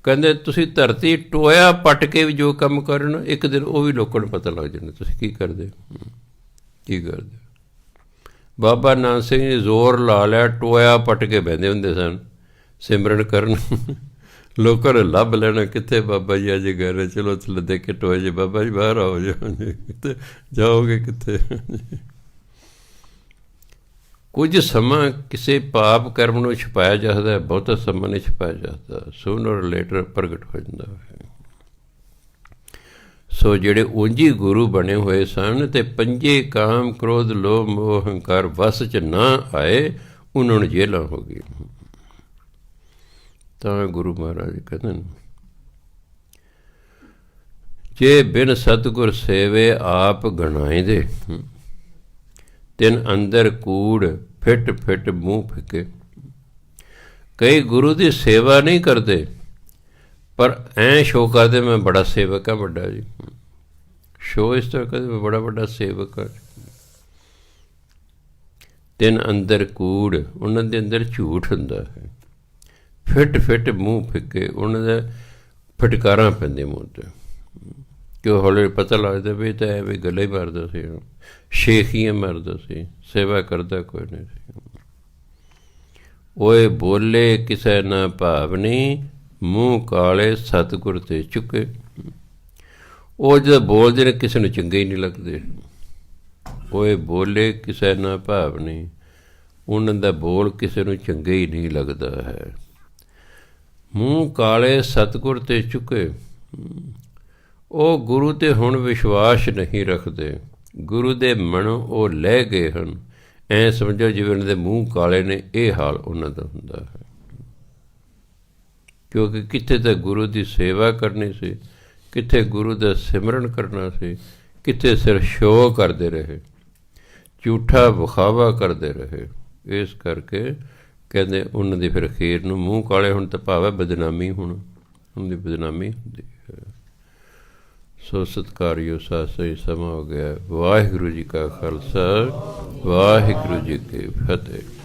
ਕਹਿੰਦੇ ਤੁਸੀਂ ਧਰਤੀ ਟੋਇਆ ਪੱਟ ਕੇ ਵੀ ਜੋ ਕੰਮ ਕਰਨ, ਇੱਕ ਦਿਨ ਉਹ ਵੀ ਲੋਕਾਂ ਨੂੰ ਪਤਾ ਲੱਗ ਜਾਣਾ ਤੁਸੀਂ ਕੀ ਕਰਦੇ, ਕੀ ਕਰਦੇ। ਬਾਬਾ ਨਾਨਕ ਸਿੰਘ ਜੀ ਜ਼ੋਰ ਲਾ ਲਿਆ, ਟੋਇਆ ਪੱਟ ਕੇ ਬਹਿੰਦੇ ਹੁੰਦੇ ਸਨ ਸਿਮਰਨ ਕਰਨ, ਲੋਕਾਂ ਨੇ ਲੱਭ ਲੈਣਾ ਕਿੱਥੇ ਬਾਬਾ ਜੀ ਅੱਜ ਗਏ ਨੇ, ਚਲੋ ਥੱਲੇ ਦੇਖ ਕੇ ਟੋਏ ਜੇ ਬਾਬਾ ਜੀ ਬਾਹਰ ਆਓ ਜਾਓ, ਕਿੱਥੇ ਜਾਓਗੇ ਕਿੱਥੇ। ਕੁਝ ਸਮਾਂ ਕਿਸੇ ਪਾਪ ਕਰਮ ਨੂੰ ਛੁਪਾਇਆ ਜਾਂਦਾ, ਬਹੁਤਾ ਸਮਾਂ ਨਹੀਂ ਛੁਪਾਇਆ ਜਾਂਦਾ, ਸੂਨਰ ਲੇਟਰ ਪ੍ਰਗਟ ਹੋ ਜਾਂਦਾ ਹੈ। ਸੋ ਜਿਹੜੇ ਉਂਝੀ ਗੁਰੂ ਬਣੇ ਹੋਏ ਸਨ ਅਤੇ 5 ਕਾਮ ਕ੍ਰੋਧ ਲੋਭ ਮੋਹ ਹੰਕਾਰ ਵਸ 'ਚ ਨਾ ਆਏ, ਉਹਨਾਂ ਨੂੰ ਜੇਲਾਂ ਹੋ ਗਈ। ਤਾਂ ਗੁਰੂ ਮਹਾਰਾਜ ਕਹਿੰਦੇ ਨੇ, ਜੇ ਬਿਨ ਸਤਿਗੁਰ ਸੇਵੇ ਆਪ ਗਣਾਇਂਦੇ, ਤਿਨ ਅੰਦਰ ਕੂੜ ਫਿੱਟ ਫਿੱਟ ਮੂੰਹ ਫਿੱਕੇ। ਕਈ ਗੁਰੂ ਦੀ ਸੇਵਾ ਨਹੀਂ ਕਰਦੇ, ਪਰ ਐਂ ਸ਼ੋਅ ਕਰਦੇ ਮੈਂ ਬੜਾ ਸੇਵਕ ਹਾਂ ਵੱਡਾ ਜੀ, ਸ਼ੋਅ ਇਸ ਤਰ੍ਹਾਂ ਕਰਦੇ ਮੈਂ ਬੜਾ ਵੱਡਾ ਸੇਵਕ ਹਾਂ। ਤਿਨ ਅੰਦਰ ਕੂੜ, ਉਹਨਾਂ ਦੇ ਅੰਦਰ ਝੂਠ ਹੁੰਦਾ ਹੈ, ਫਿੱਟ ਫਿੱਟ ਮੂੰਹ ਫਿੱਕੇ, ਉਹਨਾਂ ਦਾ ਫਟਕਾਰਾਂ ਪੈਂਦੇ ਮੂੰਹ 'ਤੇ। ਕਿ ਉਹ ਹੌਲੀ ਪਤਾ ਲੱਗਦਾ ਵੀ ਇਹ ਤਾਂ ਐਵੇਂ ਗੱਲਾਂ ਹੀ ਮਾਰਦਾ ਸੀ, ਸ਼ੇਖੀਆਂ ਮਾਰਦਾ ਸੀ, ਸੇਵਾ ਕਰਦਾ ਕੋਈ ਨਹੀਂ ਸੀ। ਓਏ ਬੋਲੇ ਕਿਸੇ ਨਾ ਭਾਵਨੀ, ਮੂੰਹ ਕਾਲੇ ਸਤਿਗੁਰ ਤੇ ਚੁੱਕੇ। ਉਹ ਜਦੋਂ ਬੋਲਦੇ ਨੇ ਕਿਸੇ ਨੂੰ ਚੰਗੇ ਹੀ ਨਹੀਂ ਲੱਗਦੇ। ਓਏ ਬੋਲੇ ਕਿਸੇ ਨਾ ਭਾਵਨੀ, ਉਹਨਾਂ ਦਾ ਬੋਲ ਕਿਸੇ ਨੂੰ ਚੰਗੇ ਹੀ ਨਹੀਂ ਲੱਗਦਾ ਹੈ। ਮੂੰਹ ਕਾਲੇ ਸਤਿਗੁਰ ਤੇ ਚੁੱਕੇ, ਉਹ ਗੁਰੂ 'ਤੇ ਹੁਣ ਵਿਸ਼ਵਾਸ ਨਹੀਂ ਰੱਖਦੇ। ਗੁਰੂ ਦੇ ਮਨੋਂ ਉਹ ਲੈ ਗਏ ਹਨ। ਐਂ ਸਮਝੋ ਜਿਵੇਂ ਉਹਨਾਂ ਦੇ ਮੂੰਹ ਕਾਲੇ ਨੇ, ਇਹ ਹਾਲ ਉਹਨਾਂ ਦਾ ਹੁੰਦਾ ਹੈ। ਕਿਉਂਕਿ ਕਿੱਥੇ ਤਾਂ ਗੁਰੂ ਦੀ ਸੇਵਾ ਕਰਨੀ ਸੀ, ਕਿੱਥੇ ਗੁਰੂ ਦਾ ਸਿਮਰਨ ਕਰਨਾ ਸੀ, ਕਿੱਥੇ ਸਿਰ ਸ਼ੋਅ ਕਰਦੇ ਰਹੇ, ਝੂਠਾ ਵਿਖਾਵਾ ਕਰਦੇ ਰਹੇ। ਇਸ ਕਰਕੇ ਕਹਿੰਦੇ ਉਹਨਾਂ ਦੀ ਫਿਰ ਅਖੀਰ ਨੂੰ ਮੂੰਹ ਕਾਲੇ ਹੁਣ ਤਾਂ ਭਾਵੇਂ ਬਦਨਾਮੀ ਹੁਣ ਉਹਦੀ ਬਦਨਾਮੀ ਹੁੰਦੀ ਹੈ। ਸੋ ਸਤਿਕਾਰਯੋਗ ਸਾਧ ਸੰਗਤ, ਸਮਾਂ ਹੋ ਗਿਆ। ਵਾਹਿਗੁਰੂ ਜੀ ਕਾ ਖਾਲਸਾ, ਵਾਹਿਗੁਰੂ ਜੀ ਕੀ ਫਤਿਹ।